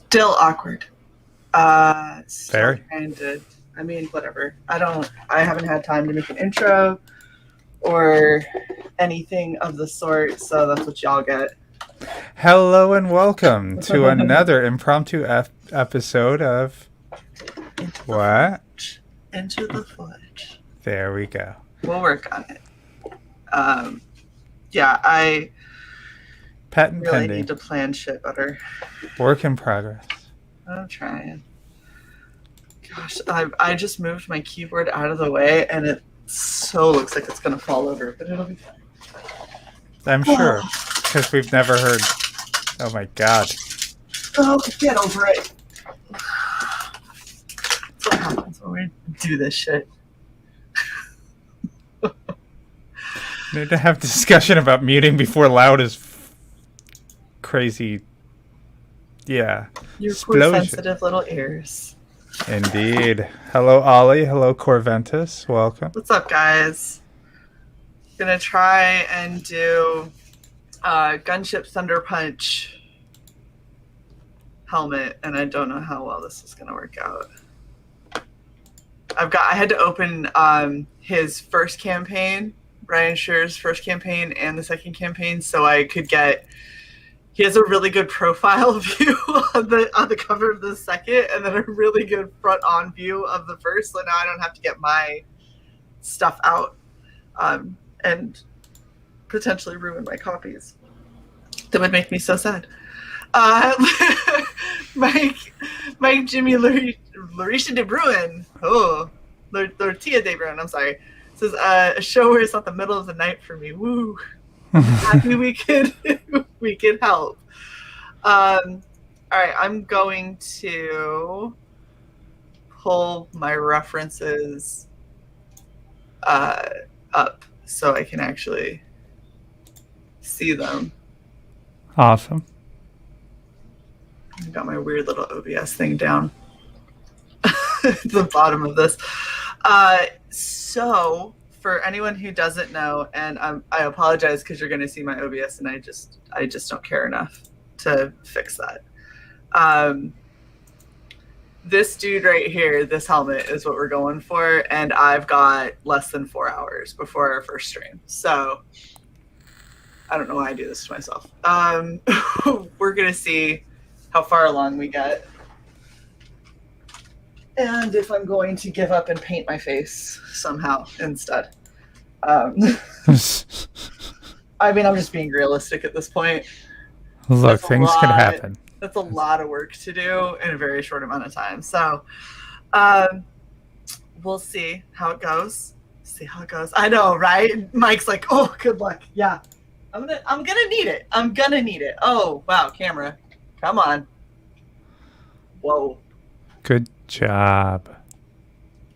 Still awkward. Still Very. kind. I mean, whatever. I haven't had time to make an intro or anything of the sort, so that's what y'all get. Hello and welcome to another impromptu episode of What? Into the Fudge. There we go. We'll work on it. Yeah, I Patent really pending. need to plan shit better. Work in progress. I'm trying. Gosh, I just moved my keyboard out of the way, and it so looks like it's gonna fall over, but it'll be fine. I'm sure, because we've never heard. Oh my god. Oh, get over it. That's what happens when we do this shit. Need to have discussion about muting before loud is crazy. Yeah. Your poor Explosion. sensitive little ears. Indeed. Hello, Ollie. Hello, Corventus. Welcome. What's up, guys? Gonna try and do Gunship Thunderpunch helmet, and I don't know how well this is gonna work out. I had to open his first campaign, Brian Shearer's first campaign, and the second campaign, so I could get. He has a really good profile view on the cover of the second, and then a really good front-on view of the first. So now I don't have to get my stuff out and potentially ruin my copies. That would make me so sad. Mike Jimmy Larisha de Bruin. Oh, Lortia de Bruin. I'm sorry. Says a show where it's not the middle of the night for me. Woo. Happy we could help. All right, I'm going to pull my references up so I can actually see them. Awesome. I got my weird little OBS thing down at the bottom of this. So for anyone who doesn't know, and I apologize because you're going to see my OBS, and I just don't care enough to fix that. This dude right here, this helmet, is what we're going for, and I've got less than 4 hours before our first stream. So I don't know why I do this to myself. We're going to see how far along we get. And if I'm going to give up and paint my face somehow instead. I mean, I'm just being realistic at this point. Look, things can happen. That's a lot of work to do in a very short amount of time. So we'll see how it goes. I know, right? Mike's like, oh, good luck. Yeah. I'm gonna need it. Oh, wow, camera. Come on. Whoa. Good job.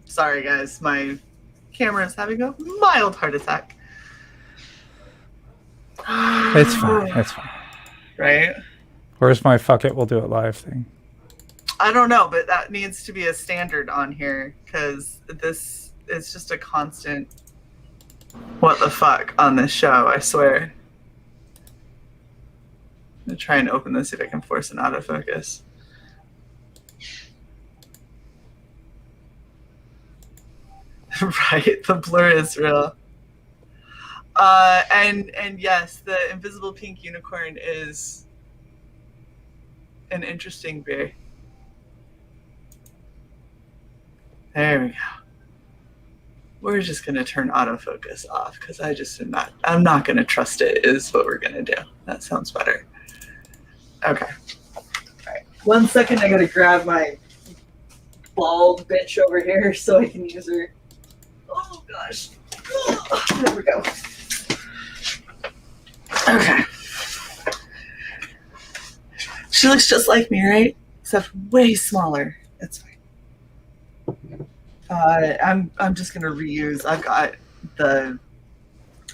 Sorry, guys. My camera is having a mild heart attack. It's fine. It's fine. Right? Where's my fuck it, we'll do it live thing? I don't know, but that needs to be a standard on here, because this is just a constant what the fuck on this show, I swear. I'm going to try and open this, see if I can force an autofocus. Right, the blur is real. And yes, the invisible pink unicorn is an interesting beer. There we go. We're just gonna turn autofocus off because I'm not gonna trust it is what we're gonna do. That sounds better. Okay. All right. 1 second, I gotta grab my bald bitch over here so I can use her. Oh gosh. Oh, there we go. Okay. She looks just like me, right? Except way smaller. It's fine. I'm just gonna reuse. I've got the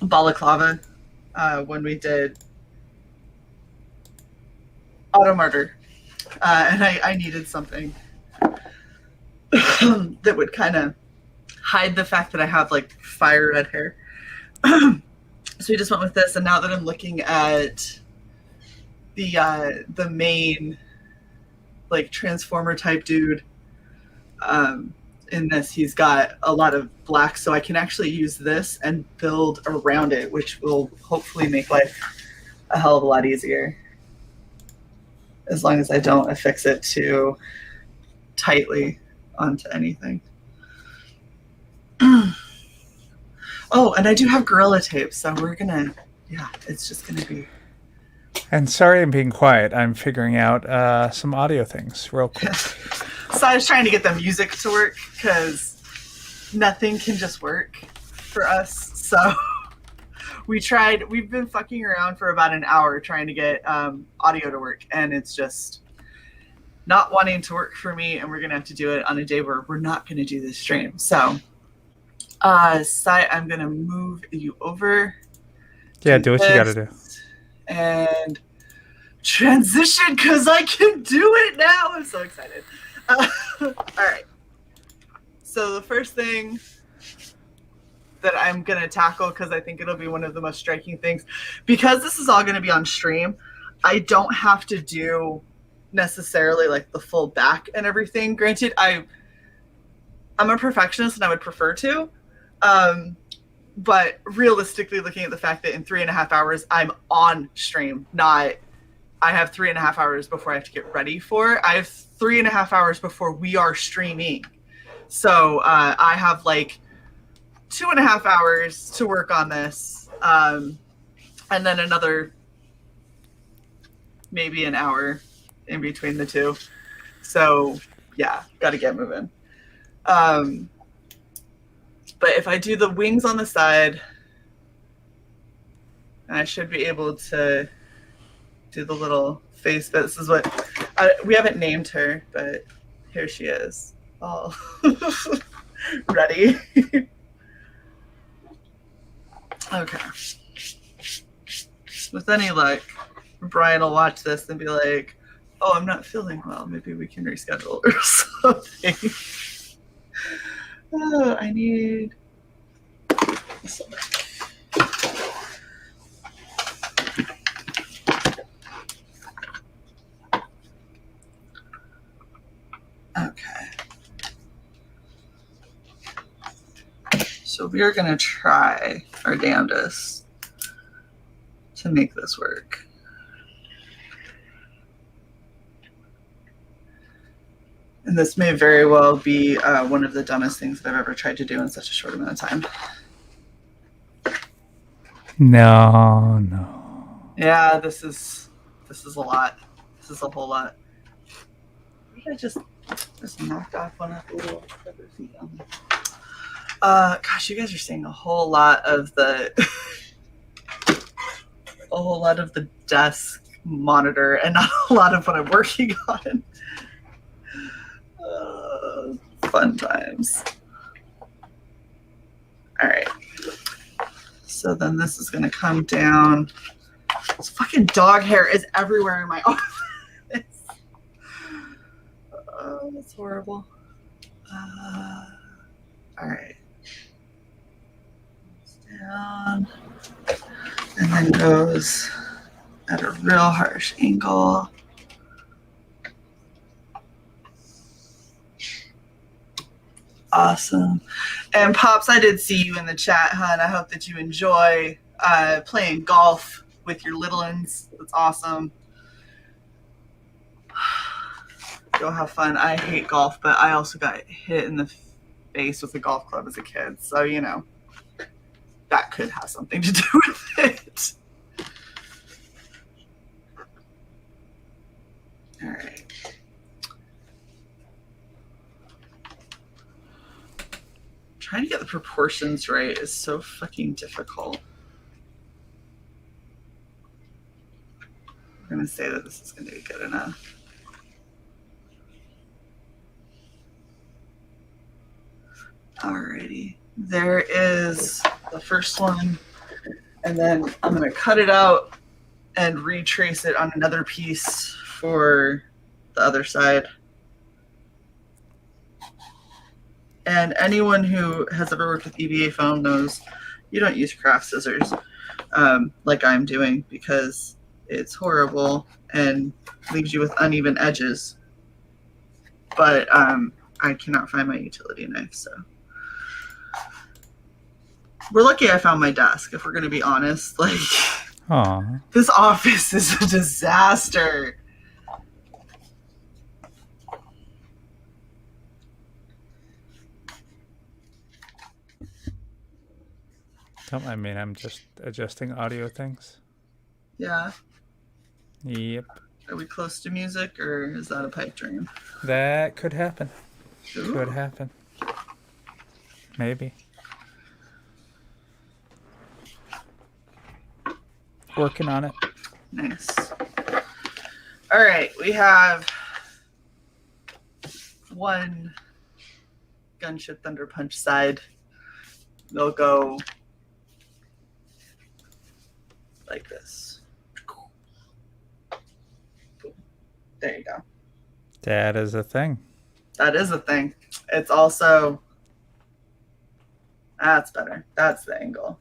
balaclava when we did Auto Martyr, and I needed something that would kind of hide the fact that I have like fire red hair. So we just went with this, and now that I'm looking at the main like transformer type dude. In this, he's got a lot of black, so I can actually use this and build around it, which will hopefully make life a hell of a lot easier. As long as I don't affix it too tightly onto anything. Oh, and I do have Gorilla Tape, so we're gonna, yeah, it's just gonna be. And sorry I'm being quiet. I'm figuring out some audio things real quick. So I was trying to get the music to work because nothing can just work for us. So we've been fucking around for about an hour trying to get audio to work, and it's just not wanting to work for me, and we're going to have to do it on a day where we're not going to do this stream. So, Cy, I'm going to move you over. Yeah, do what you got to do. And transition because I can do it now. I'm so excited. All right. So the first thing that I'm going to tackle, because I think it'll be one of the most striking things, because this is all going to be on stream, I don't have to do necessarily like the full back and everything. Granted, I'm a perfectionist and I would prefer to. But realistically, looking at the fact that in 3.5 hours, I'm on stream, not I have 3.5 hours before I have to get ready for. I have 3.5 hours before we are streaming. So I have like 2.5 hours to work on this. And then another maybe an hour in between the two. So yeah, got to get moving. But if I do the wings on the side, I should be able to do the little face. But this is what we haven't named her, but here she is. Oh, ready? Okay. With any luck, Brian will watch this and be like, "Oh, I'm not feeling well. Maybe we can reschedule or something." Oh, I need. Okay. So we are going to try our damnedest to make this work. And this may very well be one of the dumbest things that I've ever tried to do in such a short amount of time. No. Yeah, this is a lot. This is a whole lot. I just knocked off one of the little feather feet on me. Gosh, you guys are seeing a whole lot of the desk monitor and not a lot of what I'm working on. Fun times. All right. So then this is going to come down. This fucking dog hair is everywhere in my office. Oh, that's horrible. All right. Down. And then goes at a real harsh angle. Awesome. And Pops, I did see you in the chat, hon. I hope that you enjoy playing golf with your little ones. That's awesome. Go have fun. I hate golf, but I also got hit in the face with a golf club as a kid. So, you know, that could have something to do with it. All right. Trying to get the proportions right is so fucking difficult. I'm going to say that this is going to be good enough. Alrighty. There is the first one. And then I'm going to cut it out and retrace it on another piece for the other side. And anyone who has ever worked with EVA foam knows you don't use craft scissors like I'm doing because it's horrible and leaves you with uneven edges. but I cannot find my utility knife, so. We're lucky I found my desk, if we're going to be honest. Like, Aw. this office is a disaster. Don't mind me, I'm just adjusting audio things. Yeah. Yep. Are we close to music, or is that a pipe dream? That could happen. Ooh. Could happen. Maybe. Working on it. Nice. All right, we have one Gunship Thunderpunch side. They'll go like this. There you go. That is a thing. That is a thing. It's also... That's better. That's the angle.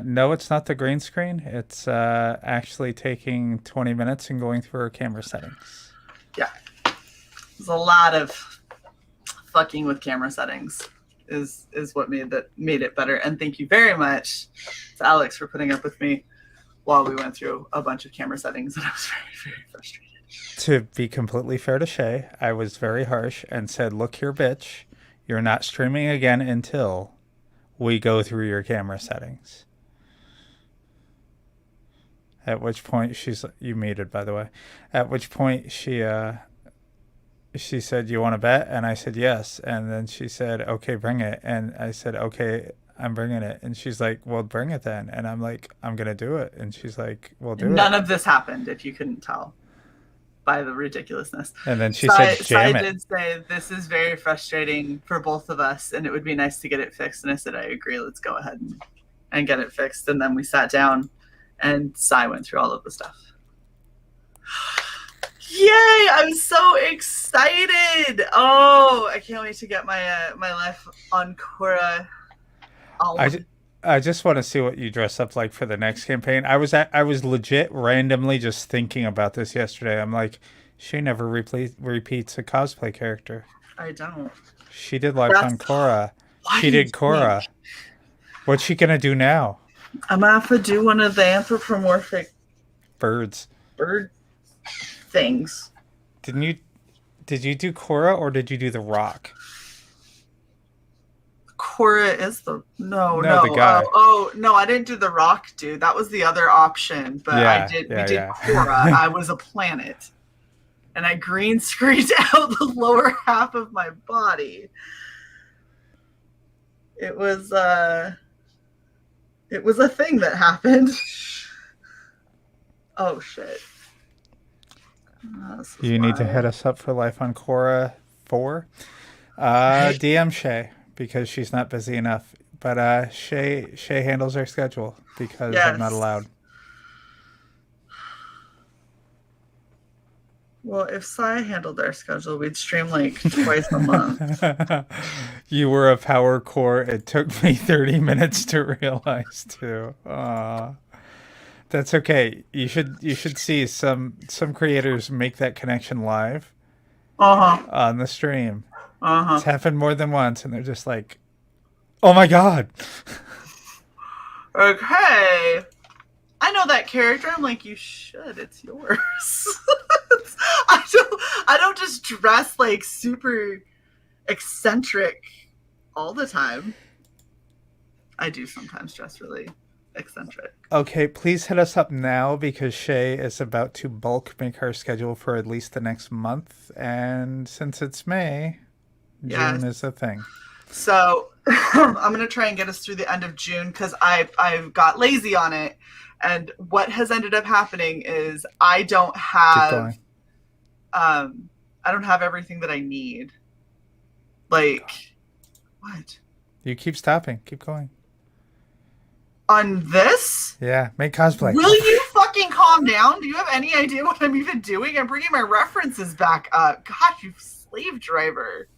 No, it's not the green screen. It's actually taking 20 minutes and going through our camera settings. Yeah. There's a lot of fucking with camera settings is what made it better. And thank you very much to Alex for putting up with me while we went through a bunch of camera settings, and I was very, very frustrated. To be completely fair to Shae, I was very harsh and said, look here, bitch, you're not streaming again until we go through your camera settings. At which point you muted, by the way. At which point she said, you want to bet? And I said, yes. And then she said, okay, bring it. And I said, okay, I'm bringing it. And she's like, well, bring it then. And I'm like, I'm going to do it. And she's like, well, do it. None of this happened, if you couldn't tell by the ridiculousness. And then she said, jam it. I did say, this is very frustrating for both of us, and it would be nice to get it fixed. And I said, I agree, let's go ahead and get it fixed. And then we sat down, and Cy went through all of the stuff. Yay! I'm so excited! Oh, I can't wait to get my my life on Korra. I just want to see what you dress up like for the next campaign. I was legit randomly just thinking about this yesterday. I'm like, she never repeats a cosplay character. I don't. She did life on Korra. She did Korra. What's she gonna do now? I'm gonna have to do one of the anthropomorphic bird things. Did you do Korra or did you do The Rock? Korra is the no the guy. No, I didn't do The Rock, dude. That was the other option, but yeah, we did yeah. Korra. I was a planet, and I green screened out the lower half of my body. It was a thing that happened. Oh shit. You need to hit us up for Life on Korra 4. DM Shae, because she's not busy enough. But Shae handles our schedule because I'm not allowed. Well, if Cy handled our schedule, we'd stream like twice a month. You were a power core. It took me 30 minutes to realize too. That's okay. You should see some creators make that connection live on the stream. It's happened more than once, and they're just like, "Oh my god!" Okay, I know that character. I'm like, you should. It's yours. I don't just dress like super eccentric all the time. I do sometimes dress really eccentric. Okay, please hit us up now because Shae is about to bulk make our schedule for at least the next month, and since it's May, June is a thing. So I'm gonna try and get us through the end of June because I got lazy on it, and what has ended up happening is I don't have everything that I need. Like, what? You keep stopping. Keep going. On this? Yeah, make cosplay. Will you fucking calm down? Do you have any idea what I'm even doing? I'm bringing my references back up. Gosh, you slave driver.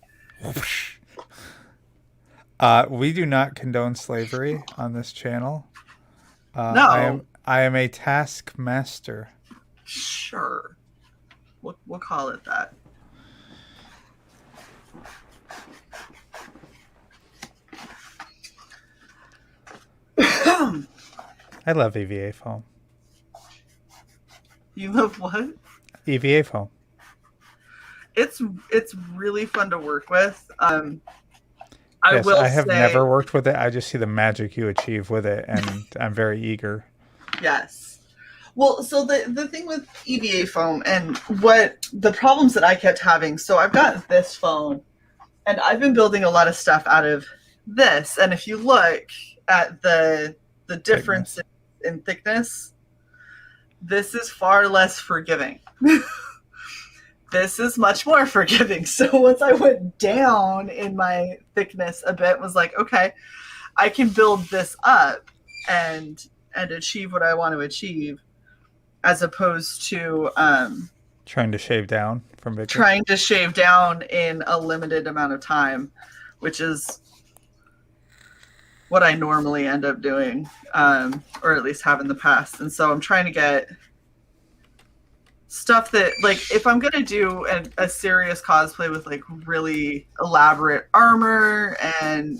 We do not condone slavery on this channel. No. I am a taskmaster. Sure. We'll call it that. I love EVA foam. You love what? EVA foam. It's really fun to work with. I Yes, will I have say never worked with it. I just see the magic you achieve with it, and I'm very eager. yes. Well, so the thing with EVA foam and what the problems that I kept having. So I've got this phone, and I've been building a lot of stuff out of this. And if you look at the difference in thickness, this is far less forgiving. This is much more forgiving. So once I went down in my thickness a bit, was like, okay, I can build this up and achieve what I want to achieve, as opposed to Trying to shave down from bigger. trying to shave down in a limited amount of time, which is what I normally end up doing, or at least have in the past. And so I'm trying to get stuff that, like, if I'm gonna do a serious cosplay with like really elaborate armor and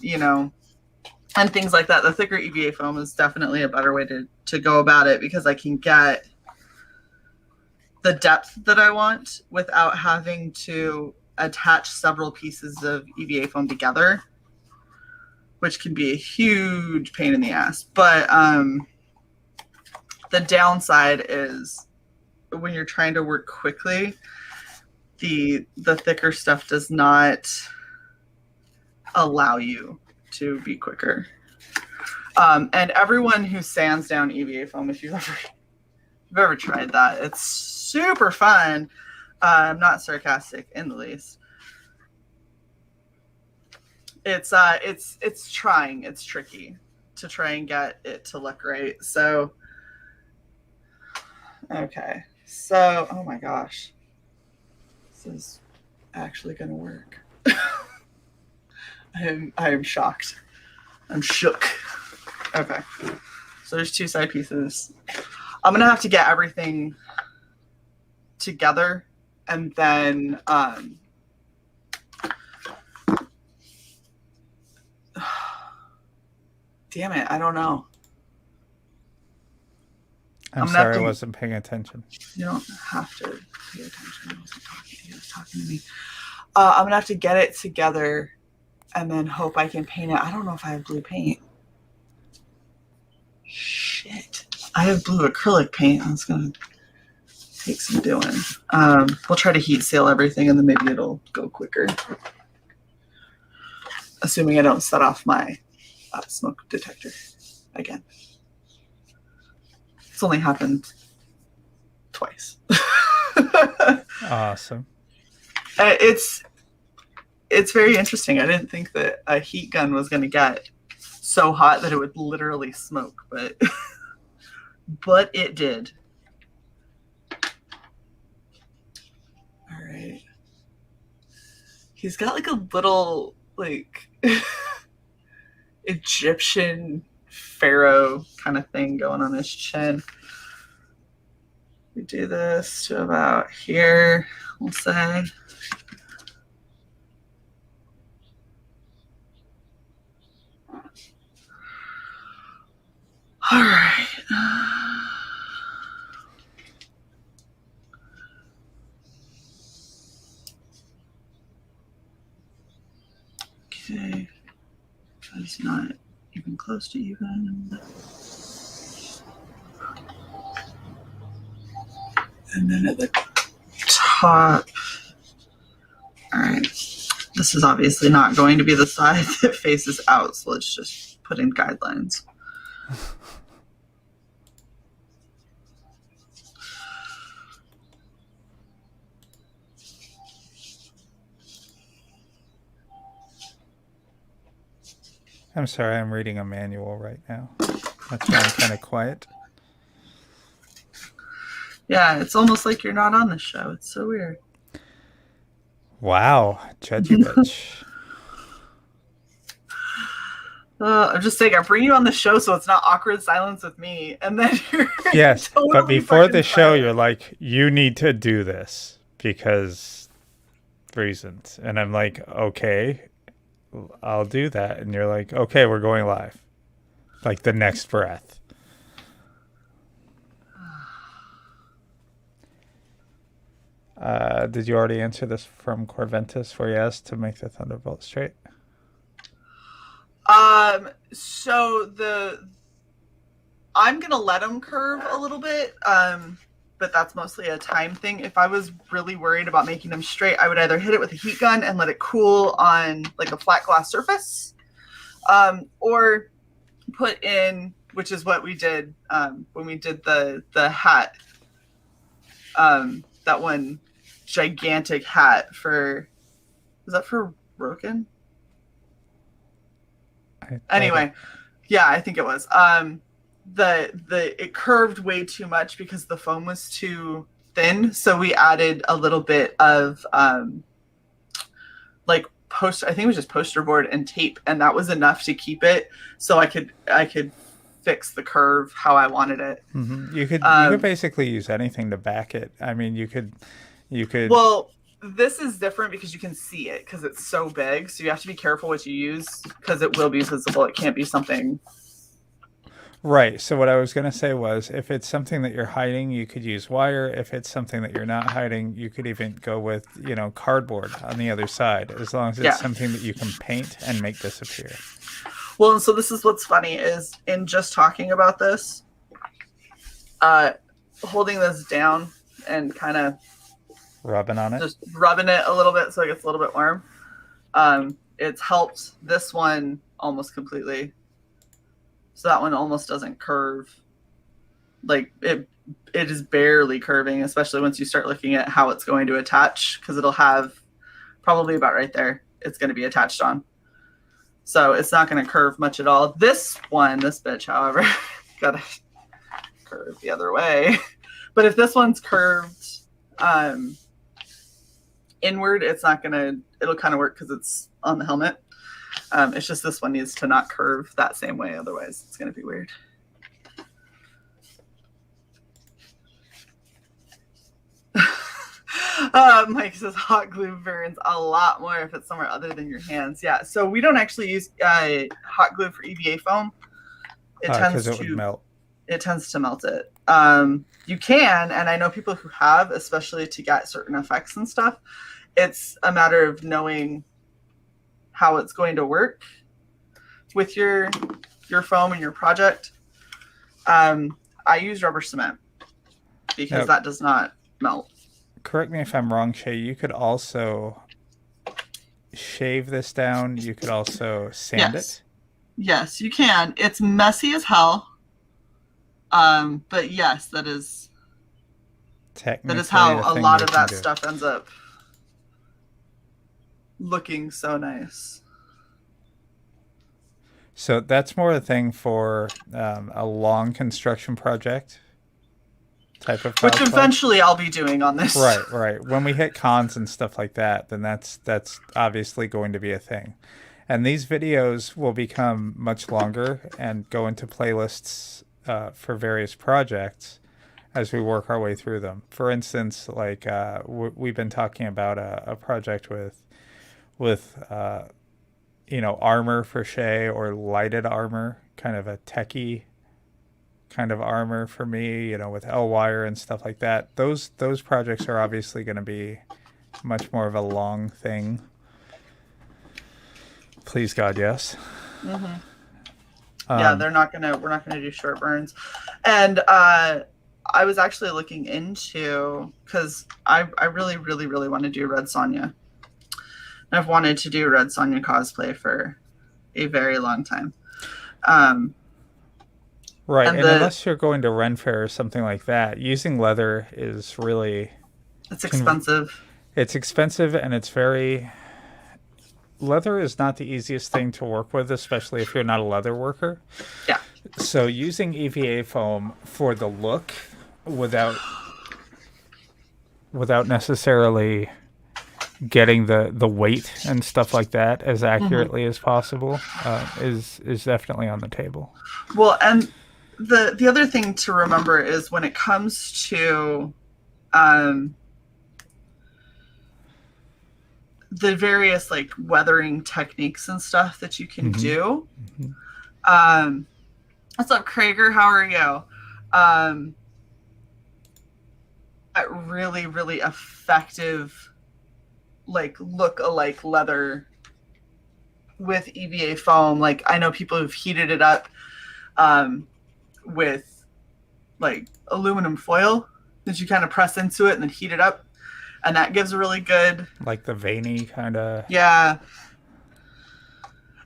and things like that, the thicker EVA foam is definitely a better way to go about it, because I can get the depth that I want without having to attach several pieces of EVA foam together, which can be a huge pain in the ass. But the downside is, when you're trying to work quickly, the thicker stuff does not allow you to be quicker. And everyone who sands down EVA foam, if you've ever tried that, it's super fun. I'm not sarcastic in the least. It's trying. It's tricky to try and get it to look right. So, okay. So, oh my gosh, this is actually going to work. I am shocked. I'm shook. Okay. So there's two side pieces. I'm going to have to get everything together, and then damn it, I don't know. I'm sorry, I wasn't paying attention. You don't have to pay attention. I wasn't talking to you. I was talking to me. I'm gonna have to get it together and then hope I can paint it. I don't know if I have blue paint. Shit. I have blue acrylic paint. That's gonna take some doing. We'll try to heat seal everything, and then maybe it'll go quicker. Assuming I don't set off my smoke detector again. It's only happened twice. Awesome. It's very interesting. I didn't think that a heat gun was going to get so hot that it would literally smoke, but but it did. All right. He's got like a little like Egyptian pharaoh kind of thing going on his chin. We do this to about here, we'll say. All right. Okay. That's not even close to even. And then at the top. All right. This is obviously not going to be the side that faces out, so let's just put in guidelines. I'm sorry, I'm reading a manual right now. That's why I'm kind of quiet. Yeah, it's almost like you're not on the show. It's so weird. Wow, judgy bitch. I'm just saying, I bring you on the show so it's not awkward silence with me, and then you're Yes, totally but before the show, silent. you're like, you need to do this because reasons. And I'm like, okay, I'll do that. And you're like, okay, we're going live. like the next breath. Did you already answer this from Corventus for yes to make the Thunderbolt straight? So I'm gonna let them curve a little bit, but that's mostly a time thing. If I was really worried about making them straight, I would either hit it with a heat gun and let it cool on like a flat glass surface, or put in, which is what we did when we did the hat, that one gigantic hat for, was that for Roken? Anyway, yeah, I think it was. It curved way too much because the foam was too thin, so we added a little bit of like I think it was just poster board and tape, and that was enough to keep it so I could fix the curve how I wanted it. Mm-hmm. You could basically use anything to back it. I mean, you could. Well, this is different because you can see it because it's so big, so you have to be careful what you use because it will be visible. It can't be something. Right. So what I was going to say was, if it's something that you're hiding, you could use wire. If it's something that you're not hiding, you could even go with, cardboard on the other side, as long as it's something that you can paint and make disappear. Well, and so this is what's funny is in just talking about this, holding this down and kind of rubbing on it, just rubbing it a little bit so it gets a little bit warm. It's helped this one almost completely. So that one almost doesn't curve. Like it is barely curving, especially once you start looking at how it's going to attach, because it'll have probably about right there. It's going to be attached on. So it's not going to curve much at all. This bitch, however, got to curve the other way. But if this one's curved inward, it's not going to, it'll kind of work because it's on the helmet. It's just this one needs to not curve that same way. Otherwise, it's going to be weird. Mike says hot glue burns a lot more if it's somewhere other than your hands. Yeah, so we don't actually use hot glue for EVA foam. It tends to melt. It tends to melt it. You can, and I know people who have, especially to get certain effects and stuff. It's a matter of knowing how it's going to work with your foam and your project. I use rubber cement because that does not melt. Correct me if I'm wrong, Shae. You could also shave this down. You could also sand it. Yes, you can. It's messy as hell. But yes, that is how a lot of that stuff ends up looking so nice. So that's more a thing for a long construction project type of which eventually I'll be doing on this. Right. When we hit cons and stuff like that, then that's obviously going to be a thing. And these videos will become much longer and go into playlists for various projects as we work our way through them. For instance, like we've been talking about a project with armor for Shae, or lighted armor, kind of a techie kind of armor for me, with L-wire and stuff like that. Those projects are obviously going to be much more of a long thing. Please God, yes. Mm-hmm. Yeah, we're not gonna do short burns. And I was actually looking into, because I really, really, really want to do Red Sonja. I've wanted to do Red Sonja cosplay for a very long time. Right, and unless you're going to Ren Fair or something like that, using leather is really... It's expensive. It's expensive, and it's very... Leather is not the easiest thing to work with, especially if you're not a leather worker. Yeah. So using EVA foam for the look without necessarily getting the weight and stuff like that as accurately as possible is definitely on the table. Well, and the other thing to remember is when it comes to the various weathering techniques and stuff that you can do, What's up, Krager? How are you? Um, a really, really effective, like look-alike leather with EVA foam. Like I know people who've heated it up um, with like aluminum foil that you kind of press into it and then heat it up, and that gives a really good, Like the veiny kind of. yeah.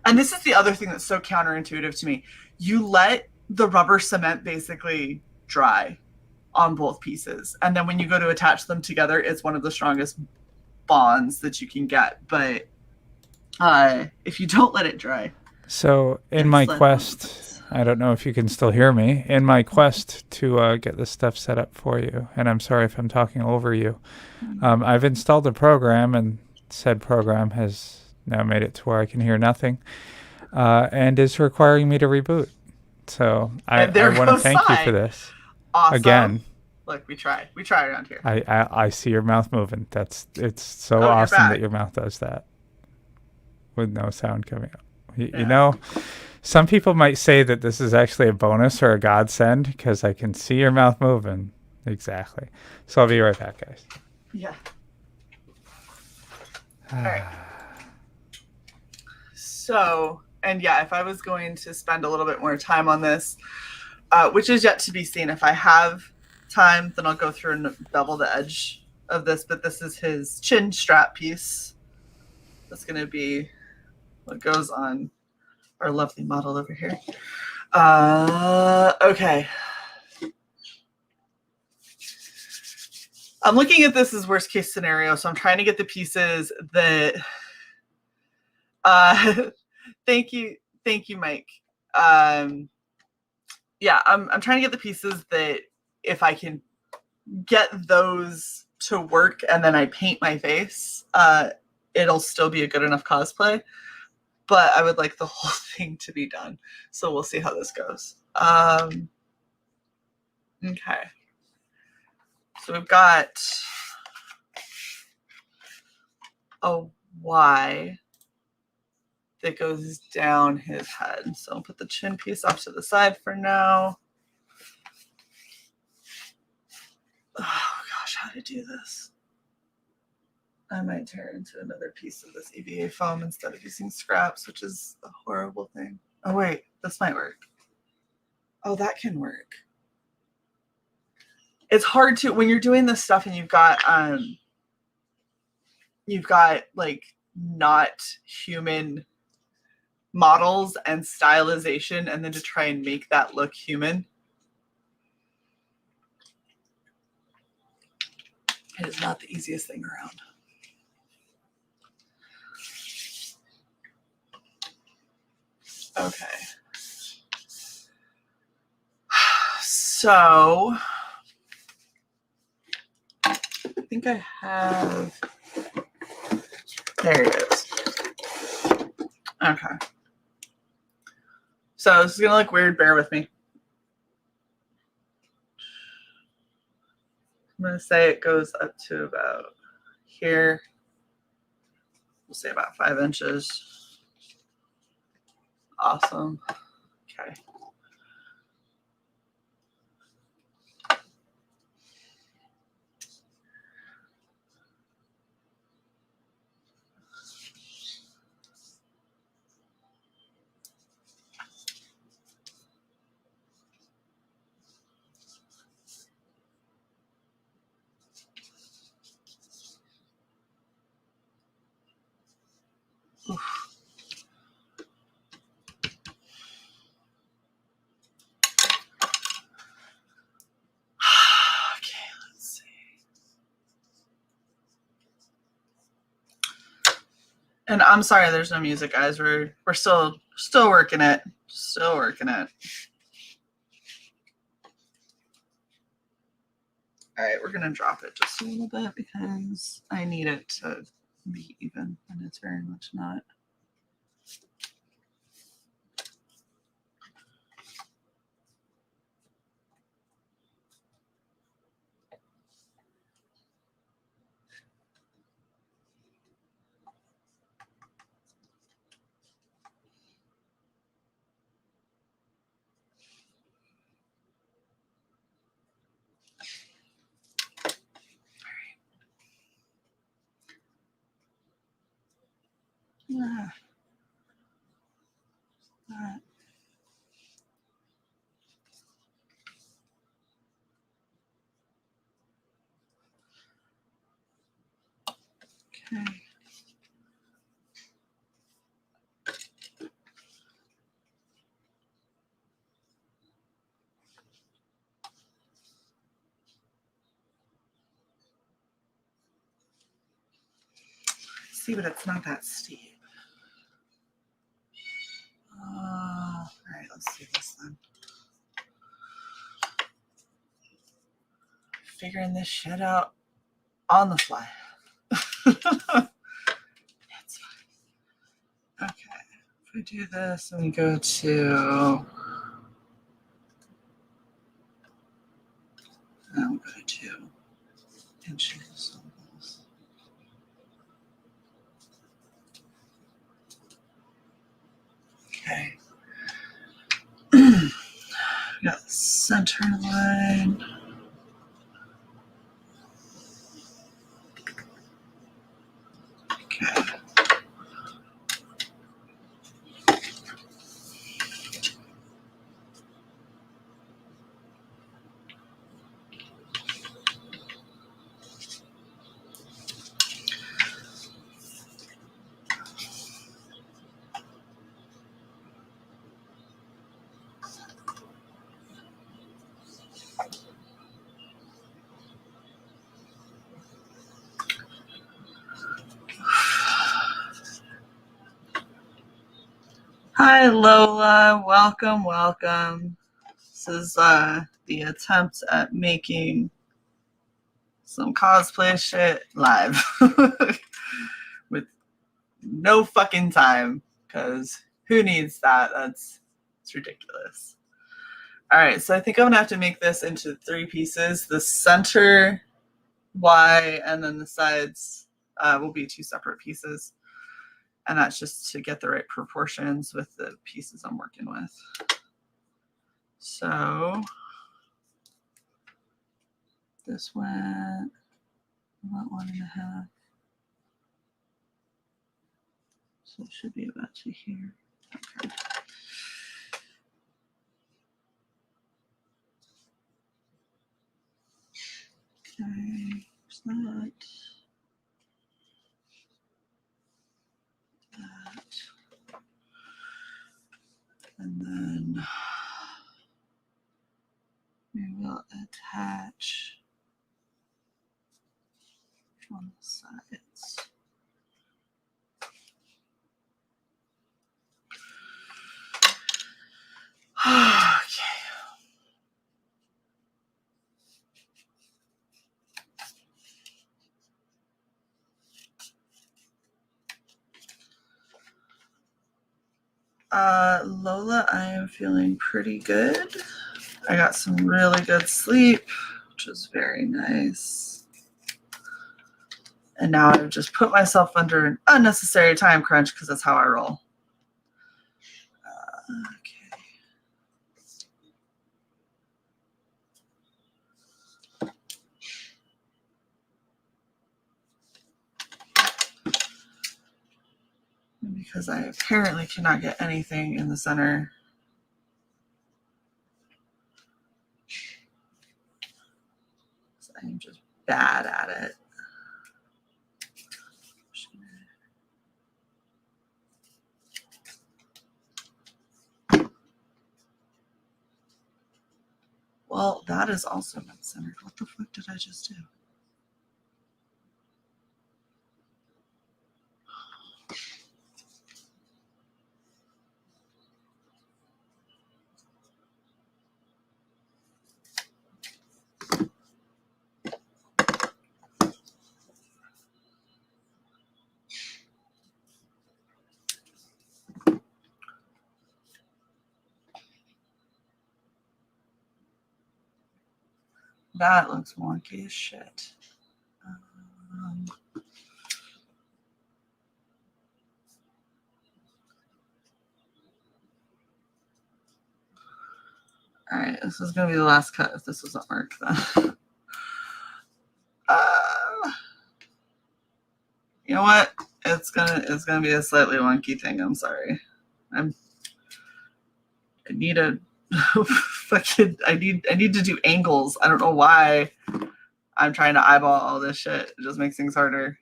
And this is the other thing that's so counterintuitive to me. You let the rubber cement basically dry on both pieces. And then when you go to attach them together, it's one of the strongest bonds that you can get. But if you don't let it dry, So in my quest, I don't know if you can still hear me. In my quest to get this stuff set up for you, and I'm sorry if I'm talking over you, I've installed a program, and said program has now made it to where I can hear nothing, and is requiring me to reboot. So and I there want to goes thank you for Cy. this. Awesome. Again, Look, we try around here. I see your mouth moving. It's so Oh, awesome that your mouth does that with no sound coming out. You know, some people might say that this is actually a bonus or a godsend because I can see your mouth moving. Exactly. So I'll be right back, guys. Yeah. All right. So, and yeah, if I was going to spend a little bit more time on this, which is yet to be seen, if I have time, then I'll go through and bevel the edge of this. But this is his chin strap piece. That's going to be what goes on our lovely model over here. Okay. I'm looking at this as worst case scenario, so I'm trying to get the pieces that thank you, Mike. Yeah, I'm trying to get the pieces that if I can get those to work and then I paint my face, it'll still be a good enough cosplay. But I would like the whole thing to be done. So we'll see how this goes. Okay. So we've got a Y that goes down his head. So I'll put the chin piece off to the side for now. Oh gosh, how to do this. I might tear into another piece of this EVA foam instead of using scraps, which is a horrible thing. Oh wait, this might work. Oh, that can work. It's hard to, when you're doing this stuff and you've got like not human models and stylization, and then to try and make that look human. It is not the easiest thing around. Okay. So I think I have, there it is. Okay. So this is gonna look weird, bear with me. I'm gonna say it goes up to about here. We'll say about 5 inches. Awesome. Okay. Oof. Okay, let's see. And I'm sorry there's no music, guys. We're still working it. Still working it. All right, we're gonna drop it just a little bit because I need it to be even, and it's very much not. Okay. See, but it's not that steep. All right, let's do this then. Figuring this shit out on the fly. It's fine. Okay, if we do this and we go to, I'm going to inches. Okay. We got the center line. Okay. Hi, Lola. Welcome, welcome. This is the attempt at making some cosplay shit live with no fucking time, because who needs that? It's ridiculous. All right, so I think I'm gonna have to make this into 3 pieces. The center Y and then the sides will be 2 separate pieces. And that's just to get the right proportions with the pieces I'm working with. So this went about 1.5. So it should be about to here. Okay. Okay, there's that. That. And then we will attach on the sides. Okay. Lola, I am feeling pretty good. I got some really good sleep, which is very nice. And now I've just put myself under an unnecessary time crunch because that's how I roll. Because I apparently cannot get anything in the center. So I'm just bad at it. Well, that is also not centered. What the fuck did I just do? That looks wonky as shit. All right, this is going to be the last cut if this doesn't work then. You know what? It's gonna be a slightly wonky thing. I'm sorry. I need a fucking. I need to do angles. I don't know why. I'm trying to eyeball all this shit. It just makes things harder.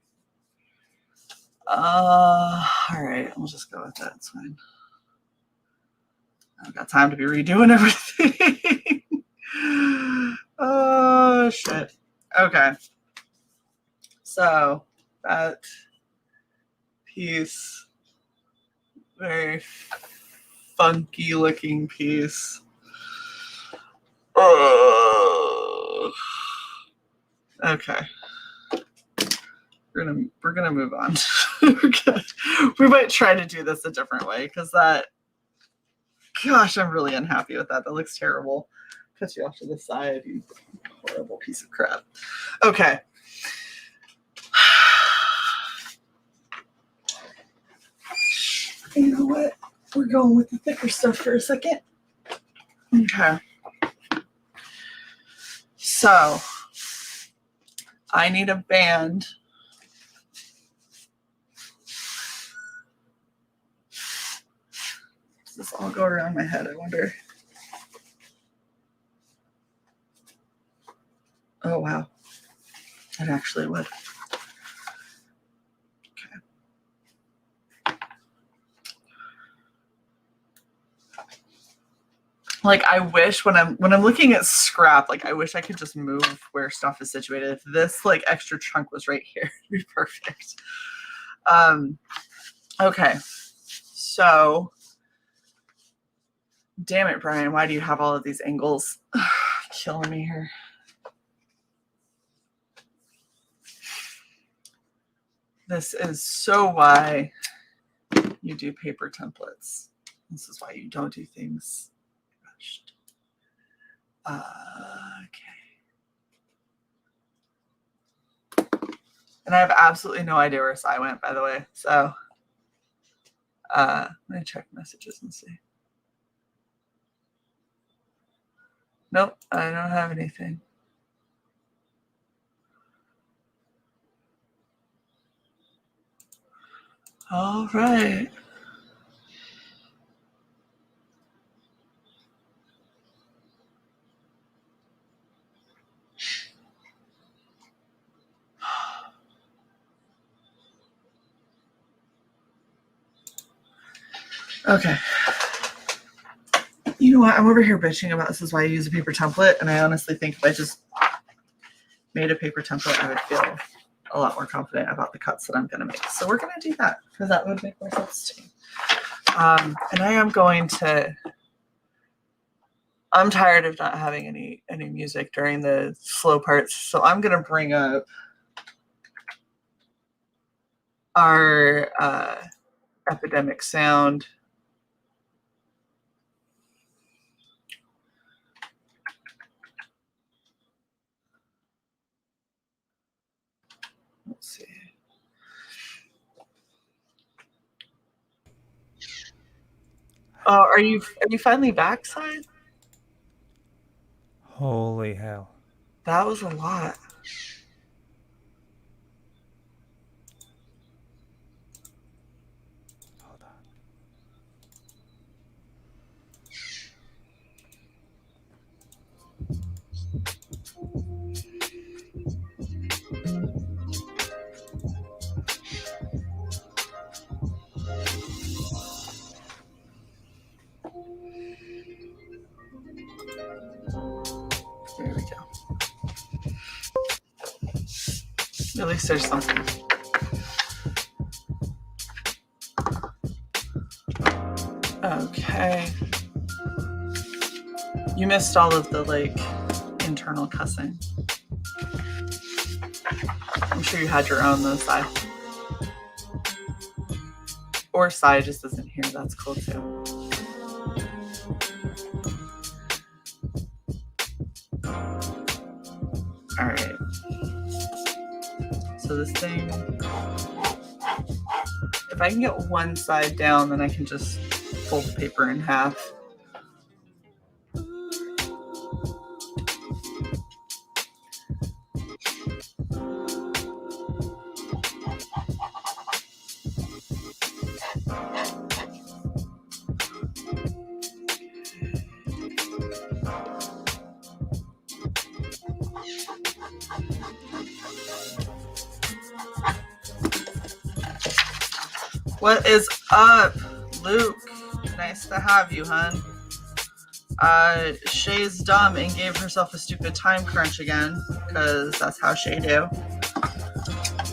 All right. We'll just go with that. It's fine. I've got time to be redoing everything. Oh shit. Okay. So that piece, very funky looking piece. Okay. We're gonna move on. We might try to do this a different way because that, gosh, I'm really unhappy with that. That looks terrible. Cut you off to the side, you horrible piece of crap. Okay. You know what? We're going with the thicker stuff for a second. Okay. So I need a band. Does this all go around my head? I wonder. Oh, wow. It actually would. Okay. Like, I wish when I'm looking at scrap, like I wish I could just move where stuff is situated. If this like extra chunk was right here, it'd be perfect. Okay. So damn it, Brian, why do you have all of these angles? Killing me here. This is so why you do paper templates. This is why you don't do things rushed. Okay. And I have absolutely no idea where Cy went, by the way. So let me check messages and see. Nope, I don't have anything. All right. Okay. You know what? I'm over here bitching about this is why I use a paper template, and I honestly think if I just made a paper template, I would feel a lot more confident about the cuts that I'm going to make. So we're going to do that because that would make more sense to me. And I am going to. I'm tired of not having any music during the slow parts, so I'm going to bring up our epidemic sound. Let's see. Are you finally back, Cy? Holy hell. That was a lot. Hold on. There we go. At least there's something. Okay. You missed all of the like internal cussing. I'm sure you had your own though, Cy. Or Cy just isn't here. That's cool too. All right. So this thing, if I can get one side down, then I can just fold the paper in half. What is up, Luke? Nice to have you, hun. Shae's dumb and gave herself a stupid time crunch again, because that's how Shae do.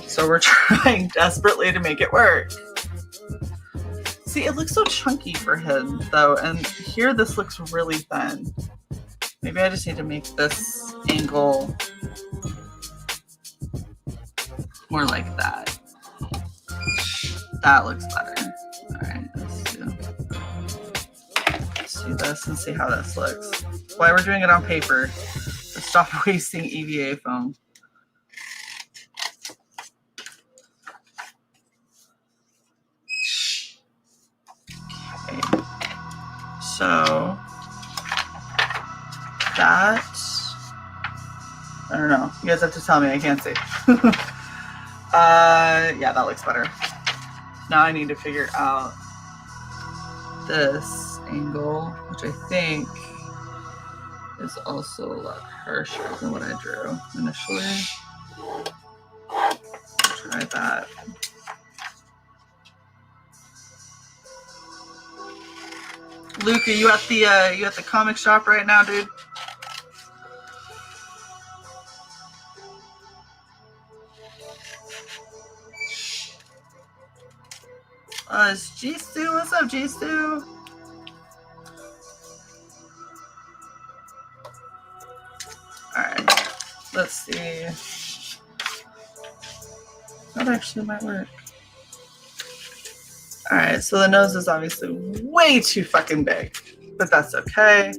So we're trying desperately to make it work. See, it looks so chunky for him, though, and here this looks really thin. Maybe I just need to make this angle more like that. That looks better. Alright, let's do this and see how this looks. Why we're doing it on paper. Let's stop wasting EVA foam. Okay. So that, I don't know. You guys have to tell me. I can't see. Yeah, that looks better. Now I need to figure out this angle, which I think is also a lot harsher than what I drew initially. Try that. Luke, are you at the comic shop right now, dude? It's G-Stu. What's up, G-Stu? Alright. Let's see. That actually might work. Alright, so the nose is obviously way too fucking big. But that's okay.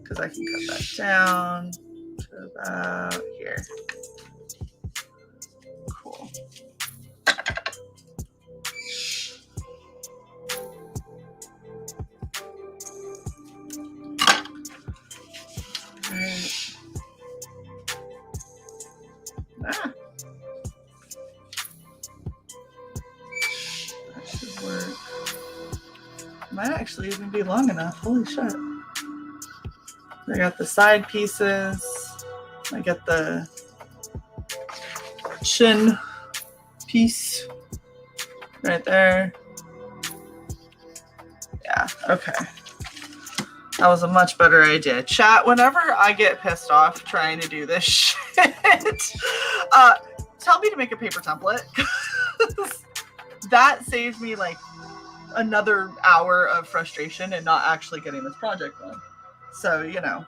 Because I can cut that down to about here. Cool. Alright. Ah. That should work. Might actually even be long enough. Holy shit. I got the side pieces. I got the chin piece right there. Yeah, okay. That was a much better idea. Chat, whenever I get pissed off trying to do this shit, tell me to make a paper template. That saved me like another hour of frustration and not actually getting this project done. So, you know.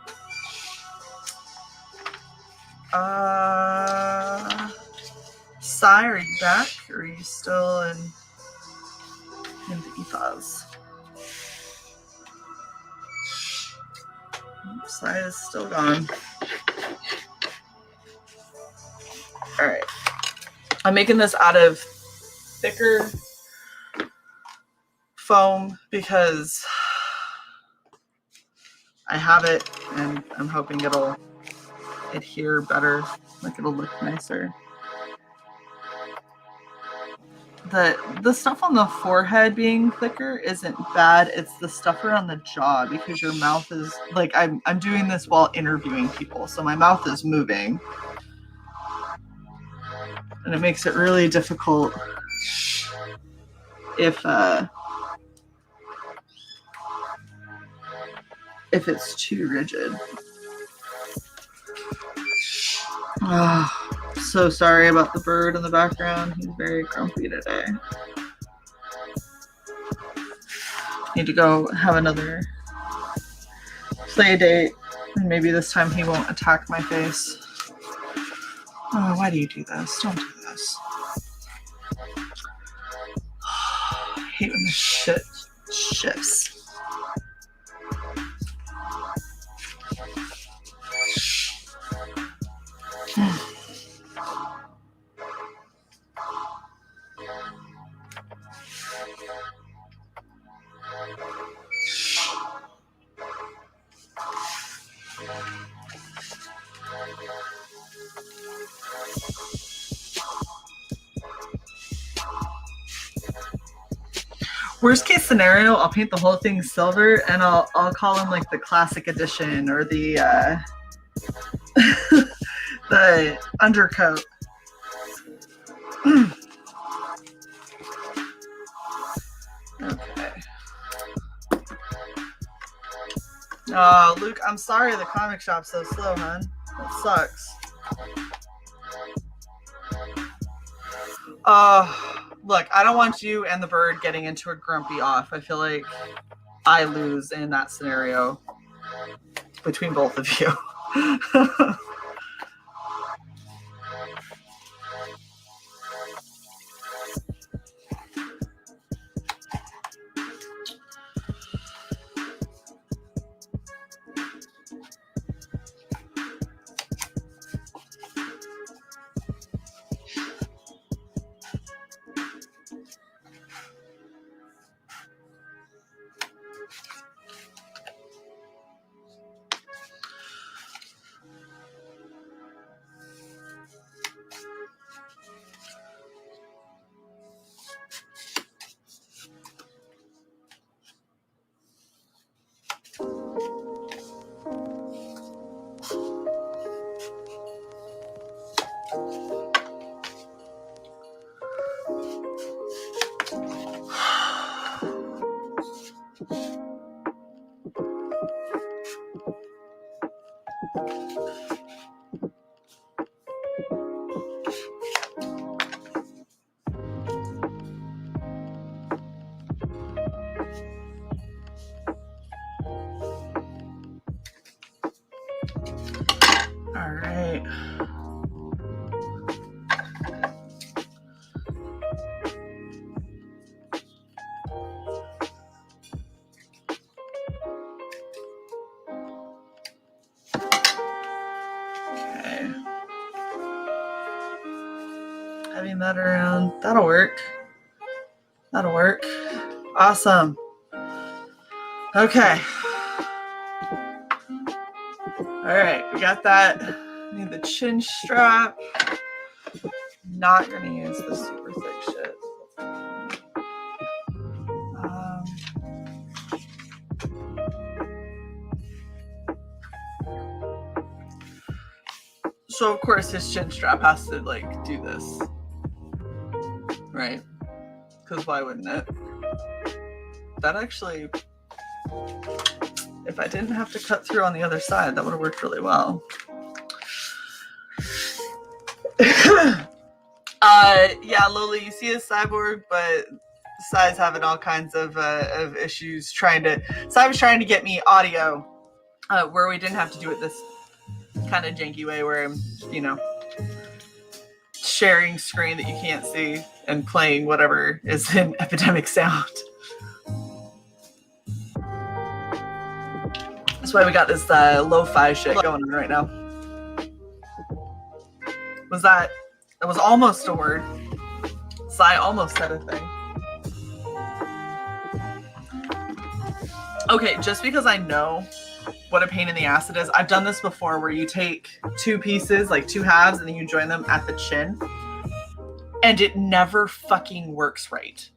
Cy, are you back? Or are you still in the ethos? Cy is still gone. Alright. I'm making this out of thicker foam because I have it and I'm hoping it'll adhere better, like it'll look nicer. The stuff on the forehead being thicker isn't bad. It's the stuff around the jaw because your mouth is like I'm doing this while interviewing people, so my mouth is moving. And it makes it really difficult if it's too rigid. Oh, so sorry about the bird in the background. He's very grumpy today. Need to go have another play date, and maybe this time he won't attack my face. Oh, why do you do this? Don't do this. I hate when this shit shifts. Worst case scenario, I'll paint the whole thing silver and I'll call them like the classic edition or the the undercoat. Oh, Luke, I'm sorry the comic shop's so slow, hon. That sucks. Look, I don't want you and the bird getting into a grumpy off. I feel like I lose in that scenario between both of you. All right. Okay. Having that around. That'll work. That'll work. Awesome. Okay. All right, we got that. Need the chin strap. Not gonna use the super thick shit. So of course his chin strap has to like do this, right? Because why wouldn't it? That actually, if I didn't have to cut through on the other side, that would have worked really well. Yeah, Lily, you see a cyborg, but Cy's having all kinds of issues trying to. Cy was trying to get me audio where we didn't have to do it this kind of janky way where I'm, you know, sharing screen that you can't see and playing whatever is in Epidemic Sound. That's why we got this lo-fi shit going on right now. That was almost a word. Cy almost said a thing. Okay, just because I know what a pain in the ass it is, I've done this before where you take two pieces, like two halves, and then you join them at the chin. And it never fucking works right.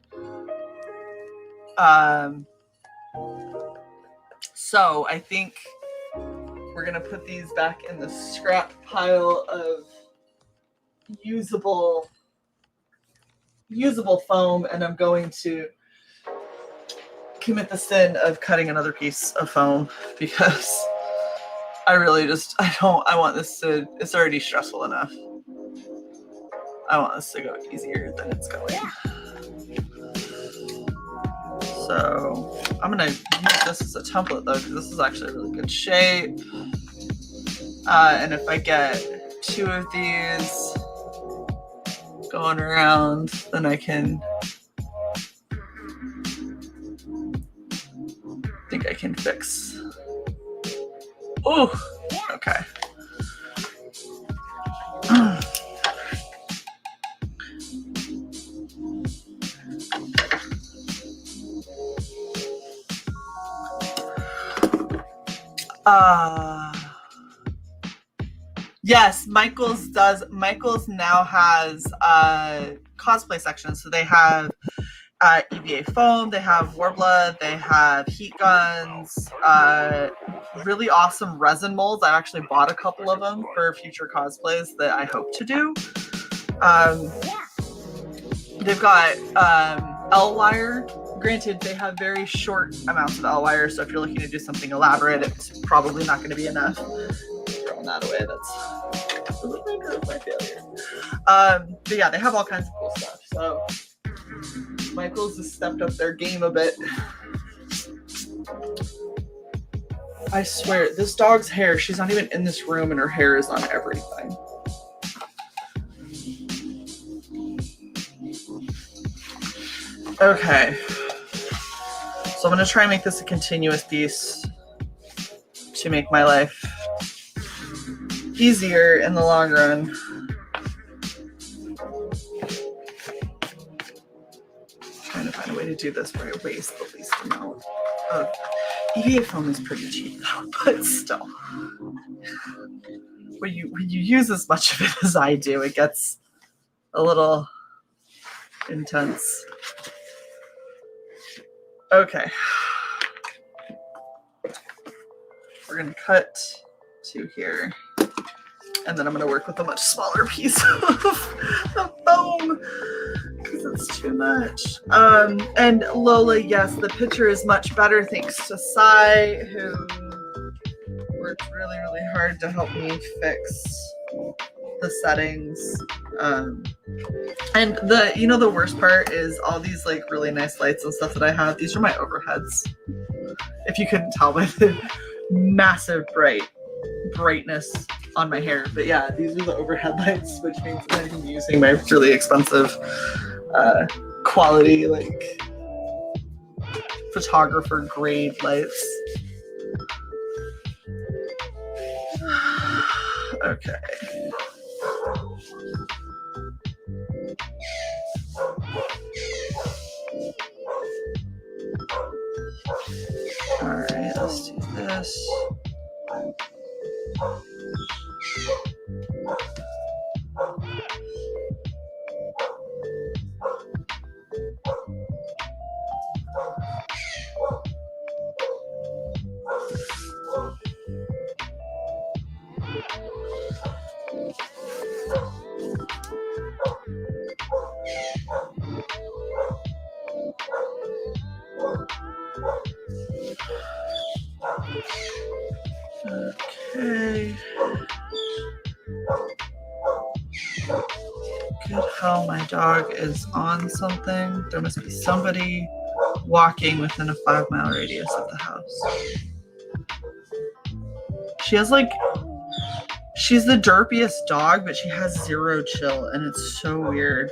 So I think we're gonna put these back in the scrap pile of usable foam, and I'm going to commit the sin of cutting another piece of foam because I really just I want this to, it's already stressful enough. I want this to go easier than it's going. So I'm gonna use this as a template though, because this is actually a really good shape. And if I get two of these going around, then I think I can fix. Oh, okay. Yes, Michael's now has cosplay sections. So they have EVA foam, they have Warblood, they have heat guns, really awesome resin molds. I've actually bought a couple of them for future cosplays that I hope to do. They've got L-wire granted, they have very short amounts of L wire, so if you're looking to do something elaborate, it's probably not going to be enough. Throwing that away, that's the remainder of my failure. But yeah, they have all kinds of cool stuff. So Michael's has stepped up their game a bit. I swear, this dog's hair, she's not even in this room and her hair is on everything. Okay. So I'm going to try and make this a continuous piece to make my life easier in the long run. Trying to find a way to do this where I waste the least amount of EVA foam is pretty cheap though, but still. When you use as much of it as I do, it gets a little intense. Okay. We're gonna cut to here. And then I'm gonna work with a much smaller piece of foam because it's too much. And Lola, yes, the picture is much better thanks to Cy, who worked really, really hard to help me fix the settings. And the worst part is all these like really nice lights and stuff that I have. These are my overheads. If you couldn't tell by the massive brightness on my hair. But yeah, these are the overhead lights, which means that I'm using my really expensive quality, like photographer grade lights. Okay. All right, let's do this. Okay. Good hell, my dog is on something. There must be somebody walking within a 5-mile radius of the house. She's the derpiest dog, but she has zero chill, and it's so weird.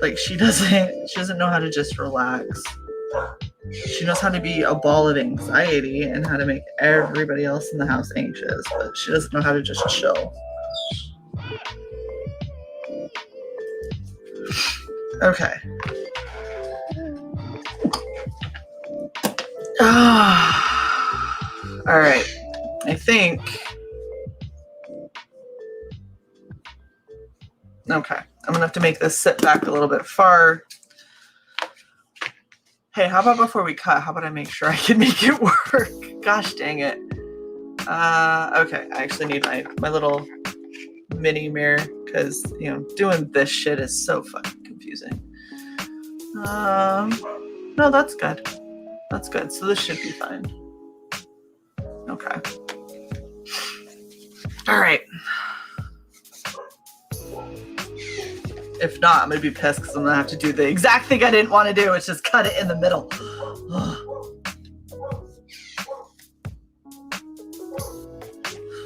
Like she doesn't know how to just relax. She knows how to be a ball of anxiety and how to make everybody else in the house anxious, but she doesn't know how to just chill. Okay. All right. I think. Okay. I'm going to have to make this sit back a little bit far. Hey, how about before we cut, how about I make sure I can make it work? Gosh dang it. Okay, I actually need my little mini mirror because, doing this shit is so fucking confusing. No, that's good. That's good. So this should be fine. Okay. All right. If not, I'm going to be pissed because I'm going to have to do the exact thing I didn't want to do, which is cut it in the middle.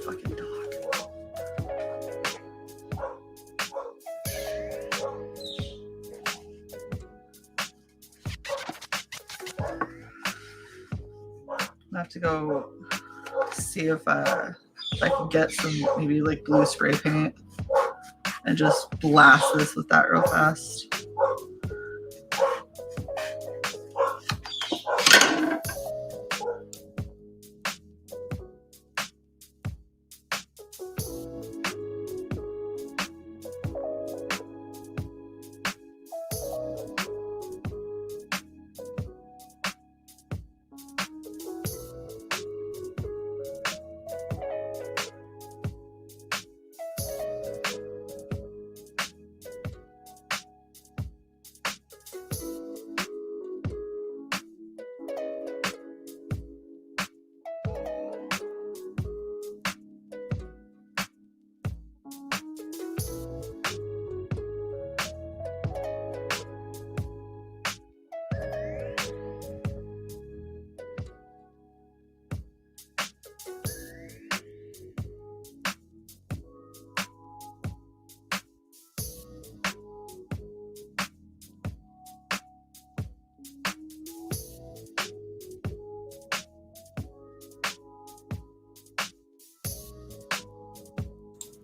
Fucking dog. I have to go see if I can get some maybe like blue spray paint and just blast this with that real fast.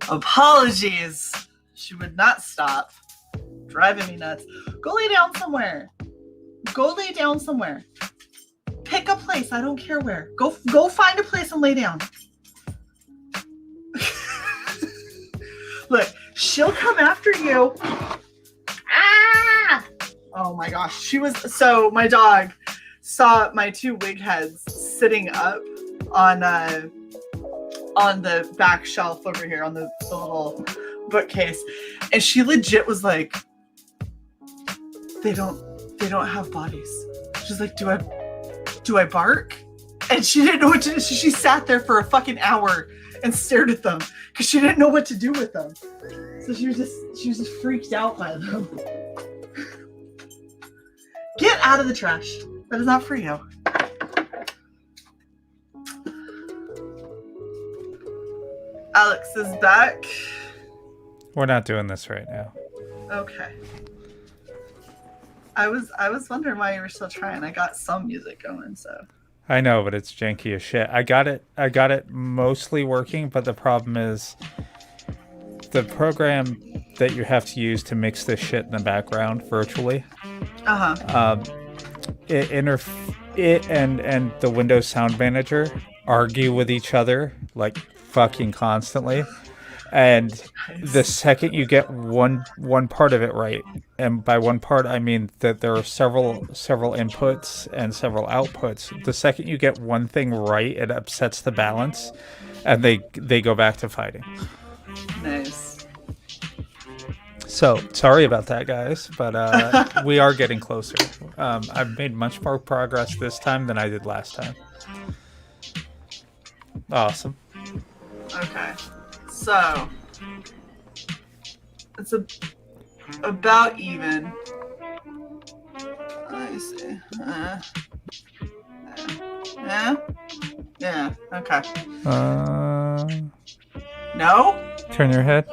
Apologies. She would not stop. Driving me nuts. Go lay down somewhere. Go lay down somewhere. Pick a place. I don't care where. Go find a place and lay down. Look, she'll come after you. Ah! Oh my gosh. So my dog saw my two wig heads sitting up on the back shelf over here on the little bookcase, and she legit was like, they don't have bodies. She's like, do I bark? And she didn't know what to do. She sat there for a fucking hour and stared at them because she didn't know what to do with them. So she was just freaked out by them. Get out of the trash. That is not for you. Alex is back. We're not doing this right now. Okay. I was wondering why you were still trying. I got some music going, so. I know, but it's janky as shit. I got it mostly working, but the problem is the program that you have to use to mix this shit in the background virtually. It and the Windows Sound Manager argue with each other like fucking constantly. And the second you get one part of it right, and by one part I mean that there are several inputs and several outputs. The second you get one thing right, it upsets the balance, and they go back to fighting. Nice. So sorry about that, guys, but we are getting closer. I've made much more progress this time than I did last time. Awesome. Okay. So, it's about even. Let me see. Yeah. Okay. No? Turn your head.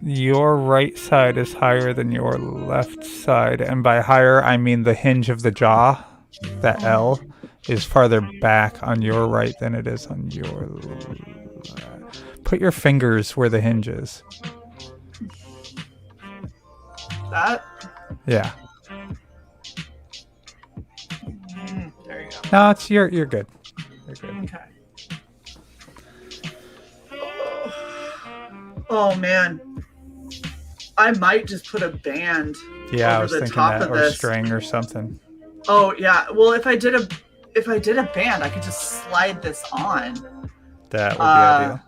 Your right side is higher than your left side, and by higher I mean the hinge of the jaw, that L, is farther back on your right than it is on your left. Put your fingers where the hinge is. That? Yeah. There you go. No, it's you're good. You're good. Okay. Oh man. I might just put a band Yeah, over I was the thinking top that, of or this. string or something. Oh yeah. Well, if I did a band, I could just slide this on. That would be ideal.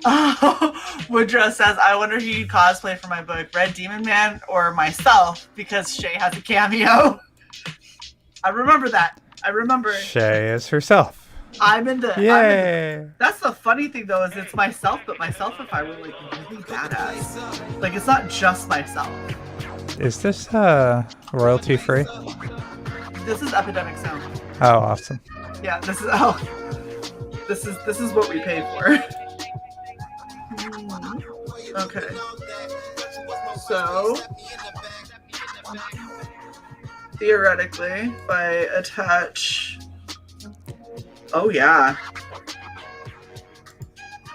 Oh, Woodrow says, I wonder who you'd cosplay for my book, Red Demon Man or myself, because Shae has a cameo. I remember that. I remember. Shae is herself. Yay! That's the funny thing though, is it's myself, but myself if I were like really badass. Like it's not just myself. Is this royalty free? This is Epidemic Sound. Oh, awesome. Yeah, this is what we pay for. Okay. So theoretically, if I attach. Oh yeah.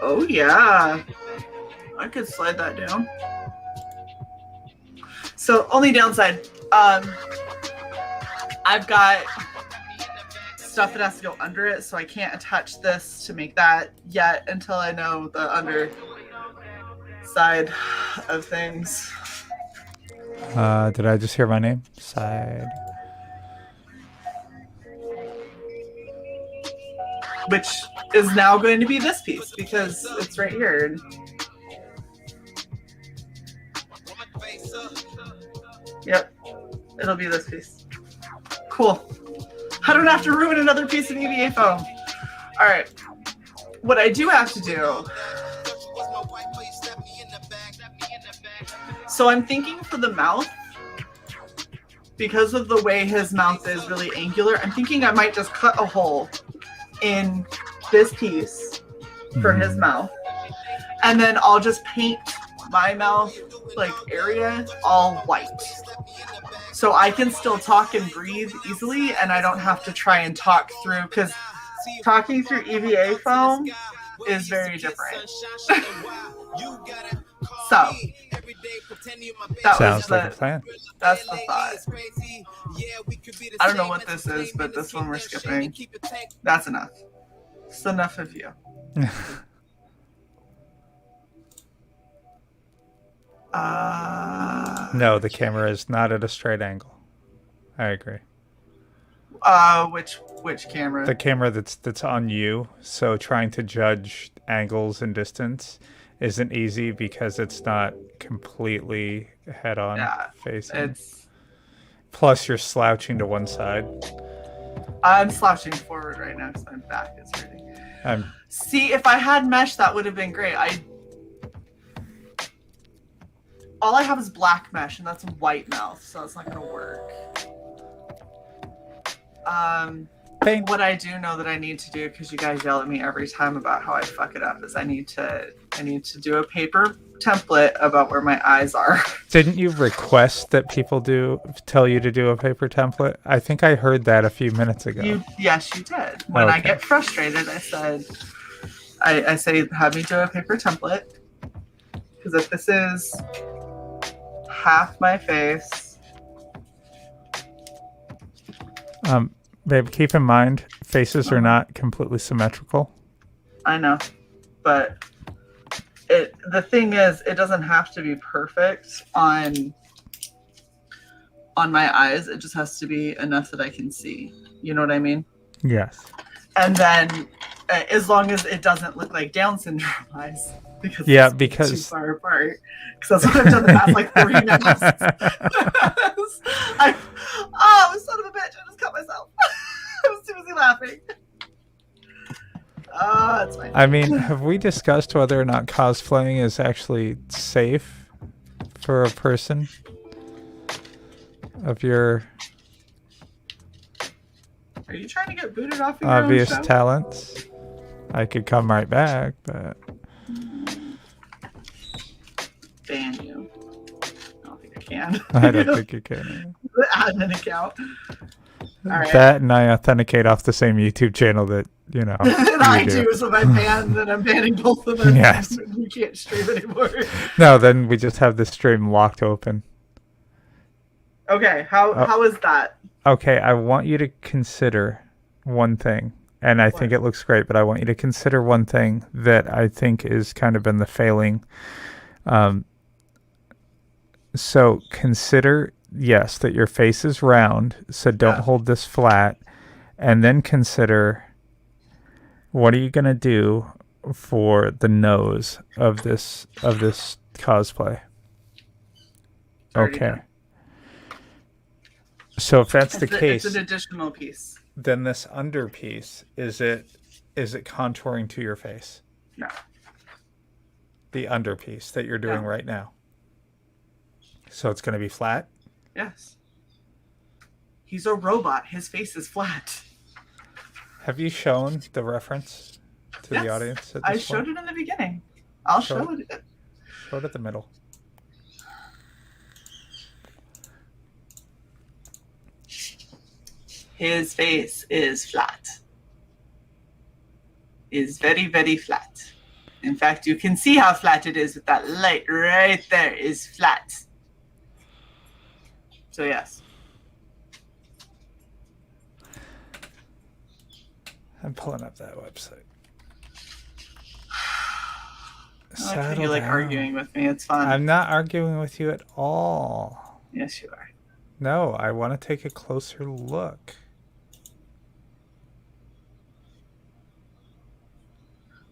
Oh yeah. I could slide that down. So only downside, I've got stuff that has to go under it, so I can't attach this to make that yet until I know the under side of things. Did I just hear my name? Side. Which is now going to be this piece because it's right here. Yep, it'll be this piece. Cool. I don't have to ruin another piece of EVA foam. All right. What I do have to do. So I'm thinking for the mouth, because of the way his mouth is really angular, I'm thinking I might just cut a hole in this piece for his mouth, and then I'll just paint my mouth like area all white, So I can still talk and breathe easily, and I don't have to try and talk through, because talking through EVA foam is very different. So that Sounds was like a plan. that's the thought. I don't know what this is, but this one we're skipping. That's enough. It's enough of you. No, the camera is not at a straight angle. I agree. Which camera? The camera that's on you. So trying to judge angles and distance isn't easy because it's not completely head on facing. Plus, you're slouching to one side. I'm slouching forward right now because my back is hurting. See, if I had mesh, that would have been great. All I have is black mesh, and that's white mouth, so it's not going to work. What I do know that I need to do, because you guys yell at me every time about how I fuck it up, is I need to do a paper template about where my eyes are. Didn't you request that people tell you to do a paper template? I think I heard that a few minutes ago. Yes, you did. When I get frustrated, I said, I say, have me do a paper template, because if this is half my face. Babe, keep in mind, faces are not completely symmetrical. I know, but the thing is, it doesn't have to be perfect on my eyes. It just has to be enough that I can see. You know what I mean? Yes. And then, as long as it doesn't look like Down syndrome eyes. Because too far apart. Because that's what I've done the past like 3 minutes. Son of a bitch! I just cut myself. I was too busy laughing. It's fine. I mean, have we discussed whether or not cosplaying is actually safe for a person of your Are you trying to get booted off your obvious own show? talents? I could come right back, but ban you. I don't think I can. I don't think you can. Add an account. All right. That and I authenticate off the same YouTube channel that, you know. And I do, so if I ban, then I'm banning both of them. Yes. We can't stream anymore. No, then we just have the stream locked open. Okay, how is that? Okay, I want you to consider one thing. And I think it looks great, but I want you to consider one thing that I think is kind of been the failing. So consider, yes, that your face is round, so don't hold this flat. And then consider, what are you going to do for the nose of this cosplay? Okay. So if that's the case, it's an additional piece. Then this under piece, is it contouring to your face? No. The under piece that you're doing right now. So it's going to be flat? Yes. He's a robot. His face is flat. Have you shown the reference to the audience at this I showed it in the beginning. I'll show it. Show it at the middle. His face is flat. Is very, very flat. In fact, you can see how flat it is with that light right there is flat. So yes. I'm pulling up that website. I like how you like arguing with me. It's fun. I'm not arguing with you at all. Yes, you are. No, I want to take a closer look.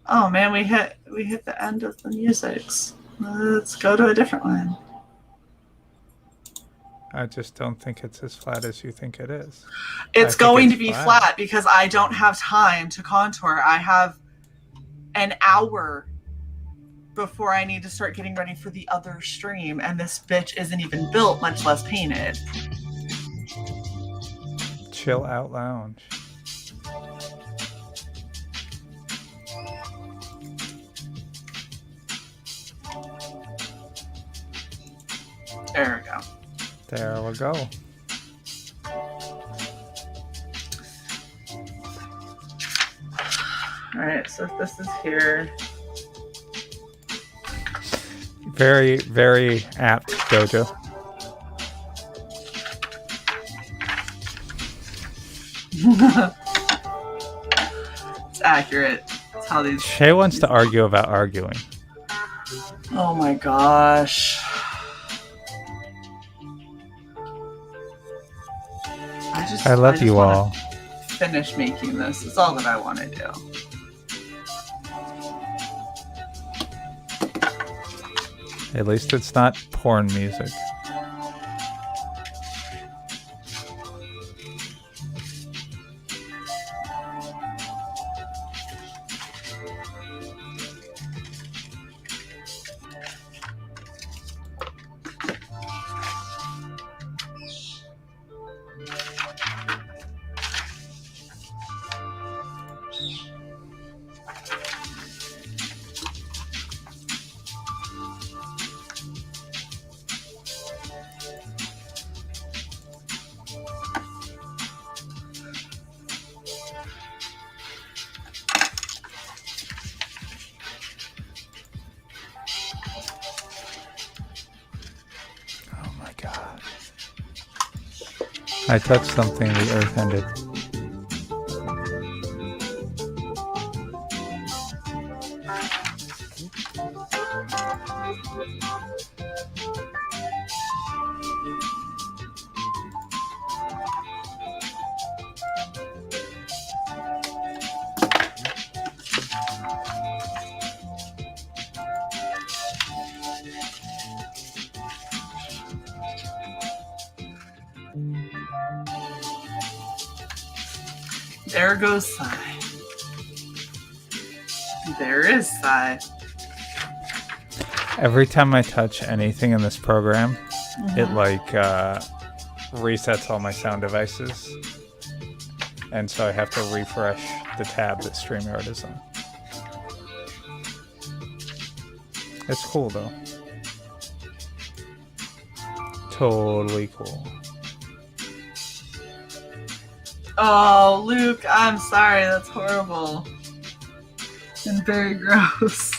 Oh man, we hit the end of the musics. Let's go to a different one. I just don't think it's as flat as you think it is. It's going to be flat because I don't have time to contour. I have an hour before I need to start getting ready for the other stream, and this bitch isn't even built, much less painted. Chill Out Lounge. There we go. There we go. All right, so if this is here, very, very apt, Dojo. it's accurate. It's how these. Shae wants to argue about arguing. Oh my gosh. I love you wanna all. Finish making this. It's all that I want to do. At least it's not porn music. I touched something, the earth ended. There goes Cy. There is Cy. Every time I touch anything in this program, it like resets all my sound devices. And so I have to refresh the tab that StreamYard is on. It's cool though. Totally cool. Oh, Luke, I'm sorry. That's horrible. And very gross.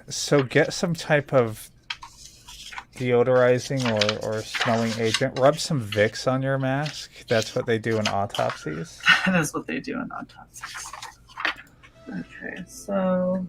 So get some type of deodorizing or smelling agent. Rub some Vicks on your mask. That's what they do in autopsies. That is what they do in autopsies. Okay, so...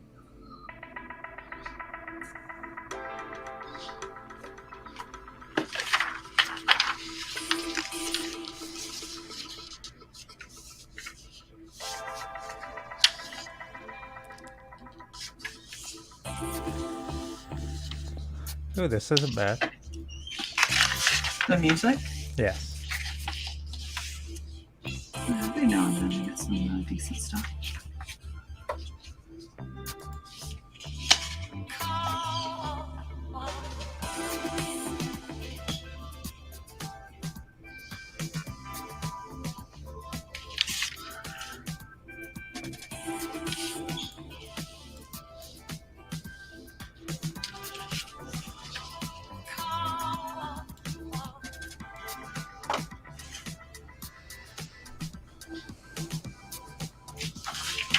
Ooh, this isn't bad. The music? Yes. Every now and then we get some decent stuff.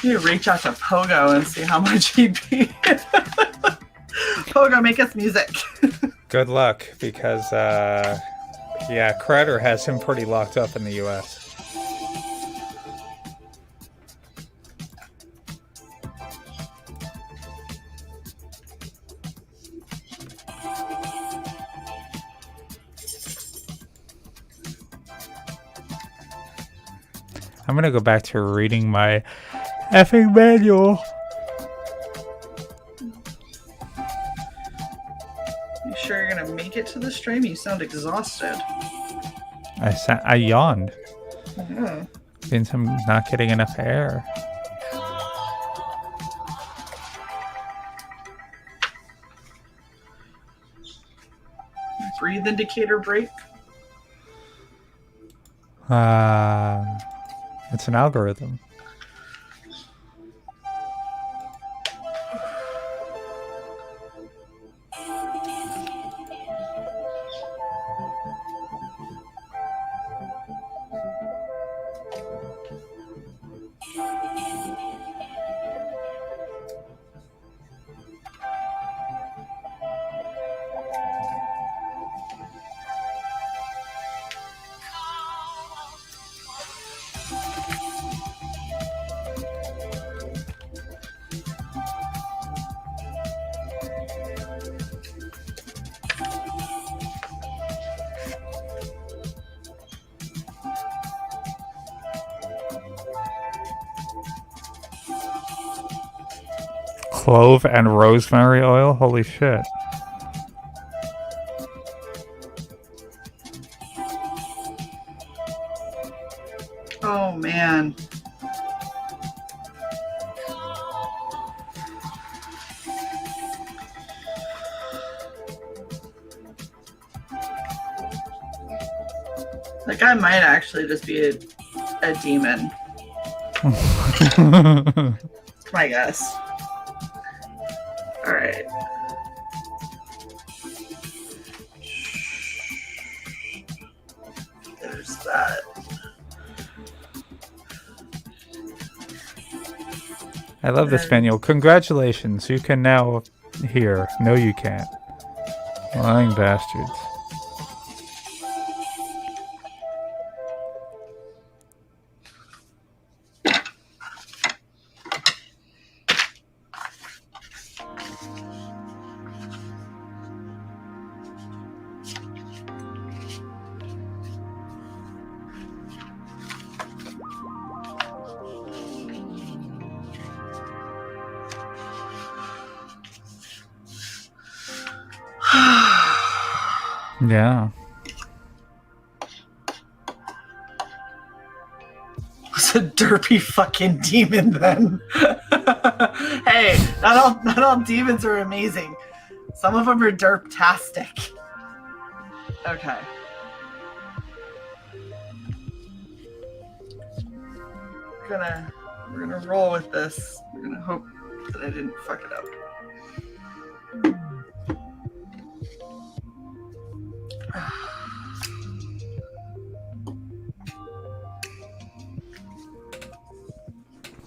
You reach out to Pogo and see how much he'd be. Pogo, make us music. Good luck, because yeah, Crater has him pretty locked up in the US. I'm gonna go back to reading my effing manual. You sure you're gonna make it to the stream? You sound exhausted. I yawned. Mm-hmm. Means I'm not getting enough air. Breathe indicator break. It's an algorithm. Clove and rosemary oil? Holy shit. Oh man. That guy might actually just be a demon. That's my guess. All right. There's that. I love this manual. Congratulations. You can now hear. No, you can't. Lying bastards. Yeah. It's a derpy fucking demon then. Hey, not all demons are amazing. Some of them are derptastic. Okay. We're gonna roll with this. We're gonna hope that I didn't fuck it up.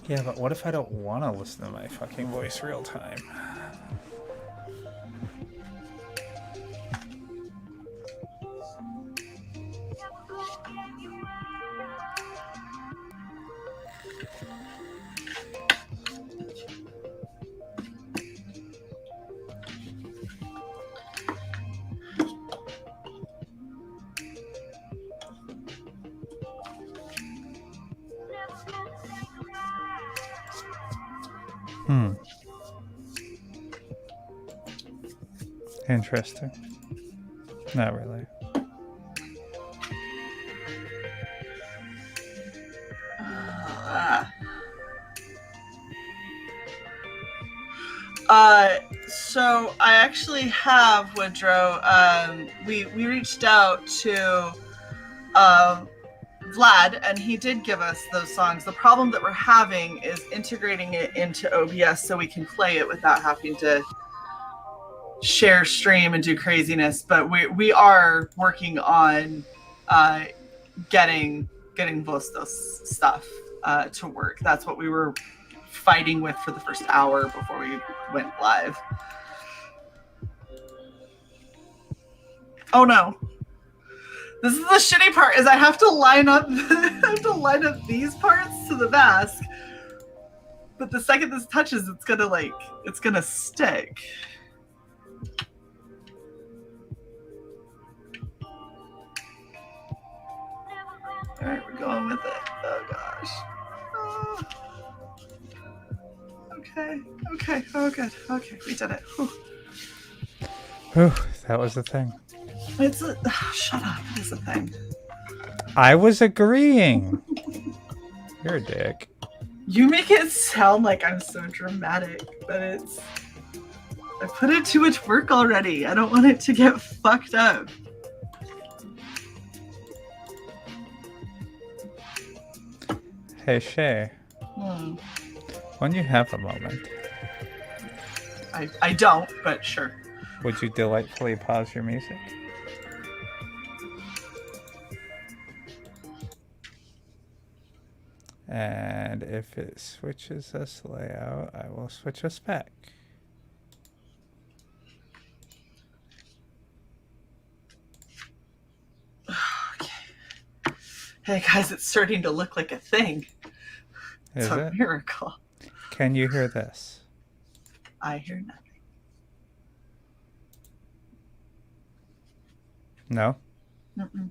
Yeah, but what if I don't want to listen to my fucking voice real time? Interesting. Not really. So I actually have Woodrow. We reached out to Vlad, and he did give us those songs. The problem that we're having is integrating it into OBS so we can play it without having to share stream and do craziness. But we are working on getting Vostos stuff to work. That's what we were fighting with for the first hour before we went live. Oh no. This is the shitty part, is I have to line up these parts to the mask. But the second this touches, it's gonna stick. Alright, we're going with it. Oh gosh. Okay. Oh good. Okay, we did it. Whew, that was the thing. Shut up. It is a thing. I was agreeing. You're a dick. You make it sound like I'm so dramatic, but I put in too much work already. I don't want it to get fucked up. Hey, Shae. When you have a moment. I don't, but sure. Would you delightfully pause your music? And if it switches us layout, I will switch us back. Okay. Hey guys, it's starting to look like a thing. It's a miracle. Can you hear this? I hear nothing. No? Mm-mm.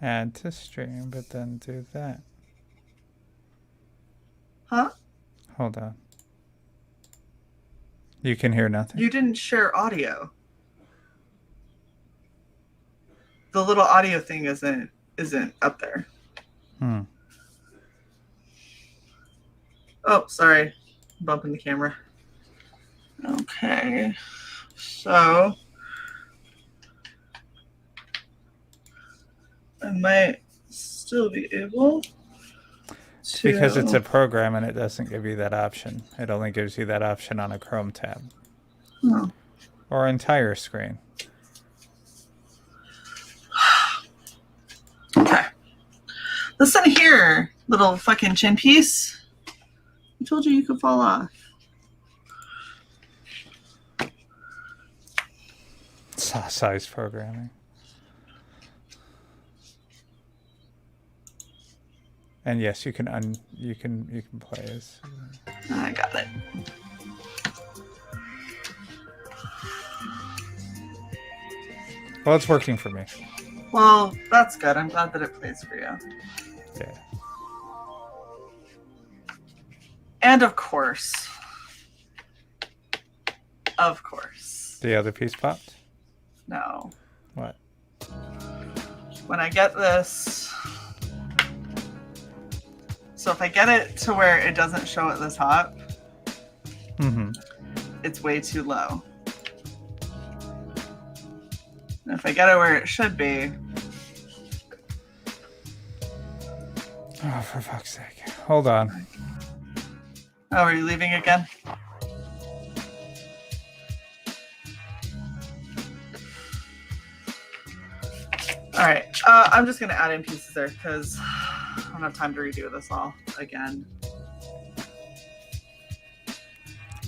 Add to stream, but then do that. Huh? Hold on. You can hear nothing? You didn't share audio. The little audio thing isn't up there. Oh, sorry. Bumping the camera. Okay. So I might still be able to... Because it's a program and it doesn't give you that option. It only gives you that option on a Chrome tab. Oh. Or entire screen. Okay. Listen here, little fucking chin piece. I told you could fall off. Size programming. And yes, you can play as. I got it. Well, it's working for me. Well, that's good. I'm glad that it plays for you. Yeah. And of course, the other piece popped? No. What? When I get this, so if I get it to where it doesn't show at the top, it's way too low. And if I get it where it should be... Oh, for fuck's sake. Hold on. Oh, are you leaving again? Alright, I'm just going to add in pieces there because I don't have time to redo this all again.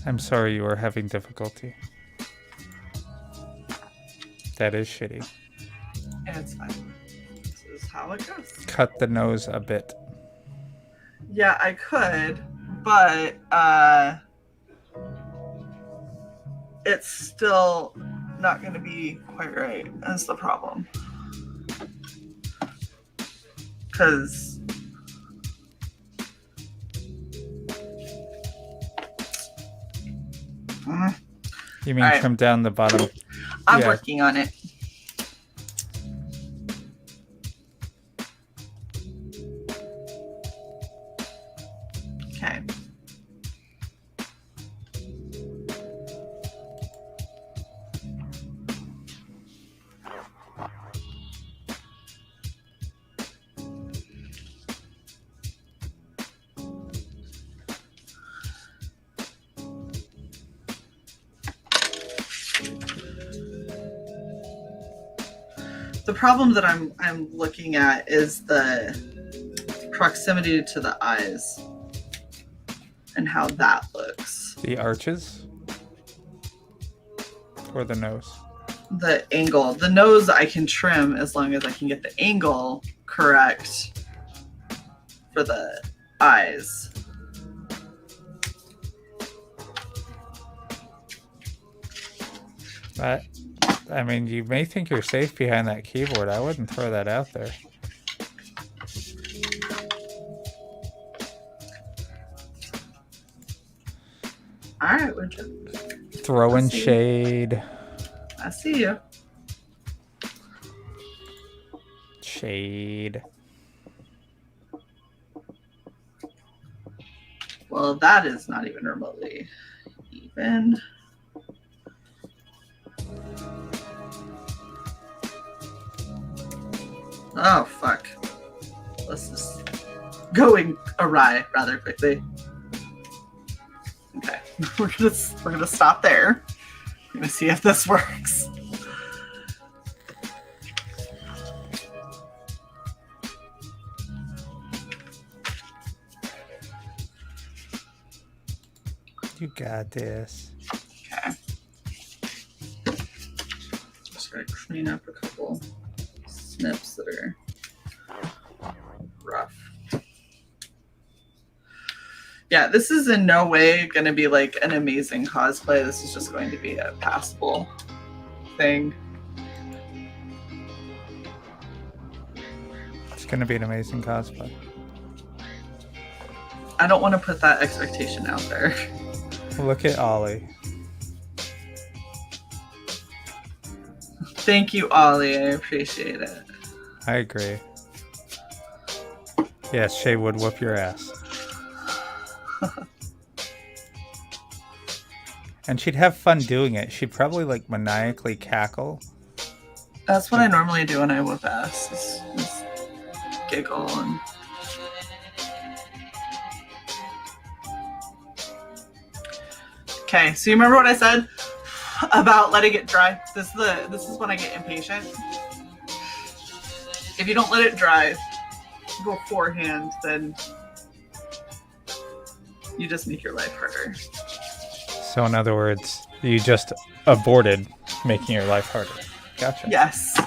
I'm sorry you are having difficulty. That is shitty. It's fine. This is how it goes. Cut the nose a bit. Yeah, I could, but it's still not going to be quite right. That's the problem. Because you mean trim down the bottom? I'm working on it. Okay. The problem that I'm looking at is the proximity to the eyes and how that looks. The arches? Or the nose? The angle. The nose I can trim as long as I can get the angle correct for the eyes. I mean, you may think you're safe behind that keyboard. I wouldn't throw that out there. All right, Woodchuck. Throwing shade. I see you. Shade. Well, that is not even remotely even. Oh, fuck. This is going awry rather quickly. Okay, we're gonna stop there. We're gonna see if this works. You got this. Okay. Just gonna clean up a couple snips that are rough. Yeah, this is in no way going to be like an amazing cosplay. This is just going to be a passable thing. gonna be an amazing cosplay. I don't want to put that expectation out there. Look at Ollie. Thank you, Ollie. I appreciate it. I agree. Yes, Shae would whoop your ass. And she'd have fun doing it. She'd probably like maniacally cackle. That's what I normally do when I whoop ass. Is giggle and... Okay, so you remember what I said about letting it dry? This is when I get impatient. If you don't let it dry beforehand, then you just make your life harder. So in other words, you just aborted making your life harder. Gotcha. Yes.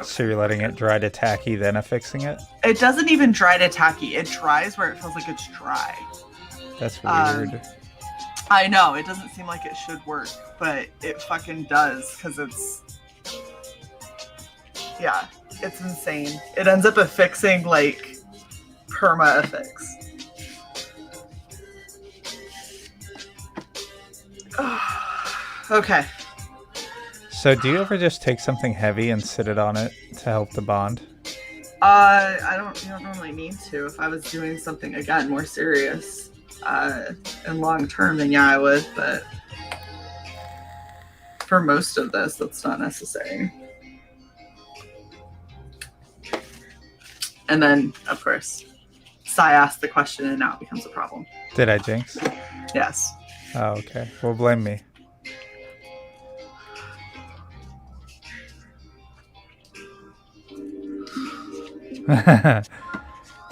So you're letting it dry to tacky, then affixing it? It doesn't even dry to tacky. It dries where it feels like it's dry. That's weird. I know, it doesn't seem like it should work, but it fucking does, because it's... Yeah, it's insane. It ends up affixing, like, perma-affix. Okay. So do you ever just take something heavy and sit it on it to help the bond? You don't normally need to. If I was doing something, again, more serious and long term, then yeah, I would, but for most of this, that's not necessary. And then, of course, Cy asked the question and now it becomes a problem. Did I jinx? Yes. Oh, okay. Well, blame me.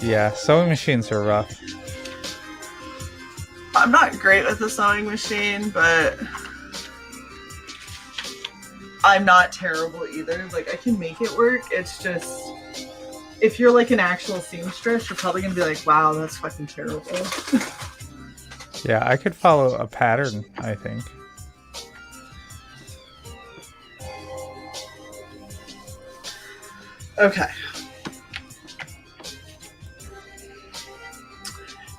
Yeah, sewing machines are rough. I'm not great with the sewing machine, but I'm not terrible either. Like, I can make it work. It's just, if you're like an actual seamstress, you're probably gonna be like, wow, that's fucking terrible. Yeah, I could follow a pattern, I think. Okay.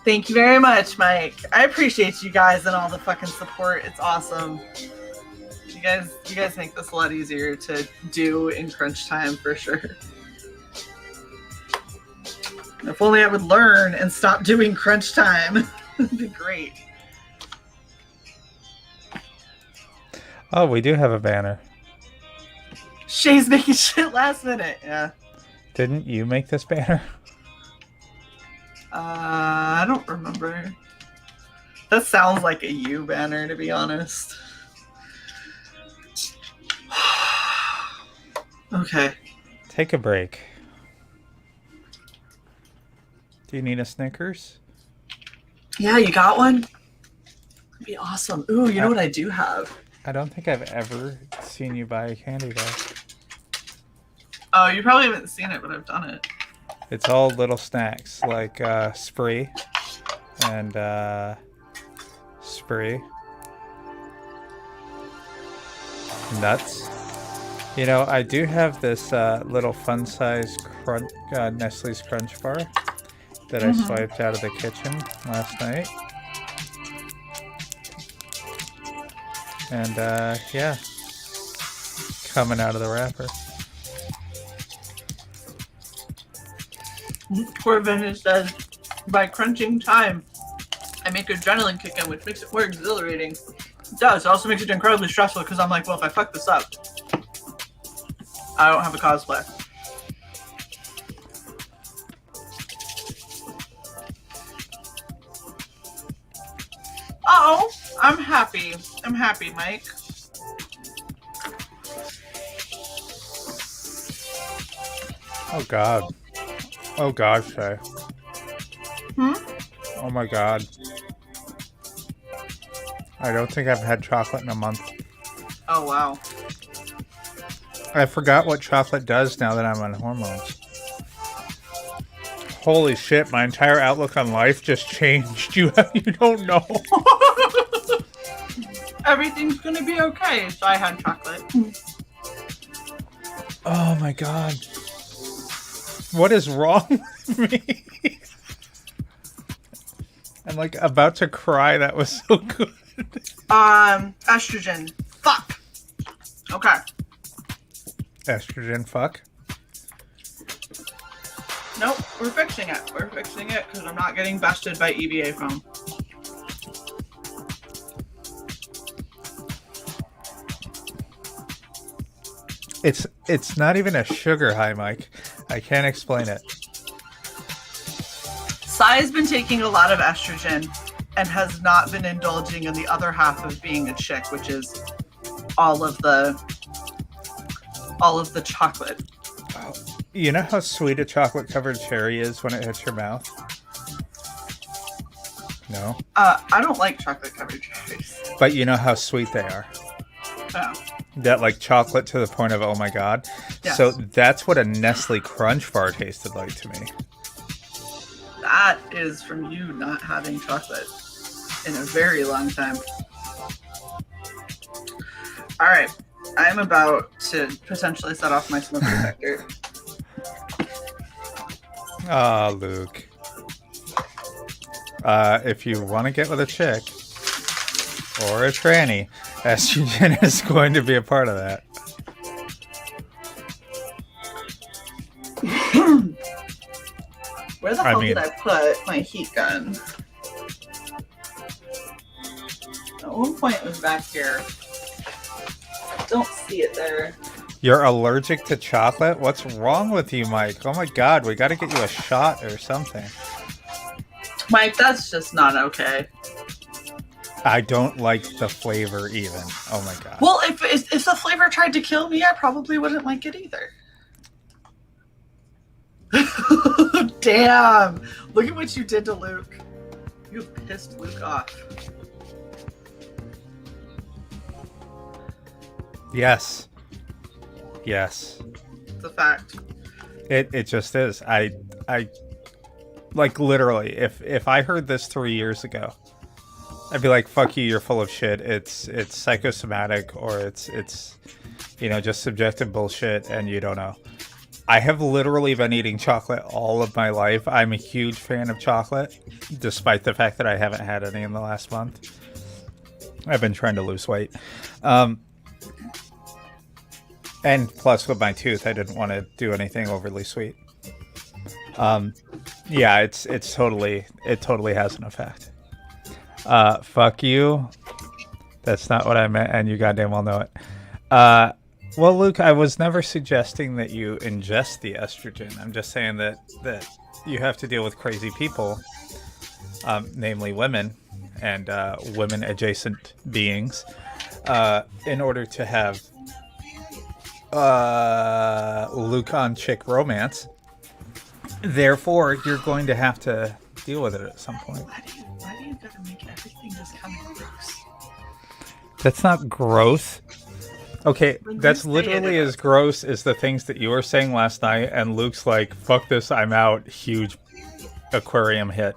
Thank you very much, Mike. I appreciate you guys and all the fucking support. It's awesome. You guys make this a lot easier to do in crunch time for sure. If only I would learn and stop doing crunch time. It'd be great. Oh, we do have a banner. Shae's making shit last minute. Yeah. Didn't you make this banner? I don't remember. That sounds like a you banner, to be honest. Okay. Take a break. Do you need a Snickers? Yeah, you got one? That'd be awesome. Ooh, you know what I do have? I don't think I've ever seen you buy a candy bar. Oh, you probably haven't seen it, but I've done it. It's all little snacks, like Spree and Spree. Nuts. You know, I do have this little fun-size Nestle's Crunch Bar that I swiped out of the kitchen last night. And, yeah. Coming out of the wrapper. Poor Vintage says, by crunching time, I make adrenaline kick in, which makes it more exhilarating. It does. It also makes it incredibly stressful because I'm like, well, if I fuck this up, I don't have a cosplay. Oh, I'm happy. I'm happy, Mike. Oh, God. Oh, God, Shae. Oh, my God. I don't think I've had chocolate in a month. Oh, wow. I forgot what chocolate does now that I'm on hormones. Holy shit, my entire outlook on life just changed. You don't know. Everything's gonna be okay, so I had chocolate. Oh my god. What is wrong with me? I'm like about to cry. That was so good. Estrogen. Fuck. Okay. Estrogen fuck? Nope, we're fixing it. We're fixing it because I'm not getting bested by EVA foam. It's not even a sugar high, Mike. I can't explain it. Cy has been taking a lot of estrogen and has not been indulging in the other half of being a chick, which is all of the chocolate. You know how sweet a chocolate covered cherry is when it hits your mouth? No? I don't like chocolate covered cherries. But you know how sweet they are? Oh. That like chocolate to the point of oh my god. Yes. So that's what a Nestle Crunch bar tasted like to me. That is from you not having chocolate in a very long time. All right, I'm about to potentially set off my smoke detector. Ah, Luke. If you want to get with a chick or a tranny, estrogen is going to be a part of that. Where the hell did I put my heat gun? At one point it was back here. I don't see it there. You're allergic to chocolate? What's wrong with you, Mike? Oh my god, we gotta get you a shot or something. Mike, that's just not okay. I don't like the flavor even. Oh my god. Well, if the flavor tried to kill me, I probably wouldn't like it either. Damn! Look at what you did to Luke. You pissed Luke off. Yes. Yes. It's a fact. It just is. I like literally if I heard this 3 years ago, I'd be like, fuck you, you're full of shit. It's psychosomatic or it's you know, just subjective bullshit and you don't know. I have literally been eating chocolate all of my life. I'm a huge fan of chocolate, despite the fact that I haven't had any in the last month. I've been trying to lose weight. And plus with my tooth, I didn't want to do anything overly sweet. Yeah, it totally has an effect. Fuck you. That's not what I meant, and you goddamn well know it. Well, Luke, I was never suggesting that you ingest the estrogen. I'm just saying that you have to deal with crazy people, namely women and women-adjacent beings, in order to have Luke on chick romance. Therefore, you're going to have to deal with it at some point. Why do you gotta make everything just kind of gross? That's not gross. Okay, that's literally as gross as the things that you were saying last night, and Luke's like, fuck this, I'm out, huge aquarium hit.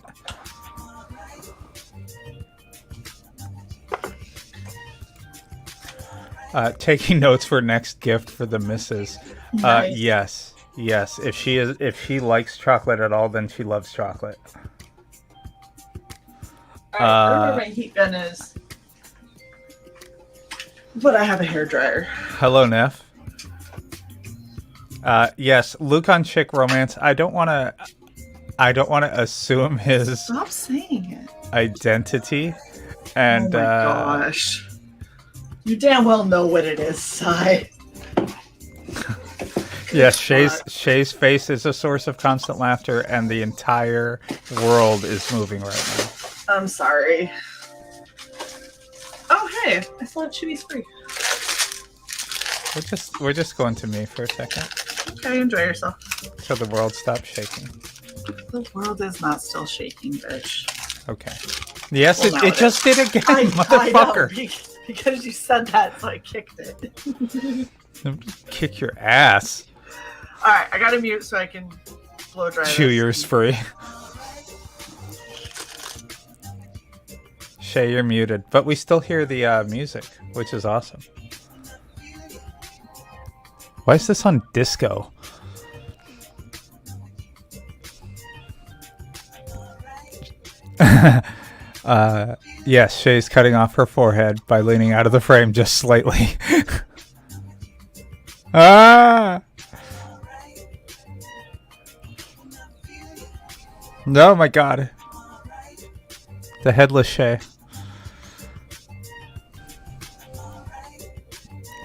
Taking notes for next gift for the missus. Nice. Yes. If she likes chocolate at all, then she loves chocolate. Alright, where my heat gun is. But I have a hairdryer. Hello, Neff. Yes, Luke on chick romance. I don't want to assume his Stop saying it. identity. And oh my gosh. You damn well know what it is, Cy. Yes, Shae's face is a source of constant laughter, and the entire world is moving right now. I'm sorry. Oh hey, I thought Chewy's free. We're just going to me for a second. Okay, enjoy yourself. So the world stops shaking. The world is not still shaking, bitch. Okay. Yes, Well, it just did again, I motherfucker. know, because you said that, so I kicked it. Kick your ass. Alright, I gotta mute so I can blow dry Chew this. yours free. Shae, you're muted, but we still hear the music, which is awesome. Why is this on disco? Yes, Shae's cutting off her forehead by leaning out of the frame just slightly. Ah! No, my God. The headless Shae.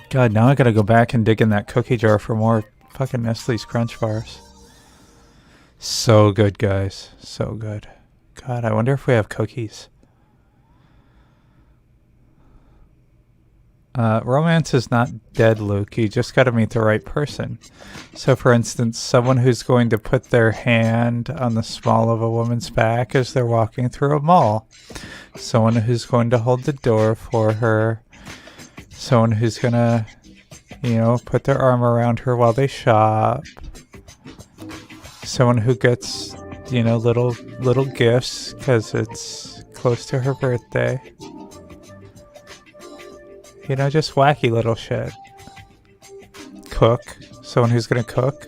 God, now I gotta go back and dig in that cookie jar for more fucking Nestle's Crunch Bars. So good, guys. So good. God, I wonder if we have cookies. Romance is not dead, Luke. You just gotta meet the right person. So, for instance, someone who's going to put their hand on the small of a woman's back as they're walking through a mall. Someone who's going to hold the door for her. Someone who's gonna, you know, put their arm around her while they shop. Someone who gets, you know, little gifts because it's close to her birthday. You know, just wacky little shit. Cook. Someone who's gonna cook.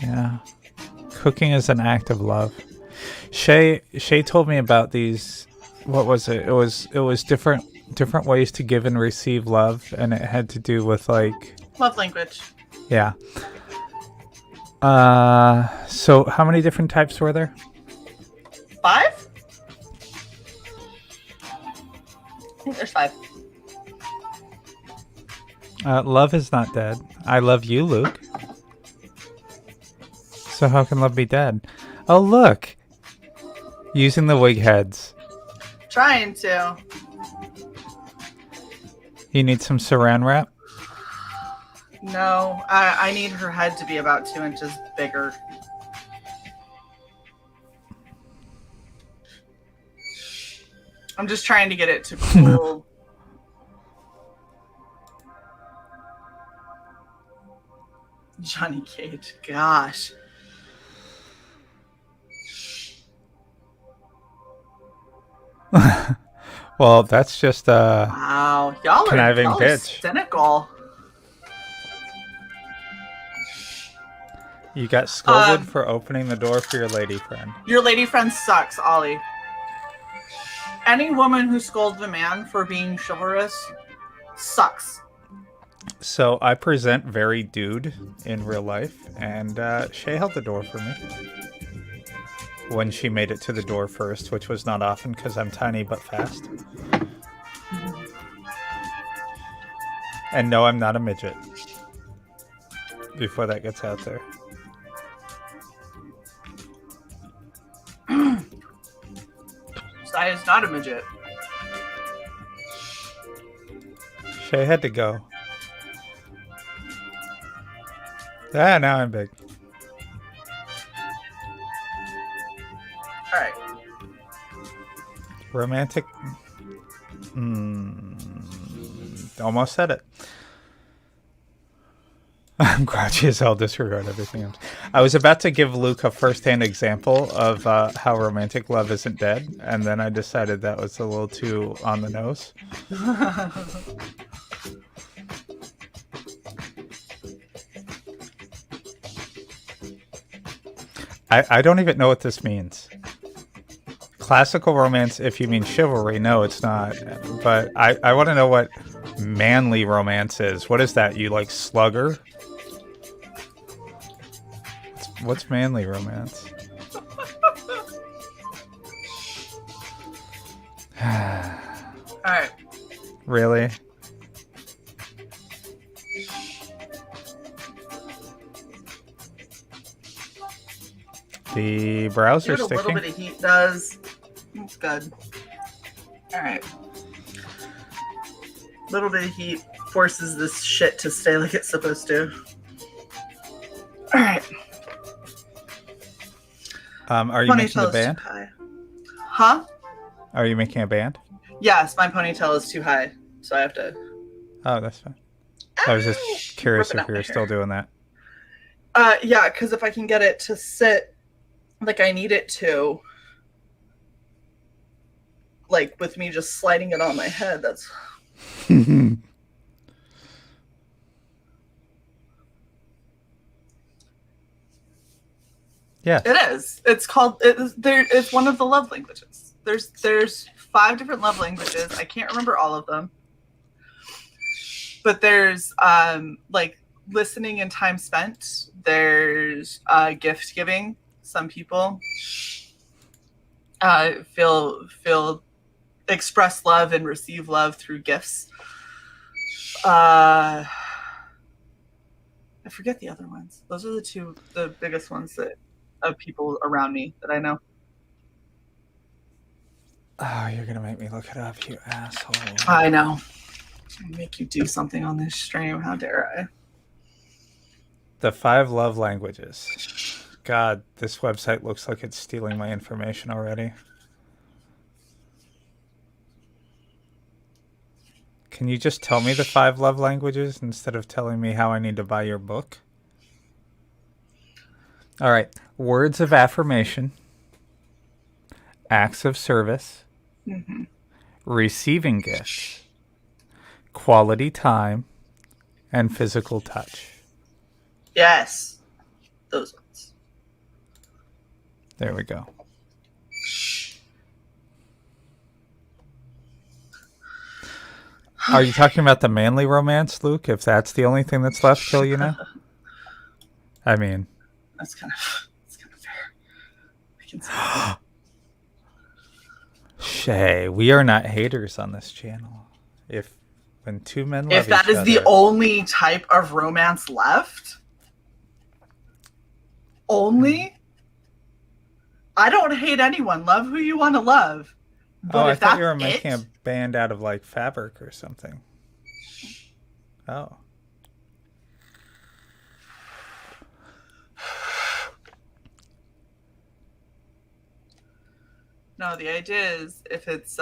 Yeah. Cooking is an act of love. Shae told me about these. What was it? It was different ways to give and receive love, and it had to do with like Love language. Yeah. So how many different types were there? 5? I think there's 5. Love is not dead. I love you, Luke. So how can love be dead? Oh, look! Using the wig heads. Trying to. You need some saran wrap? No, I need her head to be about 2 inches bigger. I'm just trying to get it to cool. Johnny Cage, gosh. Well, that's just Wow, y'all conniving are bitch. cynical. You got scolded for opening the door for your lady friend. Your lady friend sucks, Ollie. Any woman who scolds a man for being chivalrous sucks. So I present very dude in real life, and Shae held the door for me. When she made it to the door first, which was not often because I'm tiny but fast. And no, I'm not a midget. Before that gets out there. Cy is not a midget. Shae had to go. Ah, now I'm big. Alright. Romantic. Almost said it. I'm grouchy as hell, disregard everything else. I was about to give Luke a first-hand example of how romantic love isn't dead, and then I decided that was a little too on the nose. I don't even know what this means. Classical romance, if you mean chivalry, no, it's not. But I want to know what manly romance is. What is that? You like slugger? What's manly romance? Alright. Really? The browser See what a sticking. little bit of heat does. It's good. Alright. Little bit of heat forces this shit to stay like it's supposed to. Alright. Are you making a Ponytail is band? too high. Huh? Are you making a band? Yes, my ponytail is too high, so I have to. Oh, that's fine. I was just curious if you were still doing that. Yeah, because if I can get it to sit like I need it to, like with me just sliding it on my head, that's. Yes. It is. It's called. It's one of the love languages. There's 5 different love languages. I can't remember all of them, but there's like listening and time spent. There's gift giving. Some people feel express love and receive love through gifts. I forget the other ones. Those are the biggest ones that of people around me that I know. Oh, you're gonna make me look it up, you asshole. I know. I make you do something on this stream. How dare I? The 5 love languages. God, this website looks like it's stealing my information already. Can you just tell me the 5 love languages instead of telling me how I need to buy your book? All right. Words of affirmation, acts of service, receiving gifts, quality time, and physical touch. Yes. Those ones. There we go. Are you talking about the manly romance, Luke? If that's the only thing that's left till you now? I mean... That's kind of fair. I can see that. Shae, we are not haters on this channel. When 2 men love If that each is the other, only type of romance left, I don't hate anyone. Love who you want to love. But I if thought that's you were making it, a band out of like fabric or something. Oh. no, the idea is if it's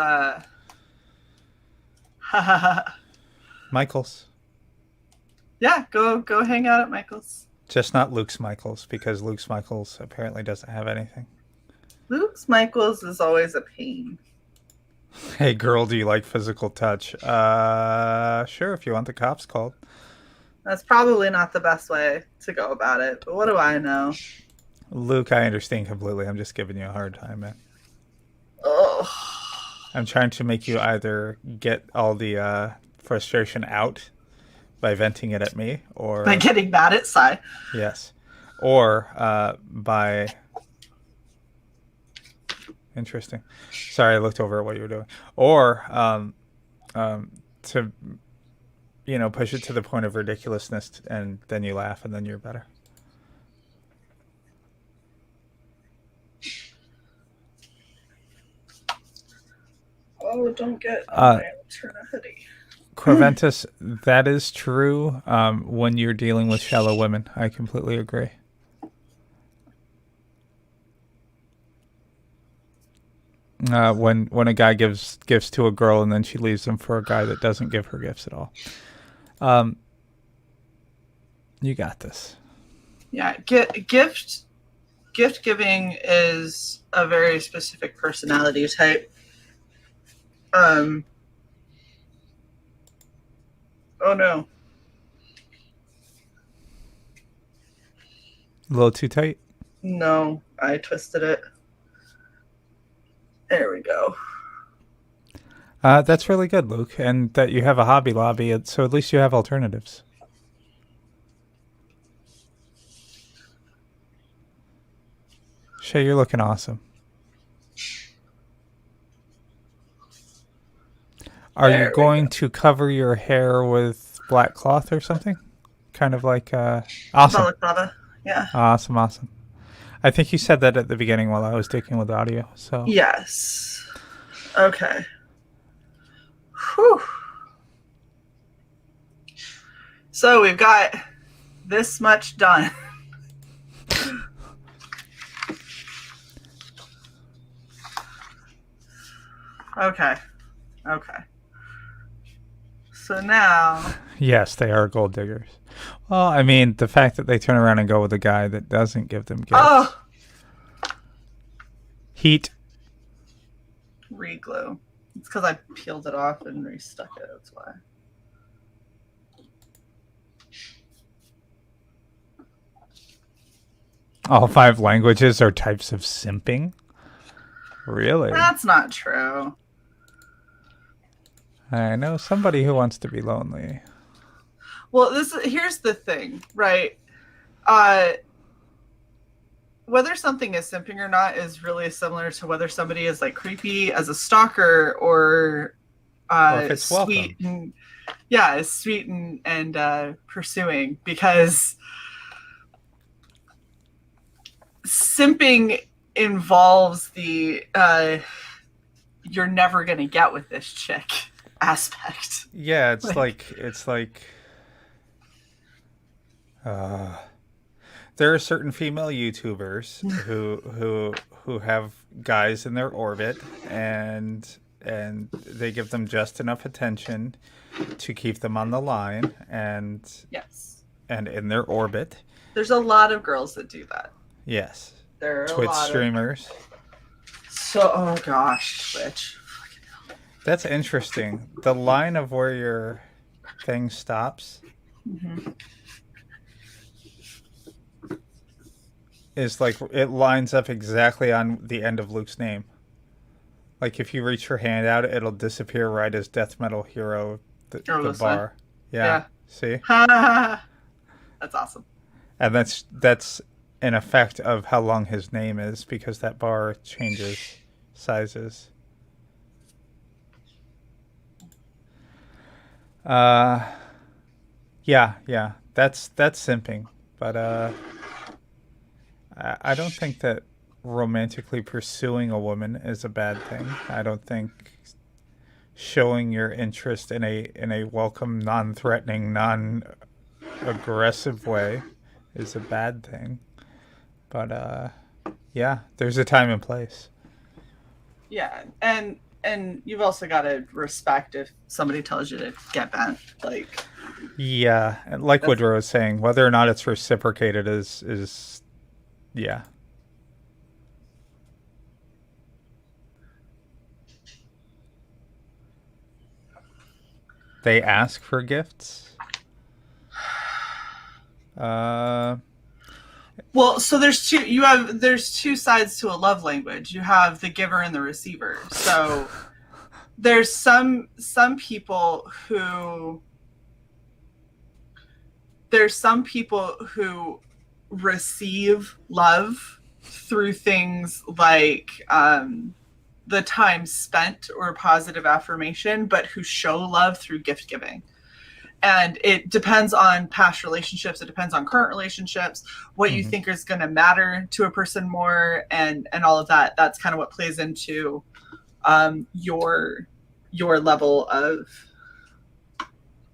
Michael's. Yeah, go hang out at Michael's. Just not Luke's Michael's, because Luke's Michael's apparently doesn't have anything. Luke's Michael's is always a pain. Hey girl, do you like physical touch? Sure, if you want the cops called. That's probably not the best way to go about it, but what do I know? Luke, I understand completely. I'm just giving you a hard time, man. Oh. I'm trying to make you either get all the frustration out by venting it at me, or by getting mad at Cy. Yes. Or by... Interesting. Sorry, I looked over at what you were doing. Or to, push it to the point of ridiculousness, and then you laugh, and then you're better. Oh, don't get on my alternate. Corventus, that is true when you're dealing with shallow women. I completely agree. When a guy gives gifts to a girl and then she leaves him for a guy that doesn't give her gifts at all. You got this. Yeah, gift giving is a very specific personality type. Oh no. A little too tight? No, I twisted it. There we go. That's really good, Luke, and that you have a Hobby Lobby, so at least you have alternatives. Shae, you're looking awesome. Are you going to cover your hair with black cloth or something? Kind of like, awesome. Balaclava, yeah. Awesome. I think you said that at the beginning while I was taking with audio, so. Yes. Okay. Whew. So we've got this much done. Okay. So now... Yes, they are gold diggers. Well, I mean, the fact that they turn around and go with a guy that doesn't give them gifts. Oh! Heat. Reglue. It's because I peeled it off and restuck it, that's why. All 5 languages are types of simping? Really? That's not true. I know somebody who wants to be lonely. Well, here's the thing, right? Whether something is simping or not is really similar to whether somebody is like creepy as a stalker or Or if it's sweet welcome. and is sweet and pursuing, because simping involves the you're never gonna get with this chick aspect. Yeah, it's there are certain female YouTubers who have guys in their orbit, and they give them just enough attention to keep them on the line and Yes, in their orbit. there's a lot of girls that do that. Yes. There are Twitch a lot streamers. oh gosh, Twitch. That's interesting. The line of where your thing stops is like it lines up exactly on the end of Luke's name. Like if you reach your hand out, it'll disappear right as Death Metal Hero, the bar. Yeah. See? That's awesome. And that's an effect of how long his name is, because that bar changes sizes. Yeah. That's simping. But I don't think that romantically pursuing a woman is a bad thing. I don't think showing your interest in a welcome, non-threatening, non-aggressive way is a bad thing. But yeah, there's a time and place. Yeah, and you've also got to respect if somebody tells you to get bent. Like, yeah, and like Woodrow was saying, whether or not it's reciprocated is yeah. They ask for gifts. Well, so there's two sides to a love language. You have the giver and the receiver. So there's some people who receive love through things like the time spent or positive affirmation, but who show love through gift giving. And it depends on past relationships. It depends on current relationships, what you think is going to matter to a person more, and all of that. That's kind of what plays into your level of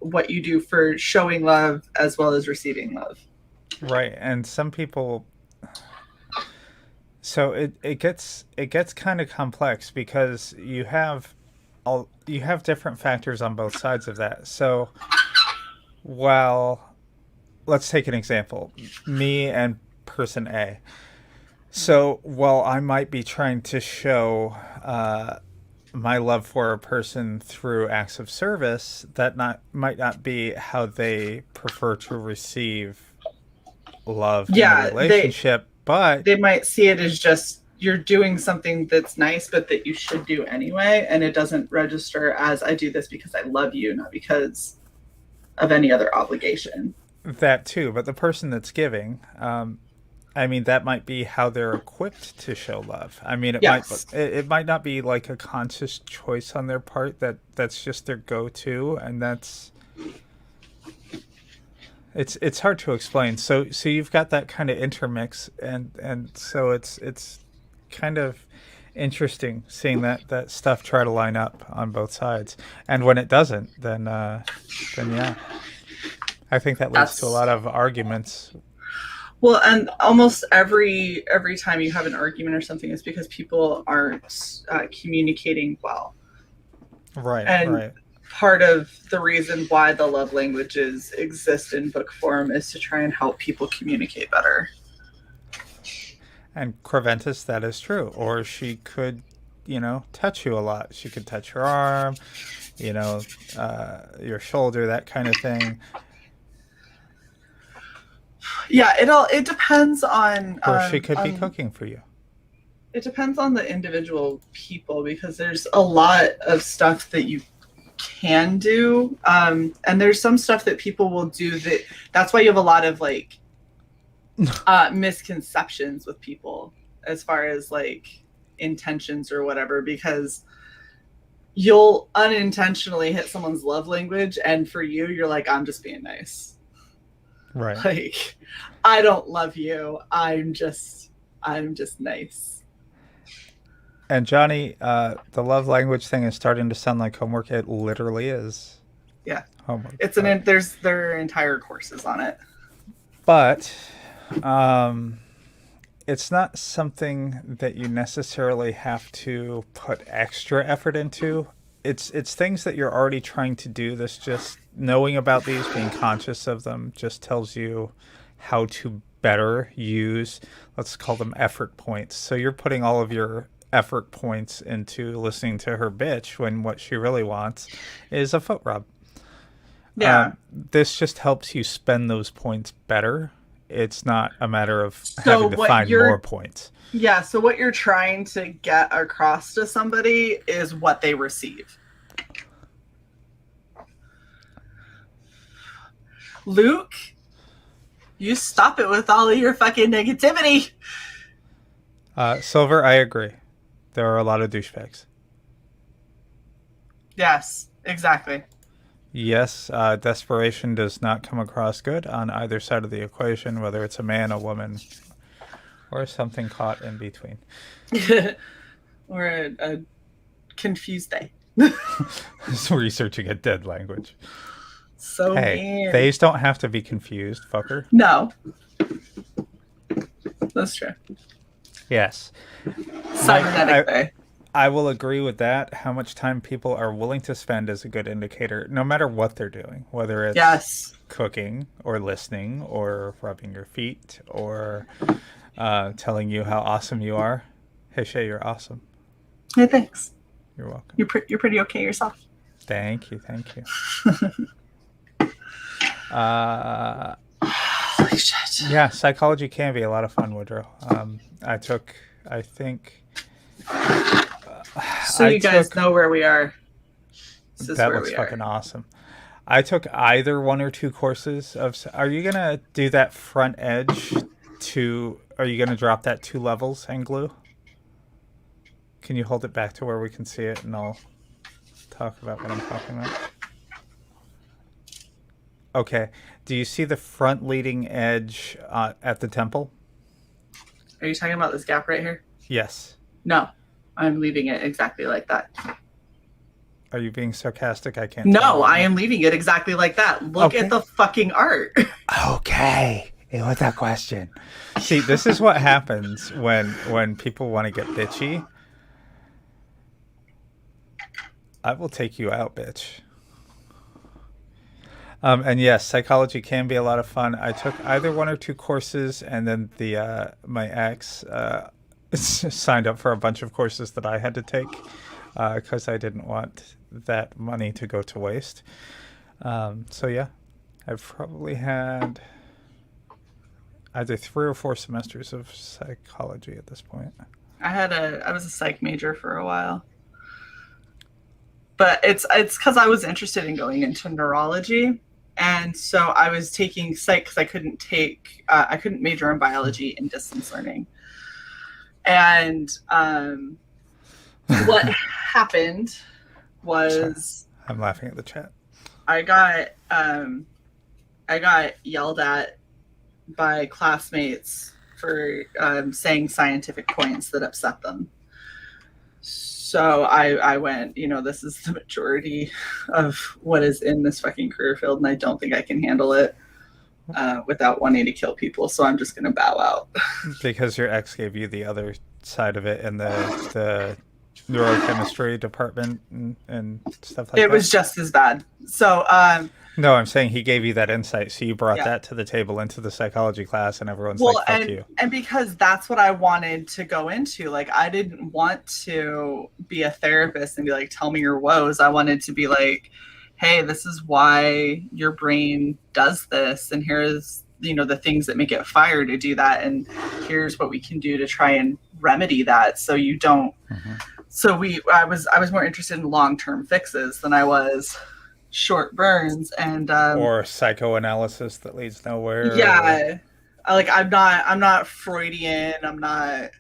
what you do for showing love as well as receiving love. Right, and some people. So it gets kind of complex, because you have different factors on both sides of that. So, well, let's take an example. Me and person A. So, while I might be trying to show my love for a person through acts of service, that might not be how they prefer to receive love in a relationship. But they might see it as just you're doing something that's nice, but that you should do anyway, and it doesn't register as I do this because I love you, not because of any other obligation. That too, but the person that's giving, I mean, that might be how they're equipped to show love. I mean, it might not be like a conscious choice on their part. That's just their go-to, and that's. It's hard to explain. So you've got that kind of intermix, and so it's kind of interesting seeing that stuff try to line up on both sides. And when it doesn't, then yeah, I think that leads to a lot of arguments. Well, and almost every time you have an argument or something, is because people aren't communicating well. Right. And right. Part of the reason why the love languages exist in book form is to try and help people communicate better. And Creventus, that is true. Or she could, touch you a lot. She could touch your arm, your shoulder, that kind of thing. Yeah, it depends on Or she could be cooking for you. it depends on the individual people, because there's a lot of stuff that you can do, and there's some stuff that people will do that's why you have a lot of like misconceptions with people as far as like intentions or whatever, because you'll unintentionally hit someone's love language, and for you, you're like, I'm just being nice. Right. Like, I don't love you. I'm just nice. And Johnny, the love language thing is starting to sound like homework. It literally is. Yeah. Homework. There are entire courses on it. But it's not something that you necessarily have to put extra effort into. It's things that you're already trying to do. This just knowing about these, being conscious of them, just tells you how to better use, let's call them effort points. So you're putting all of your effort points into listening to her bitch when what she really wants is a foot rub. Yeah. This just helps you spend those points better. It's not a matter of having to find more points. Yeah, so what you're trying to get across to somebody is what they receive. Luke, you stop it with all of your fucking negativity. Silver, I agree. There are a lot of douchebags. Yes, exactly. Yes, desperation does not come across good on either side of the equation, whether it's a man, a woman, or something caught in between. Or a confused day. It's researching a dead language. So hey, theys don't have to be confused, fucker. No. That's true. Yes. Cybernetic day. I will agree with that. How much time people are willing to spend is a good indicator, no matter what they're doing, whether it's cooking or listening or rubbing your feet or telling you how awesome you are. Hey, Shae, you're awesome. Hey, thanks. You're welcome. You're pretty okay yourself. Thank you. Holy shit. Yeah, psychology can be a lot of fun, Woodrow. I think... So you guys know where we are. That looks fucking awesome. I took either one or two courses of... Are you going to do that front edge to... Are you going to drop that 2 levels and glue? Can you hold it back to where we can see it and I'll talk about what I'm talking about? Okay. Do you see the front leading edge at the temple? Are you talking about this gap right here? Yes. No. I'm leaving it exactly like that. Are you being sarcastic? I can't. No, I am leaving it exactly like that. Look at the fucking art. Okay. It was a question. See, this is what happens when people want to get bitchy. I will take you out, bitch. And yes, psychology can be a lot of fun. I took either 1 or 2 courses, and then my ex signed up for a bunch of courses that I had to take because I didn't want that money to go to waste. So yeah, I've probably had either 3 or 4 semesters of psychology at this point. I was a psych major for a while. But it's because I was interested in going into neurology, and so I was taking psych because I couldn't major in biology in distance learning. And what happened was I'm laughing at the chat. I got yelled at by classmates for saying scientific points that upset them. So I went, this is the majority of what is in this fucking career field, and I don't think I can handle it without wanting to kill people. So I'm just going to bow out. Because your ex gave you the other side of it in the neurochemistry department and stuff like that? It was just as bad. So... no, I'm saying he gave you that insight, so you brought that to the table into the psychology class, and everyone's like, fuck you. And because that's what I wanted to go into. Like, I didn't want to be a therapist and be like, tell me your woes. I wanted to be like, hey, this is why your brain does this, and here's the things that make it fire to do that, and here's what we can do to try and remedy that, so you don't. So I was more interested in long-term fixes than I was short burns, and or psychoanalysis that leads nowhere. Yeah, I'm not Freudian. I'm not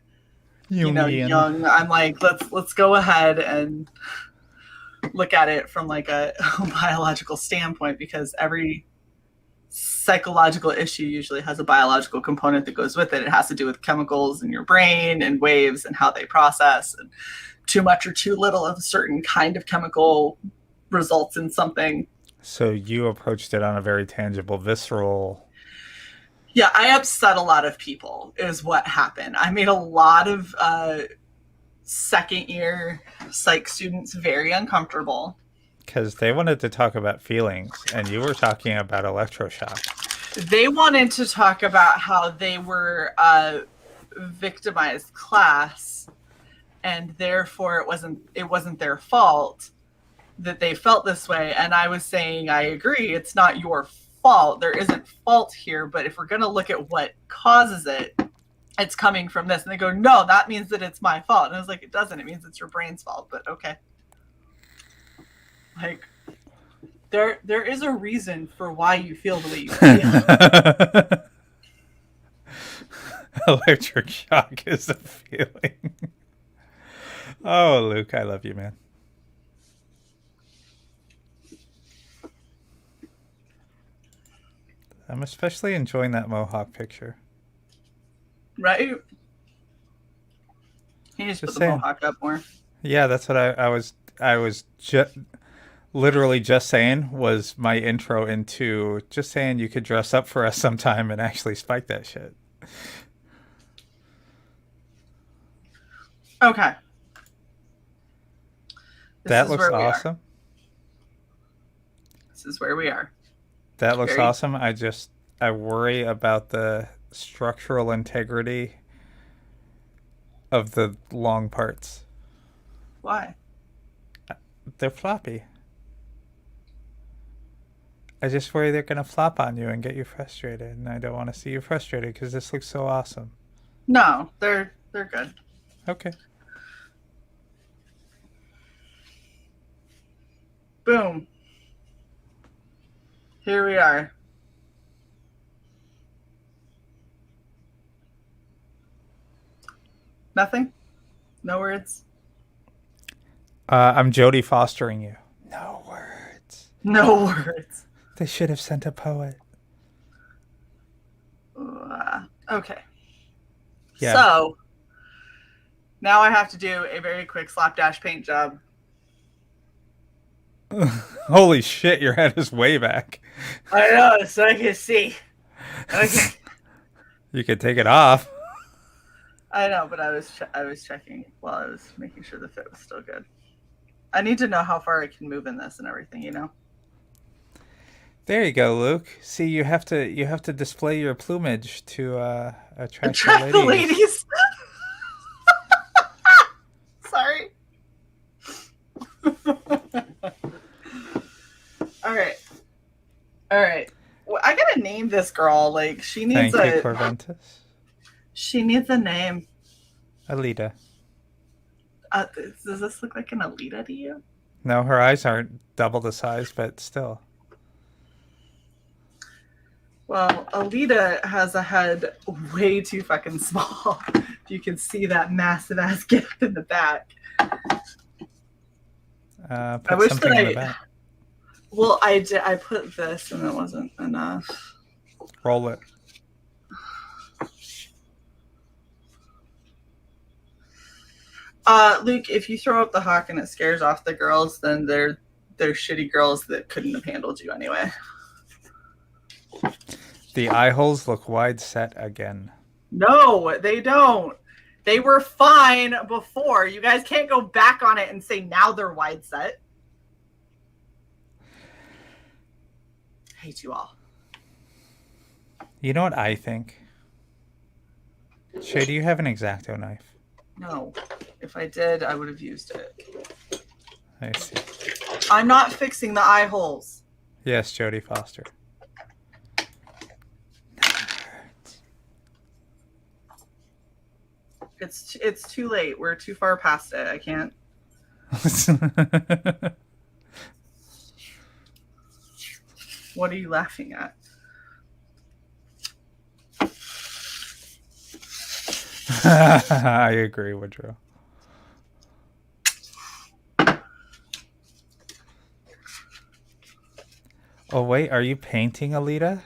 Jungian. young. I'm like, let's go ahead and look at it from like a biological standpoint, because every psychological issue usually has a biological component that goes with it. It has to do with chemicals in your brain and waves and how they process, and too much or too little of a certain kind of chemical results in something. So you approached it on a very tangible, visceral. Yeah, I upset a lot of people is what happened. I made a lot of second year psych students very uncomfortable. Because they wanted to talk about feelings, and you were talking about electroshock. They wanted to talk about how they were a victimized class, and therefore it wasn't their fault that they felt this way. And I was saying, I agree, it's not your fault. There isn't fault here, but if we're going to look at what causes it, it's coming from this. And they go, no, that means that it's my fault. And I was like, it doesn't. It means it's your brain's fault, but okay. Like, there is a reason for why you feel the way you feel. Electric shock is a feeling. Oh, Luke, I love you, man. I'm especially enjoying that mohawk picture. Right? He needs to put the mohawk up more. Yeah, that's what I was literally just saying was my intro into just saying you could dress up for us sometime and actually spike that shit. Okay. That looks awesome. This is where we are. That looks awesome. I worry about the structural integrity of the long parts. Why? They're floppy. I just worry they're going to flop on you and get you frustrated, and I don't want to see you frustrated because this looks so awesome. No, they're good. Okay. Boom. Here we are. Nothing? No words? I'm Jodie Fostering you. No words. No words. They should have sent a poet. Okay. Yeah. So, now I have to do a very quick slapdash paint job. Holy shit, your head is way back. I know, so I can see. Okay. You could take it off. I know, but I was checking while I was making sure the fit was still good. I need to know how far I can move in this and everything, you know? There you go, Luke. See, you have to display your plumage to attract the ladies. Sorry. All right. Well, I gotta name this girl. Like, she needs Thank you, Corventus. She needs a name. Alita. Does this look like an Alita to you? No, her eyes aren't double the size, but still. Well, Alita has a head way too fucking small. If you can see that massive ass gap in the back. I wish that I. Well, I did. I put this, and it wasn't enough. Roll it. Luke, if you throw up the hawk and it scares off the girls, then they're shitty girls that couldn't have handled you anyway. The eye holes look wide set again. No, they don't. They were fine before. You guys can't go back on it and say now they're wide set. I hate you all. You know what I think? Shae, do you have an X-Acto knife? No. If I did, I would have used it. I see. I'm not fixing the eye holes. Yes, Jodie Foster. It's too late. We're too far past it. I can't. What are you laughing at? I agree, Woodrow. Oh wait, are you painting Alita?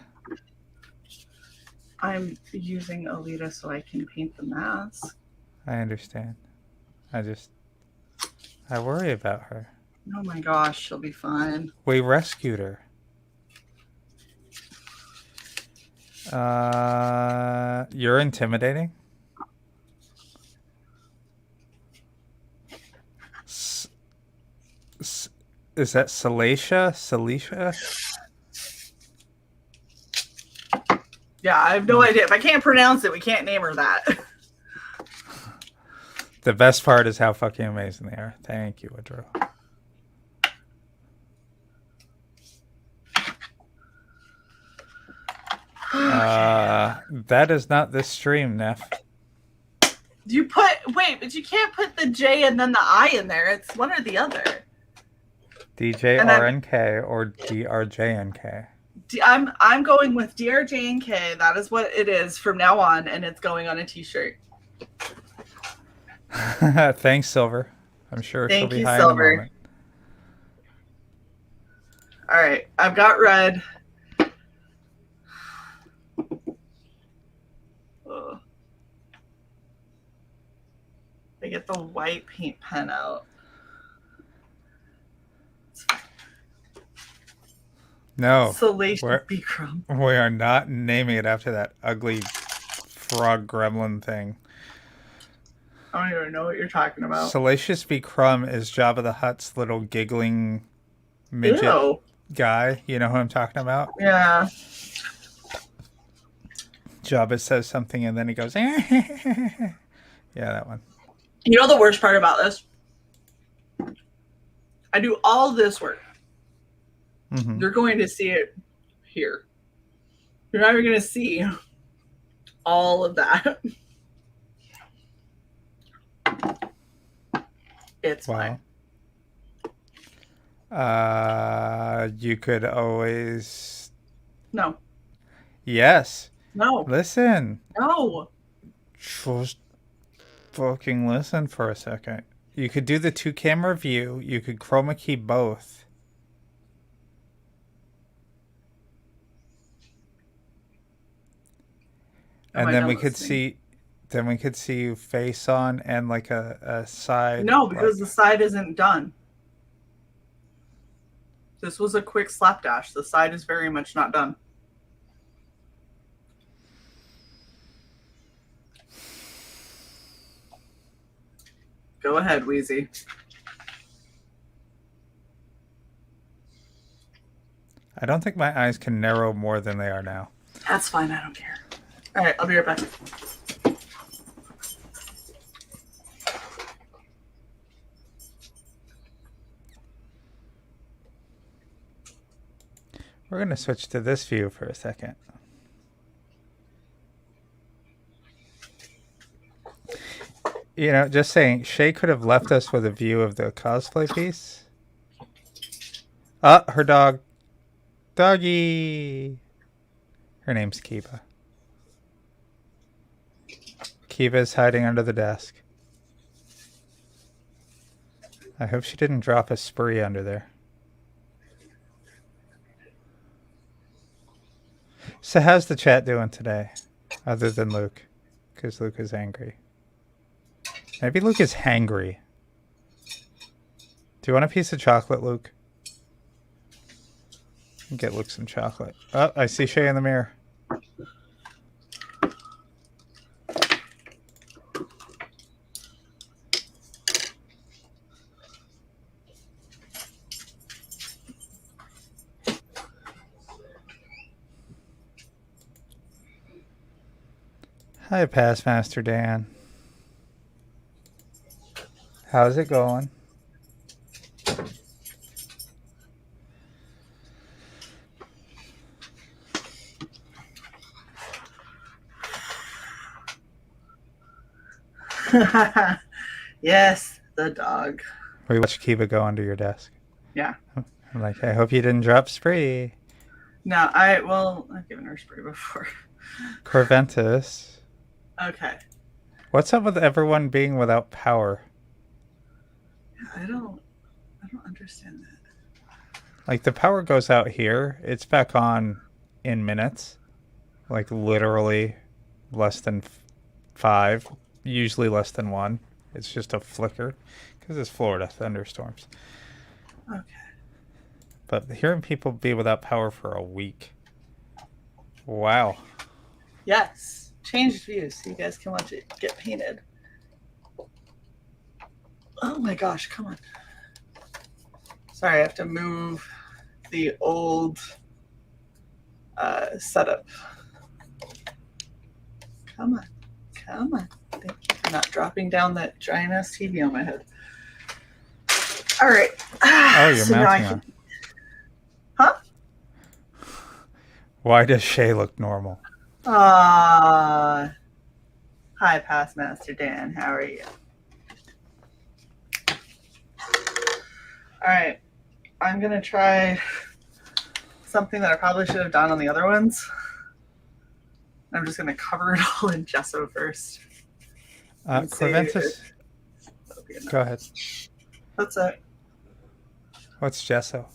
I'm using Alita so I can paint the mask. I understand. I worry about her. Oh my gosh, she'll be fine. We rescued her. You're intimidating? Is that Salacia? Yeah, I have no idea. If I can't pronounce it, we can't name her that. The best part is how fucking amazing they are. Thank you, Woodrow. That is not this stream, Neff. But you can't put the J and then the I in there. It's one or the other. DJRNK or DRJNK. I'm going with DRJNK. That is what it is from now on, and it's going on a t-shirt. Thanks, Silver. I'm sure she'll be high Silver. in a moment. All right, I've got red. Ugh. I get the white paint pen out. No. Salacious Bikram. We are not naming it after that ugly frog gremlin thing. I don't even know what you're talking about. Salacious Bikram is Jabba the Hutt's little giggling midget guy. You know who I'm talking about? Yeah. Jabba says something and then he goes, yeah, that one. You know the worst part about this? I do all this work. Mm-hmm. You're going to see it here. You're not even going to see all of that. It's fine. You could always... No. Yes. No. Listen. No. Just fucking listen for a second. You could do the 2-camera view. You could chroma key both. And then we could see you face on and like a side. No, because the side isn't done. This was a quick slapdash. The side is very much not done. Go ahead, Wheezy. I don't think my eyes can narrow more than they are now. That's fine. I don't care. All right, I'll be right back. We're going to switch to this view for a second. You know, just saying, Shae could have left us with a view of the cosplay piece. Her dog. Doggy. Her name's Kiba. Kiba's hiding under the desk. I hope she didn't drop a spree under there. So how's the chat doing today? Other than Luke. Because Luke is angry. Maybe Luke is hangry. Do you want a piece of chocolate, Luke? Get Luke some chocolate. Oh, I see Shae in the mirror. Hi, Passmaster Dan. How's it going? Yes, the dog. We watched Kiba go under your desk. Yeah. I'm like, I hope you didn't drop Spree. No, I've given her spray before. Corventus. Okay. What's up with everyone being without power? I don't understand that. Like, the power goes out here. It's back on in minutes. Like, literally less than 5. Usually less than 1. It's just a flicker. Because it's Florida thunderstorms. Okay. But hearing people be without power for a week. Wow. Yes. Changed views so you guys can watch it get painted. Oh my gosh, come on. Sorry, I have to move the old setup. Come on. Come on. Thank you for not dropping down that giant ass TV on my head. All right. Oh, you're so mounting on. Huh? Why does Shae look normal? Hi, Past Master Dan. How are you? All right. I'm going to try something that I probably should have done on the other ones. I'm just going to cover it all in gesso first. Corventus, go ahead. That's it. What's gesso?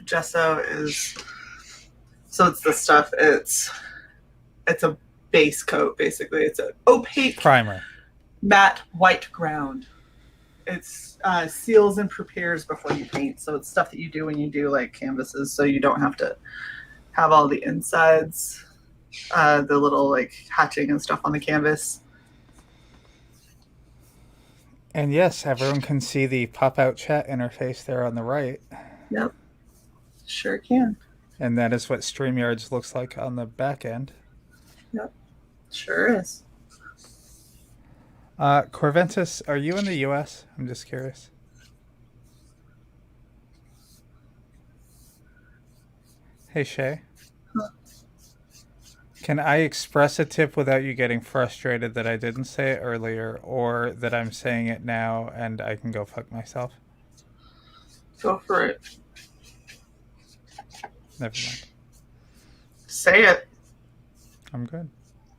Gesso is, so it's the stuff, it's a base coat, basically. It's an opaque Primer. matte white ground. It's seals and prepares before you paint. So it's stuff that you do when you do like canvases, so you don't have to have all the insides, the little like hatching and stuff on the canvas. And yes, everyone can see the pop-out chat interface there on the right. Yep, sure can. And that is what StreamYards looks like on the back end. Yep, sure is. Corventus, are you in the US? I'm just curious. Hey, Shae. Huh. Can I express a tip without you getting frustrated that I didn't say it earlier, or that I'm saying it now and I can go fuck myself? Go for it. Never mind. Say it. I'm good.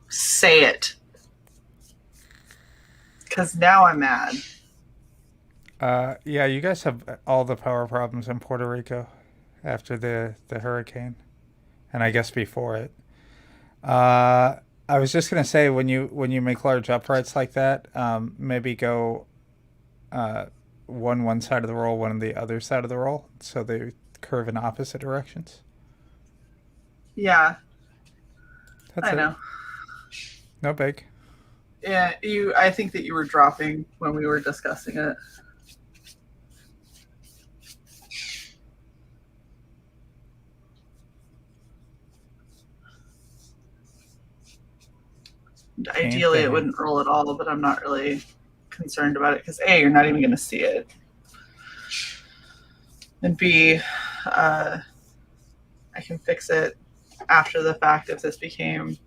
Say it. Because now I'm mad. Yeah, you guys have all the power problems in Puerto Rico after the hurricane, and I guess before it. I was just gonna say when you make large uprights like that, maybe go one side of the roll, one on the other side of the roll, so they curve in opposite directions. Yeah, That's I it. know. No big. Yeah, I think that you were dropping when we were discussing it. Ideally, it wouldn't roll at all, but I'm not really concerned about it because A, you're not even going to see it. And B, I can fix it after the fact if this became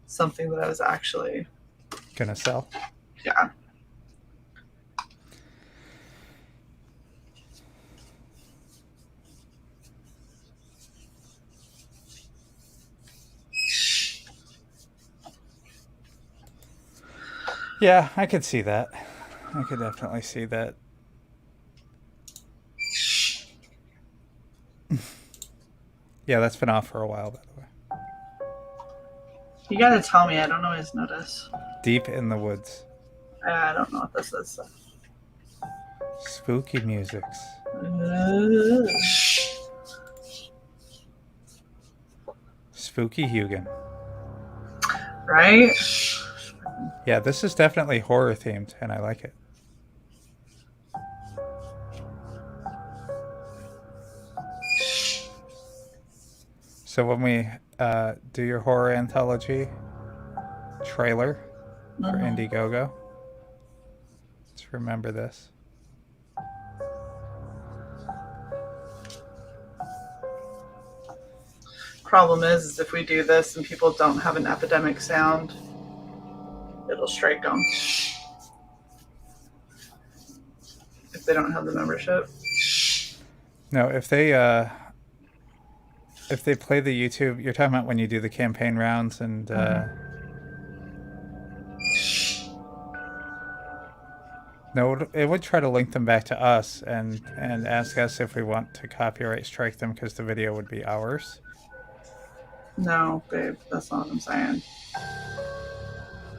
something that I was actually gonna sell. Yeah. Yeah, I could see that. I could definitely see that. Yeah, that's been off for a while, by the way. You gotta tell me. I don't always notice. Deep in the woods. I don't know what this is. Spooky musics. Spooky Hugin. Right? Yeah, this is definitely horror themed, and I like it. So when we do your horror anthology trailer for Indiegogo, let's remember this. Problem is if we do this and people don't have an epidemic sound, it'll strike them if they don't have the membership. No, if they play the YouTube, you're talking about when you do the campaign rounds and no, it would try to link them back to us and ask us if we want to copyright strike them because the video would be ours. No, babe, that's not what I'm saying.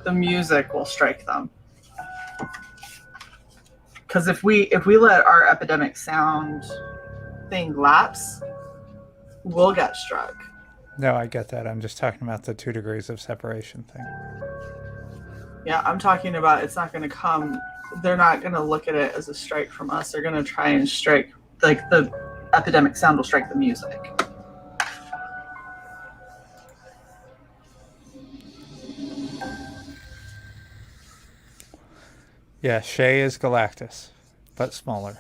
The music will strike them. Because if we let our epidemic sound thing lapse, we'll get struck. No, I get that. I'm just talking about the 2 degrees of separation thing. Yeah, I'm talking about it's not going to come. They're not going to look at it as a strike from us. They're going to try and strike, like the epidemic sound will strike the music. Yeah, Shae is Galactus, but smaller.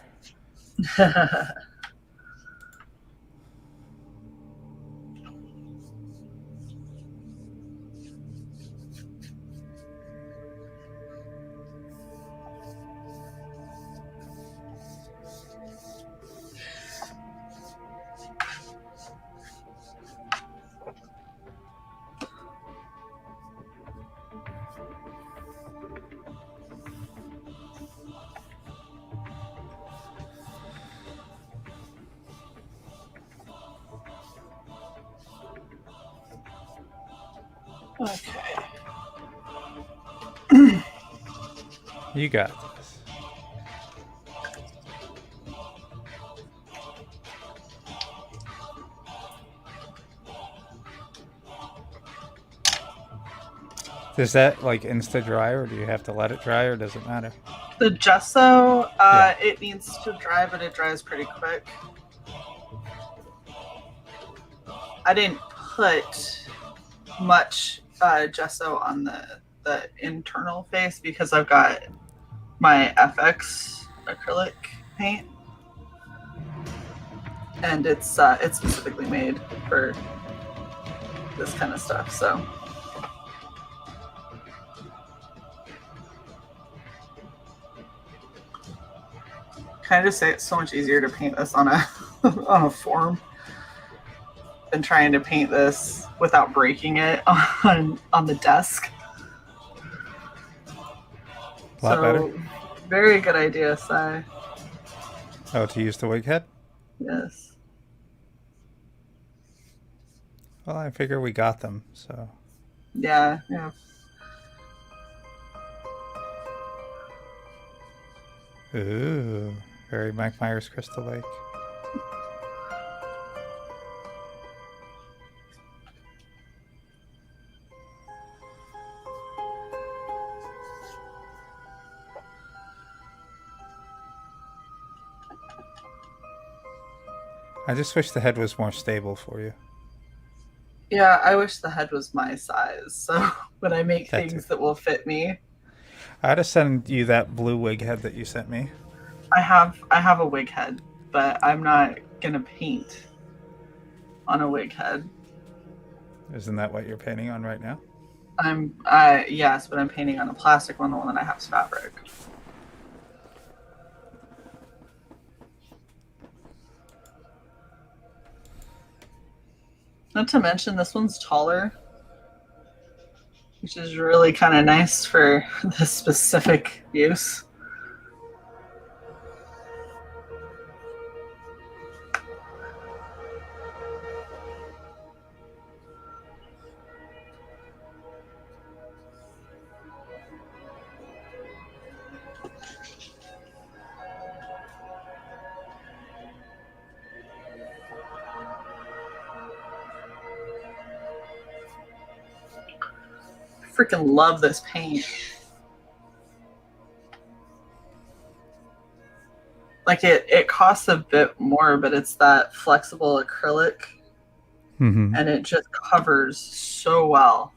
Okay. You got this. Does that like insta dry, or do you have to let it dry, or does it matter? The gesso, it needs to dry, but it dries pretty quick. I didn't put much gesso on the internal face because I've got my FX acrylic paint, and it's specifically made for this kind of stuff. So can I just say it's so much easier to paint this on a on a form than trying to paint this without breaking it on the desk. A lot better. Very good idea, Cy. Oh, to use the wig head? Yes. Well, I figure we got them, so. Yeah. Ooh, very Mike Myers Crystal Lake. I just wish the head was more stable for you. Yeah, I wish the head was my size. So when I make That things too. that will fit me, I had to send you that blue wig head that you sent me. I have a wig head, but I'm not gonna paint on a wig head. Isn't that what you're painting on right now? Yes, but I'm painting on a plastic one. The one that I have is fabric. Not to mention this one's taller, which is really kind of nice for this specific use. Freaking love this paint. Like it costs a bit more, but it's that flexible acrylic, Mm-hmm. and it just covers so well.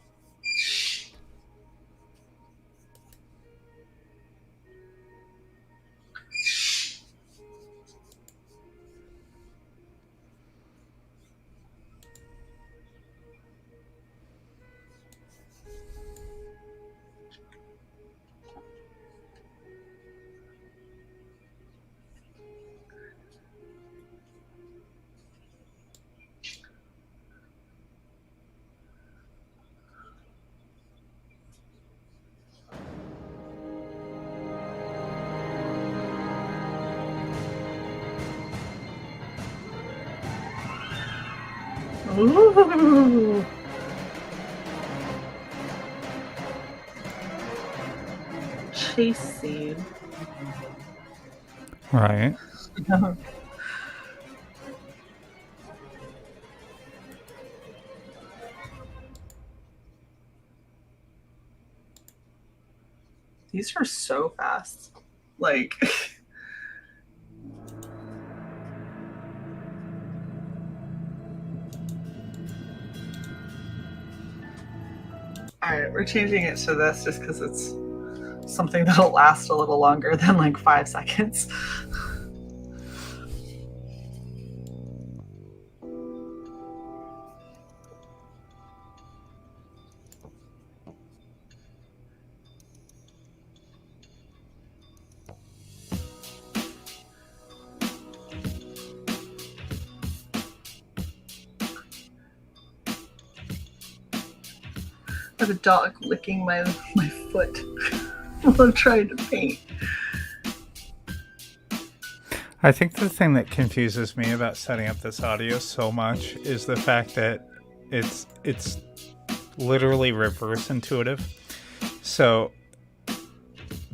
Ooh. Chase scene. Right. These are so fast. Like. Alright, we're changing it to this just because it's something that'll last a little longer than like 5 seconds. I have a dog licking my foot while I'm trying to paint. I think the thing that confuses me about setting up this audio so much is the fact that it's literally reverse intuitive. So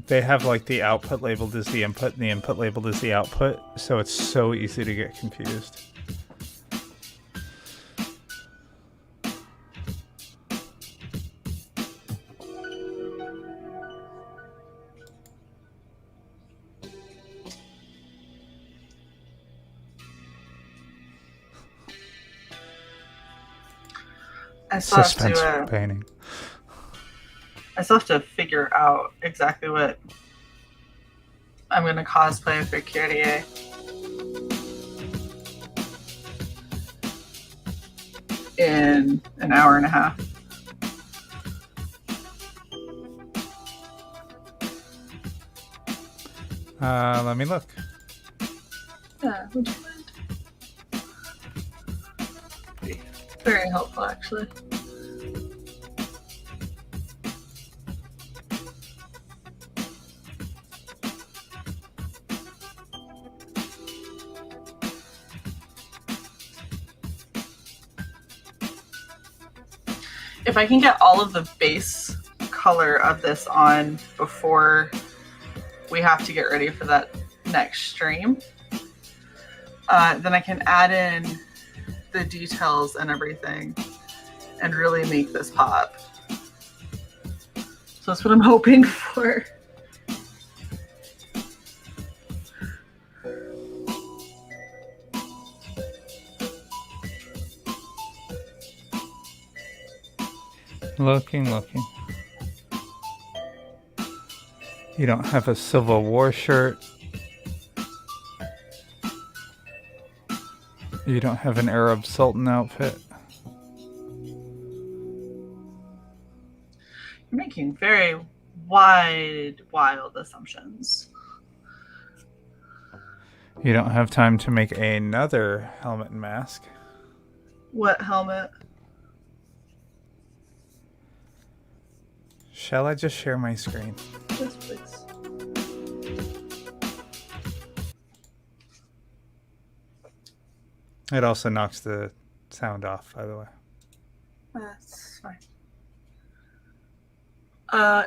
they have like the output labeled as the input and the input labeled as the output, so it's so easy to get confused. I still Suspense have to painting. I still have to figure out exactly what I'm going to cosplay for Kyrie. In an hour and a half. Let me look. Yeah, would you mind? Very helpful, actually. If I can get all of the base color of this on before we have to get ready for that next stream, then I can add in the details and everything and really make this pop. So that's what I'm hoping for. Looking. You don't have a Civil War shirt. You don't have an Arab Sultan outfit. You're making very wild assumptions. You don't have time to make another helmet and mask. What helmet? Shall I just share my screen? Yes, please. It also knocks the sound off, by the way. That's fine.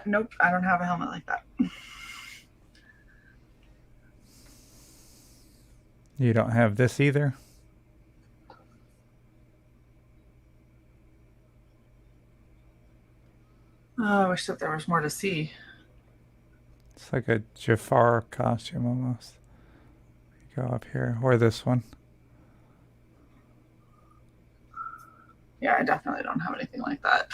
Nope, I don't have a helmet like that. You don't have this either? Oh, I wish that there was more to see. It's like a Jafar costume almost. You go up here, or this one. Yeah, I definitely don't have anything like that.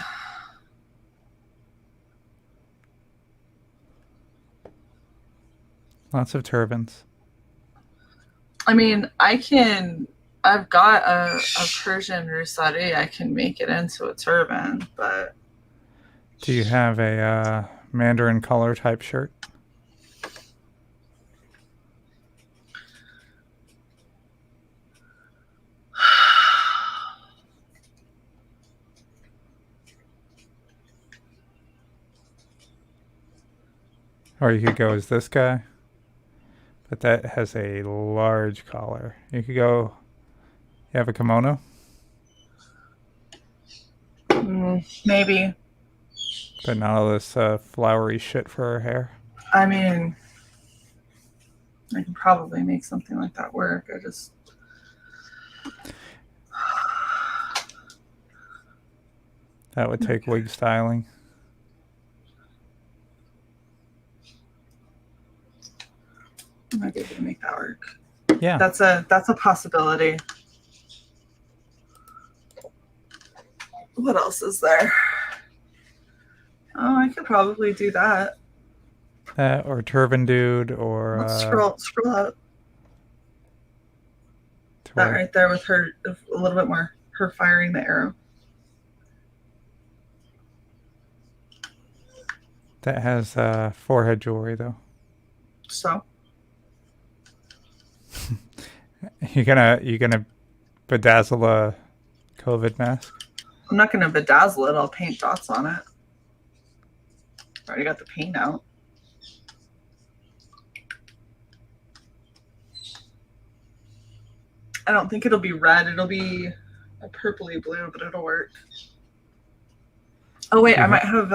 Lots of turbans. I mean, I've got a Persian Rusari I can make it into a turban, but... Do you have a Mandarin color type shirt? Or you could go as this guy, but that has a large collar. You could go, you have a kimono? Maybe. But not all this flowery shit for her hair. I mean, I can probably make something like that work. I just... That would take wig styling. I might be able to make that work. Yeah. That's a possibility. What else is there? Oh, I could probably do that. Or Turban Dude, or... Let's scroll out. That right there with her, a little bit more. Her firing the arrow. That has forehead jewelry, though. So? You gonna bedazzle a COVID mask? I'm not gonna bedazzle it. I'll paint dots on it. Already got the paint out. I don't think it'll be red. It'll be a purpley blue, but it'll work. Oh wait, I might have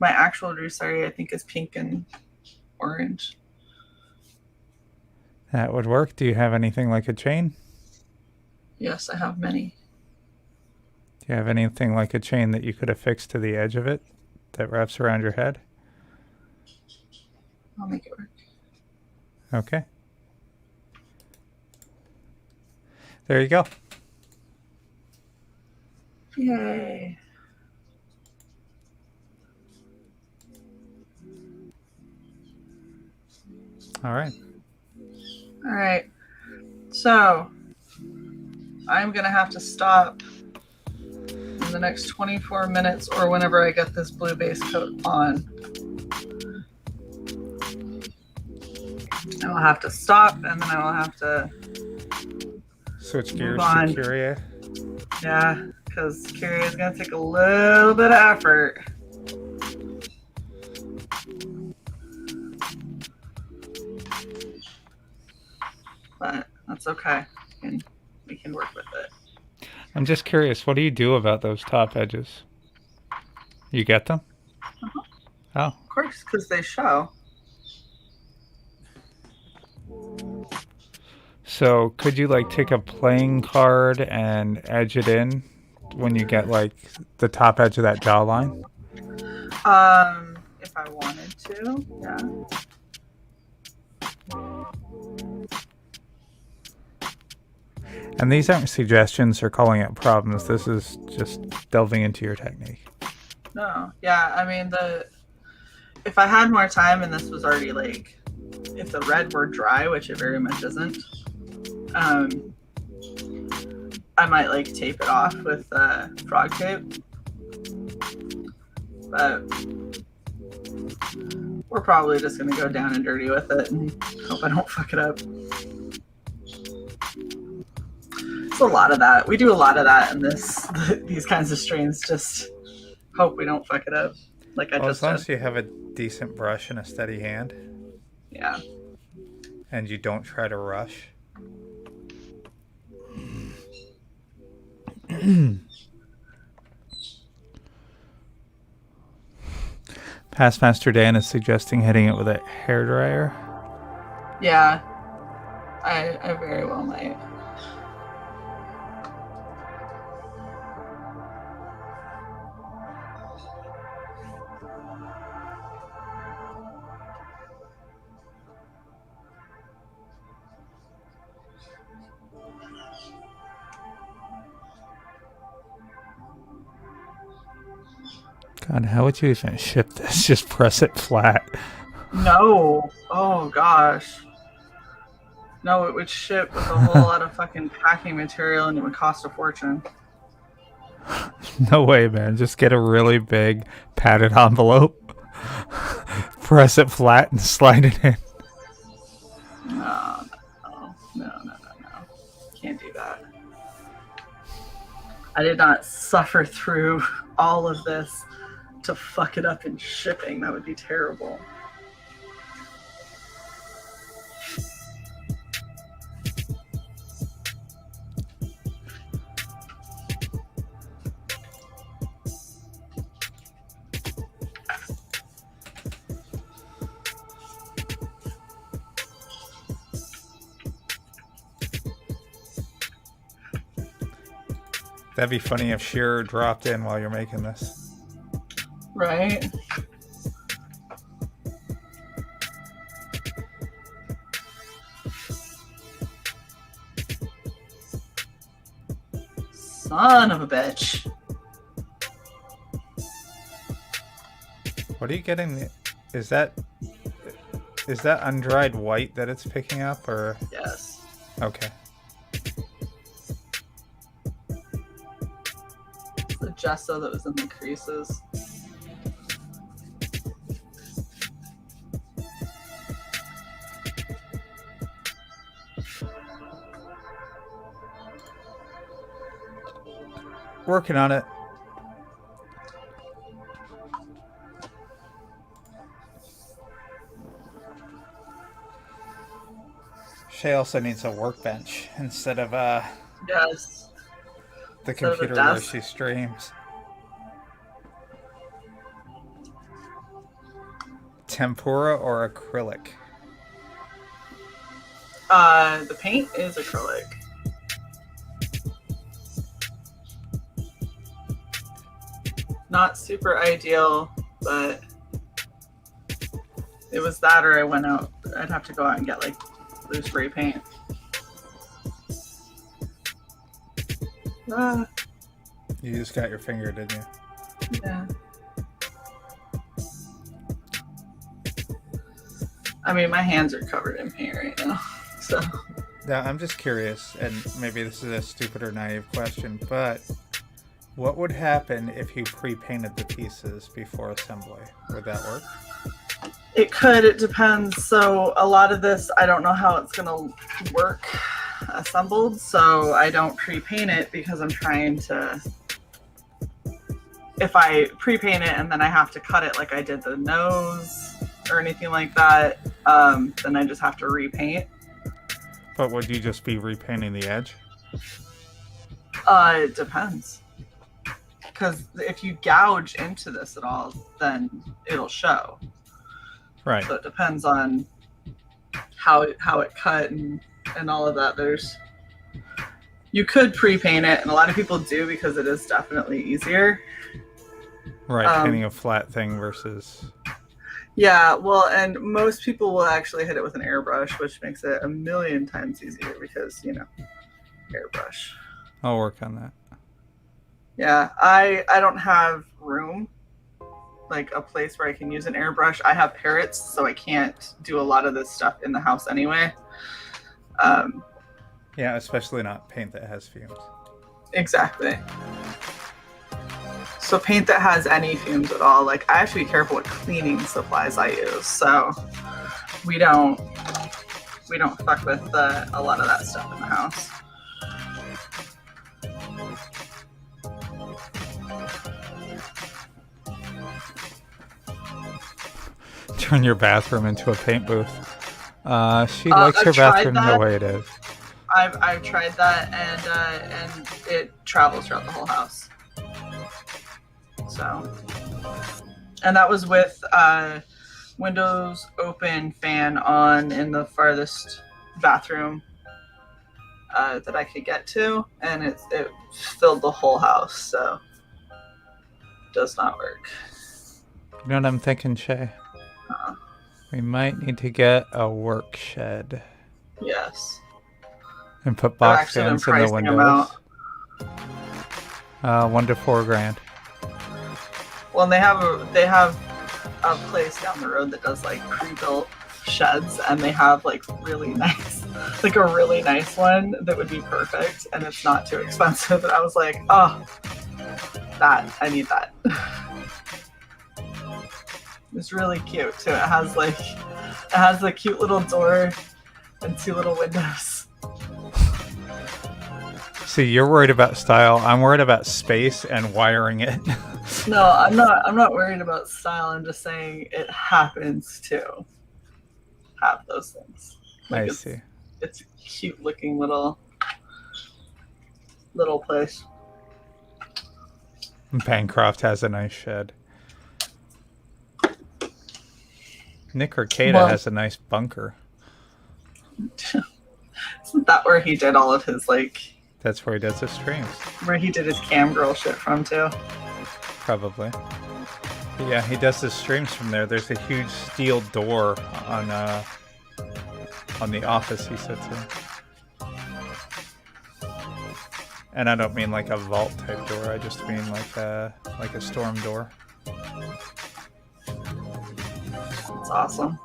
my actual Drusari, I think, is pink and orange. That would work. Do you have anything like a chain? Yes, I have many. Do you have anything like a chain that you could affix to the edge of it that wraps around your head? I'll make it work. Okay. There you go. Yay. All right. All right. So I'm going to have to stop in the next 24 minutes or whenever I get this blue base coat on. I will have to stop and then I will have to switch gears to Curia. Yeah, because Curia is going to take a little bit of effort. But that's okay. We can work with it. I'm just curious, what do you do about those top edges? You get them? Uh-huh. Oh. Of course, because they show. So could you like take a playing card and edge it in when you get like the top edge of that jawline? If I wanted to, yeah. And these aren't suggestions or calling out problems. This is just delving into your technique. No, yeah. I mean, if I had more time and this was already like, if the red were dry, which it very much isn't, I might like tape it off with frog tape. But we're probably just gonna go down and dirty with it and hope I don't fuck it up. It's a lot of that. We do a lot of that in these kinds of streams. Just hope we don't fuck it up. Like as long as you have a decent brush and a steady hand. Yeah. And you don't try to rush. Past Master Dan is suggesting hitting it with a hairdryer. Yeah. I very well might. God, how would you even ship this? Just press it flat. No. Oh, gosh. No, it would ship with a whole lot of fucking packing material and it would cost a fortune. No way, man. Just get a really big padded envelope, press it flat, and slide it in. No. Can't do that. I did not suffer through all of this to fuck it up in shipping. That would be terrible. That'd be funny if Shearer dropped in while you're making this. Right? Son of a bitch. What are you getting? Is that undried white that it's picking up, or? Yes. Okay. It's the gesso that was in the creases. Working on it. Shae also needs a workbench instead of Yes. the Instead of a computer where desk. she streams. Tempura or acrylic? The paint is acrylic. Not super ideal, but it was that or I went out. I'd have to go out and get like blue spray paint. You just got your finger, didn't you? Yeah. I mean, my hands are covered in paint right now, so. Now, I'm just curious, and maybe this is a stupid or naive question, but what would happen if you pre-painted the pieces before assembly? Would that work? It could, it depends. So a lot of this, I don't know how it's gonna work assembled, so I don't pre-paint it because I'm trying to, if I pre-paint it and then I have to cut it like I did the nose or anything like that, then I just have to repaint. But would you just be repainting the edge? It depends. Because if you gouge into this at all, then it'll show. Right. So it depends on how it cut and all of that. You could pre-paint it, and a lot of people do because it is definitely easier. Right, painting a flat thing versus... Yeah, well, and most people will actually hit it with an airbrush, which makes it a million times easier because, you know, airbrush. I'll work on that. Yeah, I don't have room, like a place where I can use an airbrush. I have parrots, so I can't do a lot of this stuff in the house anyway. Yeah, especially not paint that has fumes. Exactly. So paint that has any fumes at all, like I have to be careful what cleaning supplies I use. So we don't fuck with a lot of that stuff in the house. Turn your bathroom into a paint booth. She likes her bathroom the way it is. I've tried that, and it travels throughout the whole house. So, and that was with windows open, fan on in the farthest bathroom that I could get to, and it filled the whole house. So, it does not work. You know what I'm thinking, Shae? We might need to get a work shed. Yes. And put box fans in the windows. $1 to $4 grand. Well, and they have a place down the road that does like pre-built sheds, and they have like really nice, like a really nice one that would be perfect, and it's not too expensive. And I was like, oh, I need that. It's really cute too. It has the cute little door and 2 little windows. See, you're worried about style. I'm worried about space and wiring it. No, I'm not worried about style. I'm just saying it happens to have those things. Like I see. It's a cute looking little place. Bancroft has a nice shed. Nick Arcada has a nice bunker. Isn't that where he did all of his like That's where he does his streams. Where he did his cam girl shit from too. Probably. Yeah, he does his streams from there. There's a huge steel door on the office he sits in. And I don't mean like a vault type door. I just mean like a storm door. That's awesome.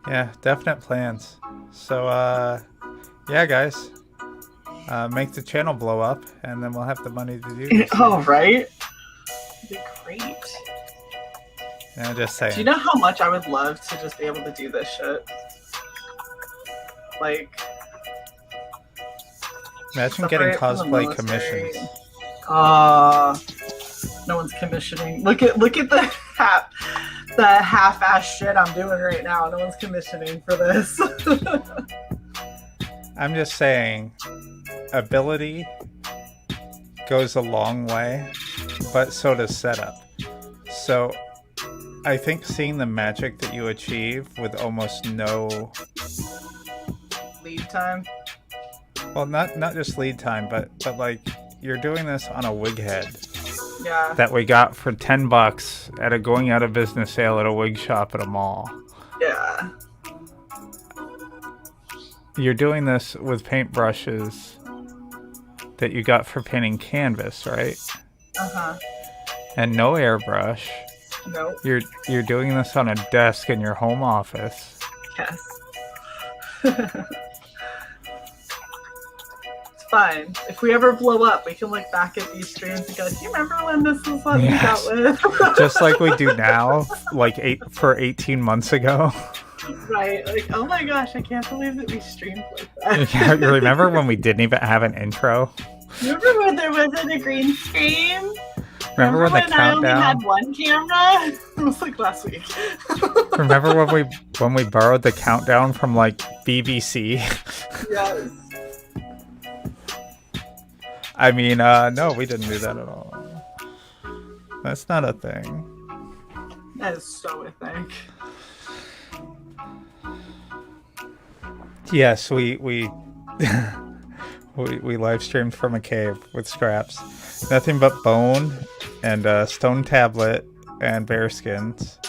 Yeah, definite plans. So, yeah, guys. Make the channel blow up, and then we'll have the money to do this. Oh, right? That'd be great. Yeah, just saying. Do you know how much I would love to just be able to do this shit? Like... Imagine getting cosplay commissions. No one's commissioning. Look at the half-ass shit I'm doing right now. No one's commissioning for this. I'm just saying, ability goes a long way, but so does setup. So I think seeing the magic that you achieve with almost no lead time. Well, not just lead time, but like you're doing this on a wig head. Yeah. That we got for $10 at a going out of business sale at a wig shop at a mall. Yeah. You're doing this with paintbrushes that you got for painting canvas, right? Uh-huh. And no airbrush. Nope. You're doing this on a desk in your home office. Yes. Fine. If we ever blow up, we can look back at these streams and go, do you remember when this was what we dealt with? Just like we do now, like 18 months ago. Right. Like, oh my gosh, I can't believe that we streamed like that. Yeah, you remember when we didn't even have an intro? Remember when there wasn't a green screen? Remember when the countdown? I only had one camera? It was like last week. Remember when we borrowed the countdown from like BBC? Yes. I mean, no, we didn't do that at all. That's not a thing. That is so a thing. Yes, we live streamed from a cave with scraps. Nothing but bone and a stone tablet and bear skins.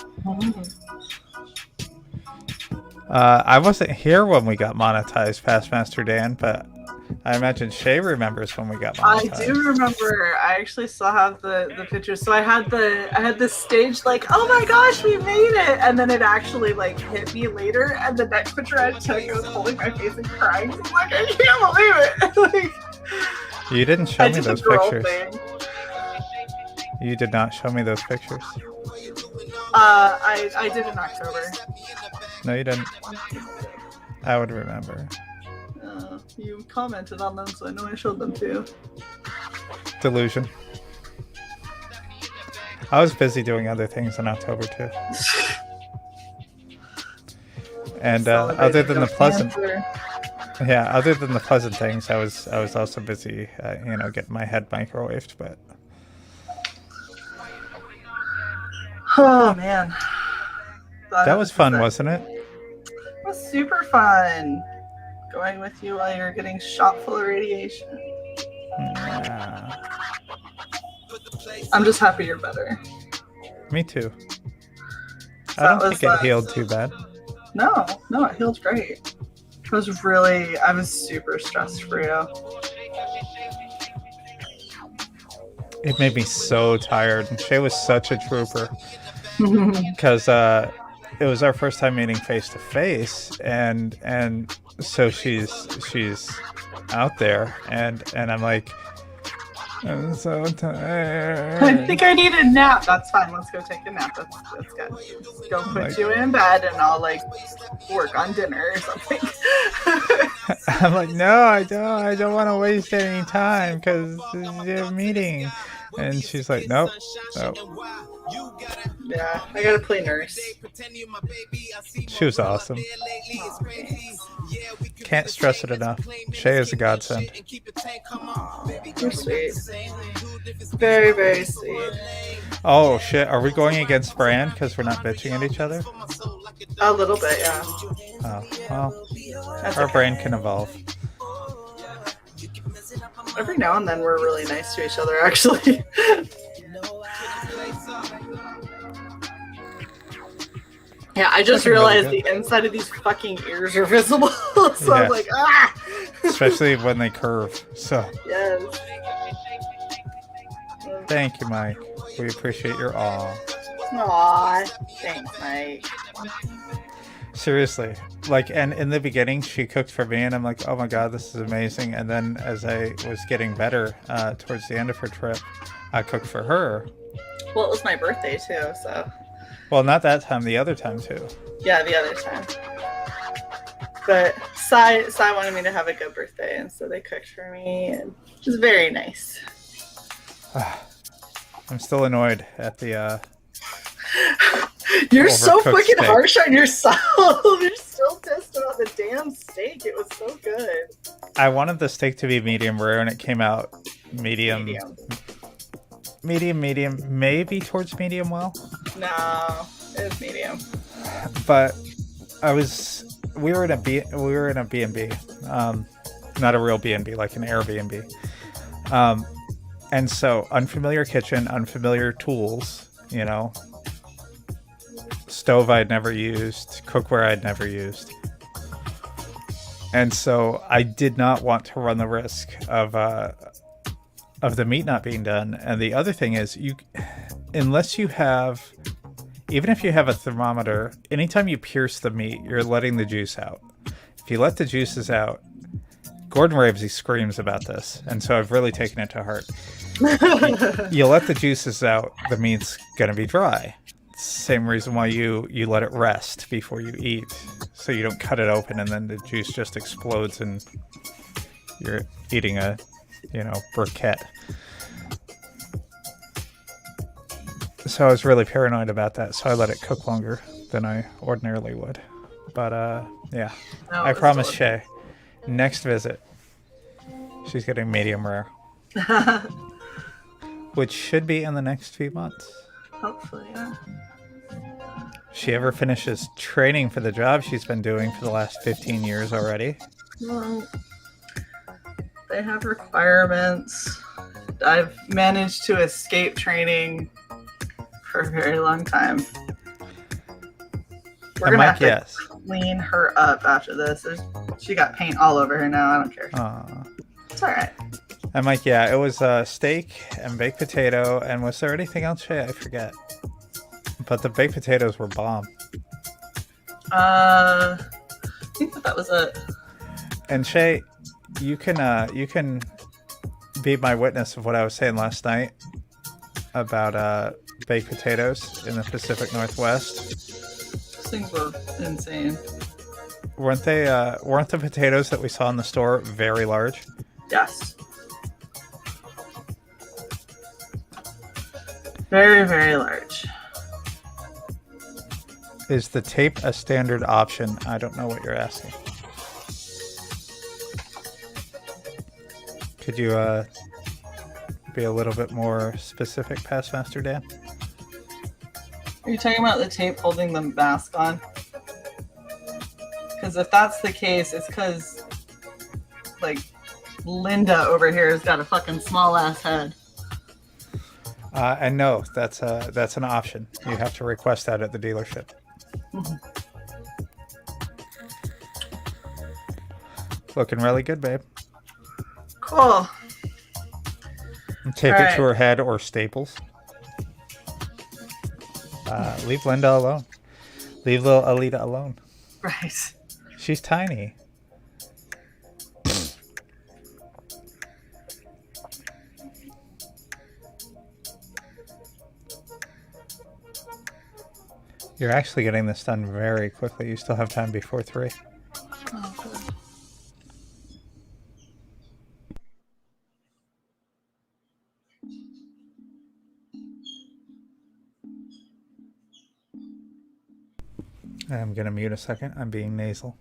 I wasn't here when we got monetized, Past Master Dan, but I imagine Shae remembers when we got monetized. I do remember. I actually still have the pictures. So I had this stage like, oh my gosh, we made it, and then it actually like hit me later. And the next picture I took, I was holding my face and crying. I'm like, I can't believe it. Like, you didn't show me those pictures. Thing. You did not show me those pictures. I did in October. No, you didn't. I would remember. You commented on them, so I know I showed them to you. Delusion. I was busy doing other things in October too. And other than the pleasant, other than the pleasant things, I was also busy, getting my head microwaved. But oh man, that was fun, wasn't it? It was super fun. Going with you while you're getting shot full of radiation. Yeah. I'm just happy you're better. Me too. So I don't think it healed too bad. No, it healed great. I was super stressed for you. It made me so tired. And Shae was such a trooper. Because it was our first time meeting face to face, and so she's out there, and I'm like, I'm so tired. I think I need a nap. That's fine. Let's go take a nap. That's good. Go put you in bed, and I'll like work on dinner or something. I'm like, no, I don't want to waste any time because it's a meeting. And she's like, nope. Yeah, I gotta play nurse. She was awesome. Aw, thanks. Can't stress it enough. Shae is a godsend. You're sweet. Very, very sweet. Oh shit, are we going against Brand because we're not bitching at each other? A little bit, yeah. Oh, well, That's our okay. brain can evolve. Every now and then we're really nice to each other, actually. Yeah, I just Looking really realized good. the inside of these fucking ears are visible. So Yeah. I'm like, ah! Especially when they curve. So, Yes. thank you, Mike. We appreciate your awe. Aw, thanks, Mike. Seriously. Like, and in the beginning, she cooked for me, and I'm like, oh my god, this is amazing. And then as I was getting better towards the end of her trip, I cooked for her. Well, it was my birthday too, so. Well, not that time, the other time too. Yeah, the other time. But Cy wanted me to have a good birthday, and so they cooked for me, and it was very nice. I'm still annoyed at the You're so overcooked fucking steak. harsh on yourself. You're still pissed about the damn steak. It was so good. I wanted the steak to be medium rare, and it came out medium, maybe towards medium well. No, it was medium. But we were in a B&B, not a real B&B, like an Airbnb. And so unfamiliar kitchen, unfamiliar tools, you know, stove I'd never used, cookware I'd never used. And so I did not want to run the risk of the meat not being done. And the other thing is, unless you have, even if you have a thermometer, anytime you pierce the meat, you're letting the juice out. If you let the juices out, Gordon Ramsay screams about this, and so I've really taken it to heart. You let the juices out, the meat's gonna be dry. Same reason why you let it rest before you eat, so you don't cut it open and then the juice just explodes and you're eating a, briquette. So I was really paranoid about that, so I let it cook longer than I ordinarily would. But yeah, No, I promise delicious. Shae, next visit, she's getting medium rare, which should be in the next few months. Hopefully, yeah. If she ever finishes training for the job she's been doing for the last 15 years already. Well, they have requirements. I've managed to escape training for a very long time. We're And gonna Mike, have to yes. clean her up after this. She got paint all over her now. I don't care. Aw. It's all right. And Mike, yeah, it was steak and baked potato. And was there anything else, Shae? I forget. But the baked potatoes were bomb. I think that was it. And Shae, you can be my witness of what I was saying last night about baked potatoes in the Pacific Northwest. Those things were insane. Weren't the potatoes that we saw in the store very large? Yes. Very, very large. Is the tape a standard option? I don't know what you're asking. Could you be a little bit more specific, Past Master Dan? Are you talking about the tape holding the mask on? Because if that's the case, it's because, like, Linda over here has got a fucking small ass head. And no, that's an option. You have to request that at the dealership. Looking really good, babe. Cool. Tape All it right. to her head or staples. Leave Linda alone. Leave little Alita alone. Right. She's tiny. You're actually getting this done very quickly. You still have time before 3. Oh, good. I'm gonna mute a second. I'm being nasal.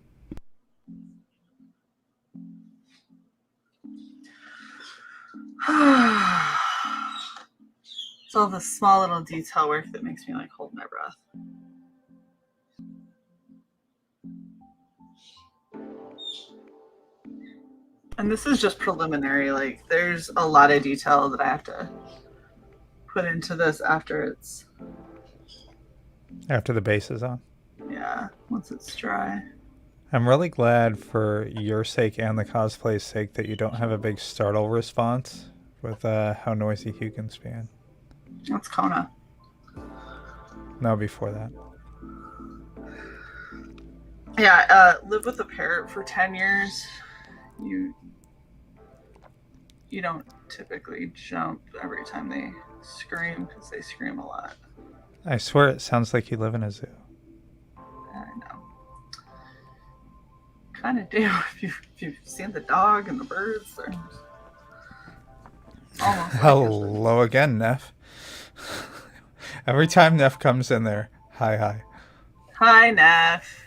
It's all the small little detail work that makes me like hold my breath. And this is just preliminary. Like, there's a lot of detail that I have to put into this after the base is on. Yeah, once it's dry. I'm really glad for your sake and the cosplay's sake that you don't have a big startle response with how noisy Hugin's being. That's Kona. No, before that. Yeah, live with a parrot for 10 years. You don't typically jump every time they scream because they scream a lot. I swear it sounds like you live in a zoo. I know. Kind of do. If you've seen the dog and the birds, they're almost like hello again, Neff. Every time Neff comes in there, hi. Hi, Neff.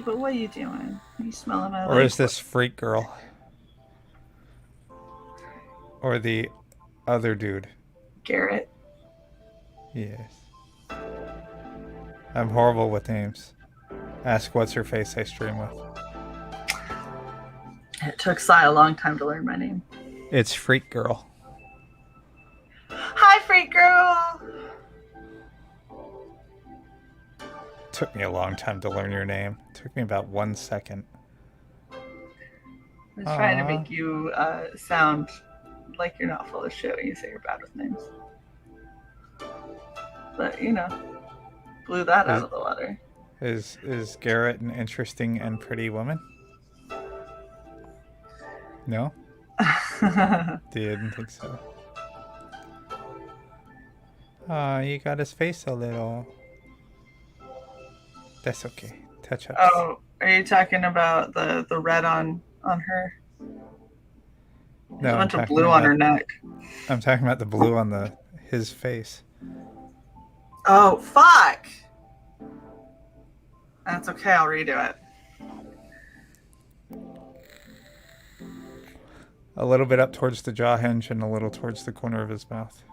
But what are you doing? Are you smelling my Or is this freak girl? Or the other dude? Garrett. Yes. I'm horrible with names. Ask what's her face I stream with. It took Cy a long time to learn my name. It's Freak Girl. Hi, Freak Girl! Took me a long time to learn your name. Took me about 1 second. I was trying to make you sound like you're not full of shit when you say you're bad with names. But, blew that out of the water. Is Garrett an interesting and pretty woman? No? Didn't think so. Aw, you got his face a little. That's okay. Touch ups. Oh, are you talking about the red on her? There's a bunch of blue on her neck. I'm talking about the blue on his face. Oh, fuck! That's okay, I'll redo it. A little bit up towards the jaw hinge and a little towards the corner of his mouth.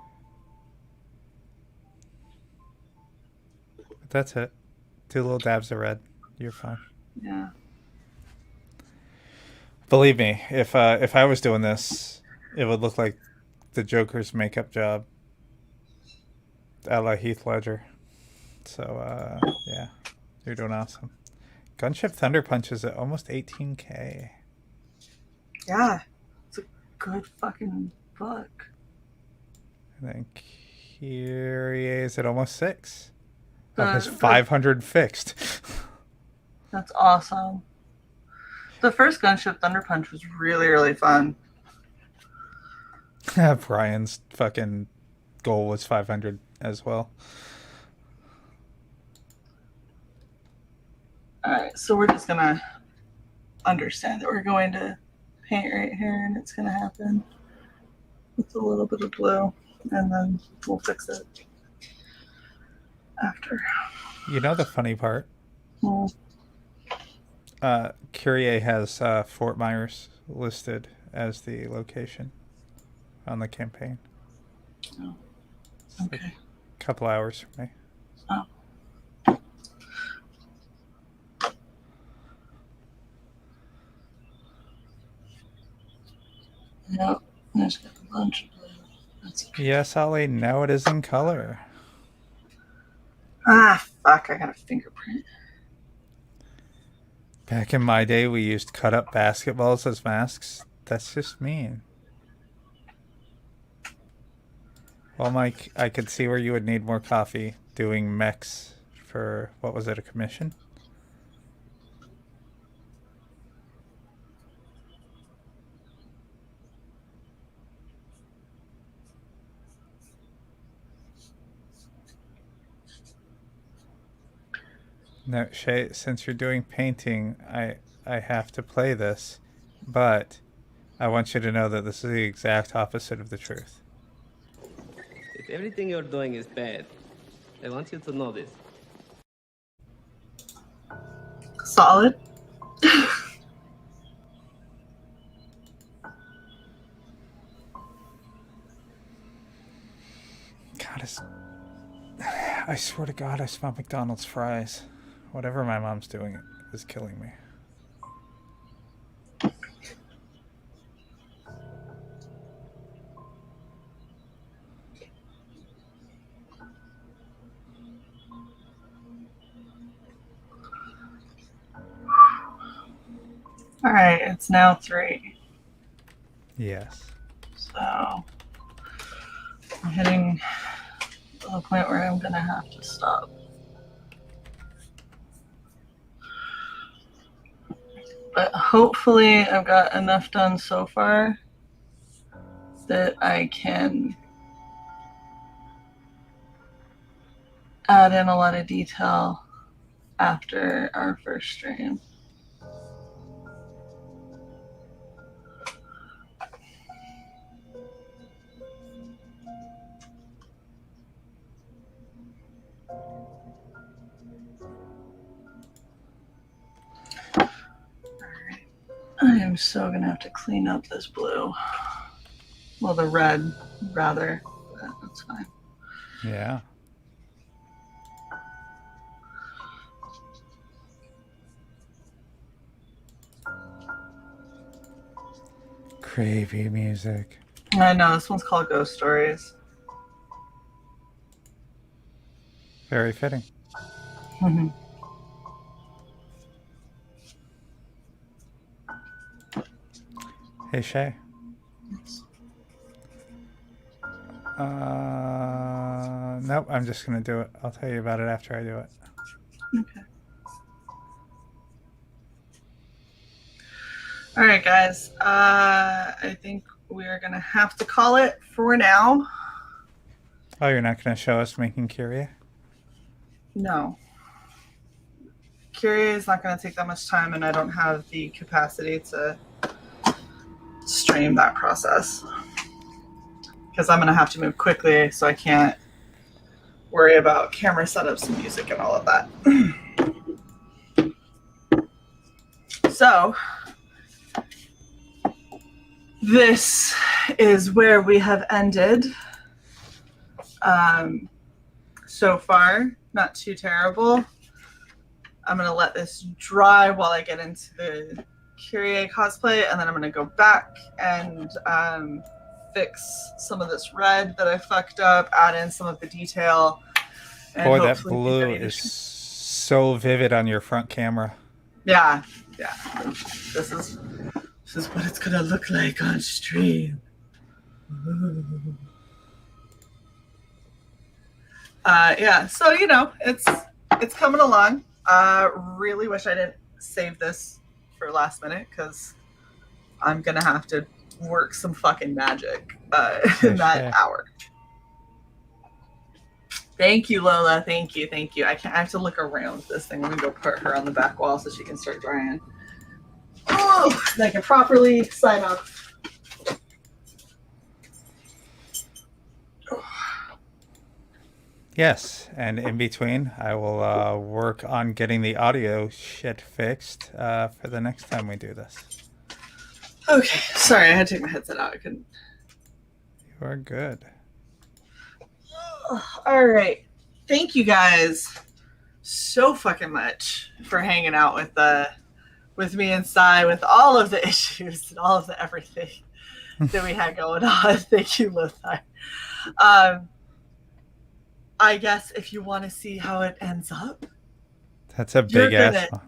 But that's it. 2 little dabs of red. You're fine. Yeah. Believe me, if I was doing this, it would look like the Joker's makeup job. A la Heath Ledger. So, yeah. You're doing awesome. Gunship Thunderpunch is at almost 18K. Yeah. It's a good fucking book. And then Kyrie is at almost 6. Of his 500 fixed. That's awesome. The first Gunship Thunderpunch was really, really fun. Brian's fucking goal was 500 as well. Alright, so we're just gonna understand that we're going to paint right here and it's gonna happen with a little bit of blue and then we'll fix it after. You know the funny part? Mm. Kyrie has Fort Myers listed as the location on the campaign. Oh. It's Okay. like a couple hours from me. Oh. Yep, there's got a bunch of blue. That's okay. Yes, Ollie, now it is in color. Ah, fuck, I got a fingerprint. Back in my day, we used cut-up basketballs as masks. That's just mean. Well, Mike, I could see where you would need more coffee doing mechs for, what was it, a commission? No, Shae, since you're doing painting, I have to play this, but I want you to know that this is the exact opposite of the truth. If everything you're doing is bad, I want you to know this. Solid. God, I swear to God, I smell McDonald's fries. Whatever my mom's doing is killing me. All right, it's now 3. Yes. So I'm hitting the point where I'm gonna have to stop. But hopefully I've got enough done so far that I can add in a lot of detail after our first stream. I am so gonna have to clean up this blue. Well, the red, rather. But that's fine. Yeah. Creepy music. I know, this one's called Ghost Stories. Very fitting. Hey, Shae. Nope, I'm just going to do it. I'll tell you about it after I do it. Okay. All right, guys. I think we're going to have to call it for now. Oh, you're not going to show us making Kyrie? No. Kyrie is not going to take that much time, and I don't have the capacity to stream that process. Because I'm going to have to move quickly, so I can't worry about camera setups and music and all of that. So, this is where we have ended. So far, not too terrible. I'm going to let this dry while I get into the Kyrie cosplay, and then I'm going to go back and fix some of this red that I fucked up, add in some of the detail. And boy, that blue is so vivid on your front camera. Yeah. This is what it's going to look like on stream. Ooh. Yeah, so it's coming along. Really wish I didn't save this for last minute because I'm gonna have to work some fucking magic in that hour. Thank you, Lola. Thank you. I have to look around this thing. Let me go put her on the back wall so she can start drying. Oh, I can properly sign off. Yes, and in between, I will work on getting the audio shit fixed for the next time we do this. Okay, sorry, I had to take my headset out. I couldn't. You are good. All right, thank you guys so fucking much for hanging out with me and Cy with all of the issues and all of the everything that we had going on. Thank you, Lothar. I guess if you want to see how it ends up. That's a big ass one.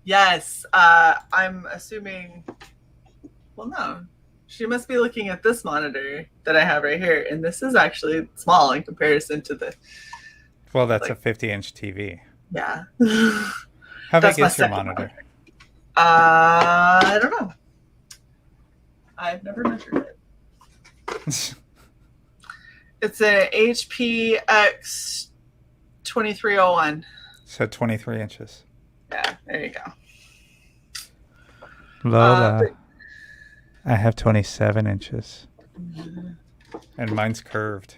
Yes. I'm assuming. Well, no. She must be looking at this monitor that I have right here. And this is actually small in comparison to the. Well, that's a 50-inch TV. Yeah. How big is your monitor? I don't know. I've never measured it. It's a HP X 2301. So 23 inches. Yeah, there you go. Lola, I have 27 inches. And mine's curved.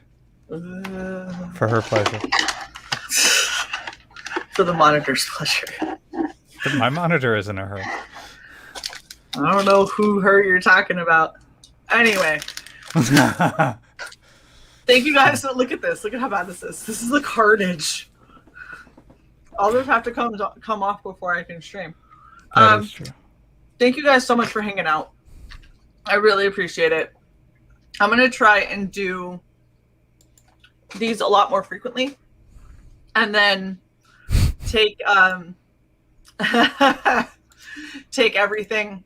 For her pleasure. for the monitor's pleasure. My monitor isn't a her. I don't know who her you're talking about. Anyway. Thank you guys. So look at this. Look at how bad this is. This is the carnage. All those have to come off before I can stream. That is true. Thank you guys so much for hanging out. I really appreciate it. I'm going to try and do these a lot more frequently. And then take take everything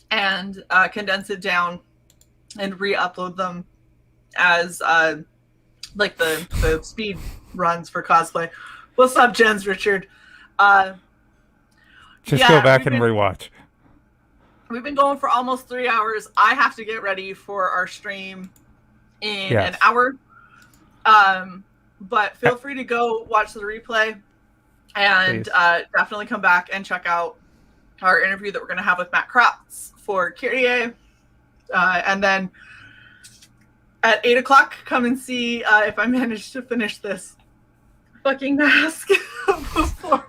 and condense it down and re-upload them as like the speed runs for cosplay. What's up, Jens Richard? Just go back and rewatch. We've been going for almost 3 hours. I have to get ready for our stream in an hour. But feel free to go watch the replay and definitely come back and check out our interview that we're going to have with Matt Kratz for Kyrie. And then at 8 o'clock, come and see if I manage to finish this fucking mask before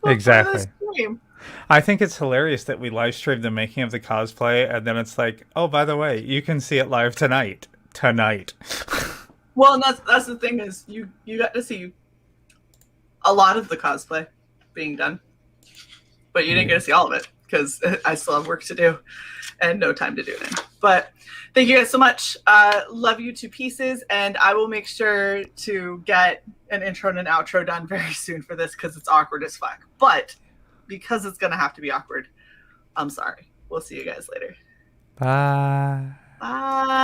exactly. the stream. I think it's hilarious that we live streamed the making of the cosplay, and then it's like, oh, by the way, you can see it live tonight. Well, and that's the thing is you got to see a lot of the cosplay being done, but you didn't get to see all of it because I still have work to do and no time to do it in. But thank you guys so much. Love you to pieces, and I will make sure to get an intro and an outro done very soon for this because it's awkward as fuck. But because it's gonna have to be awkward, I'm sorry. We'll see you guys later. Bye. Bye.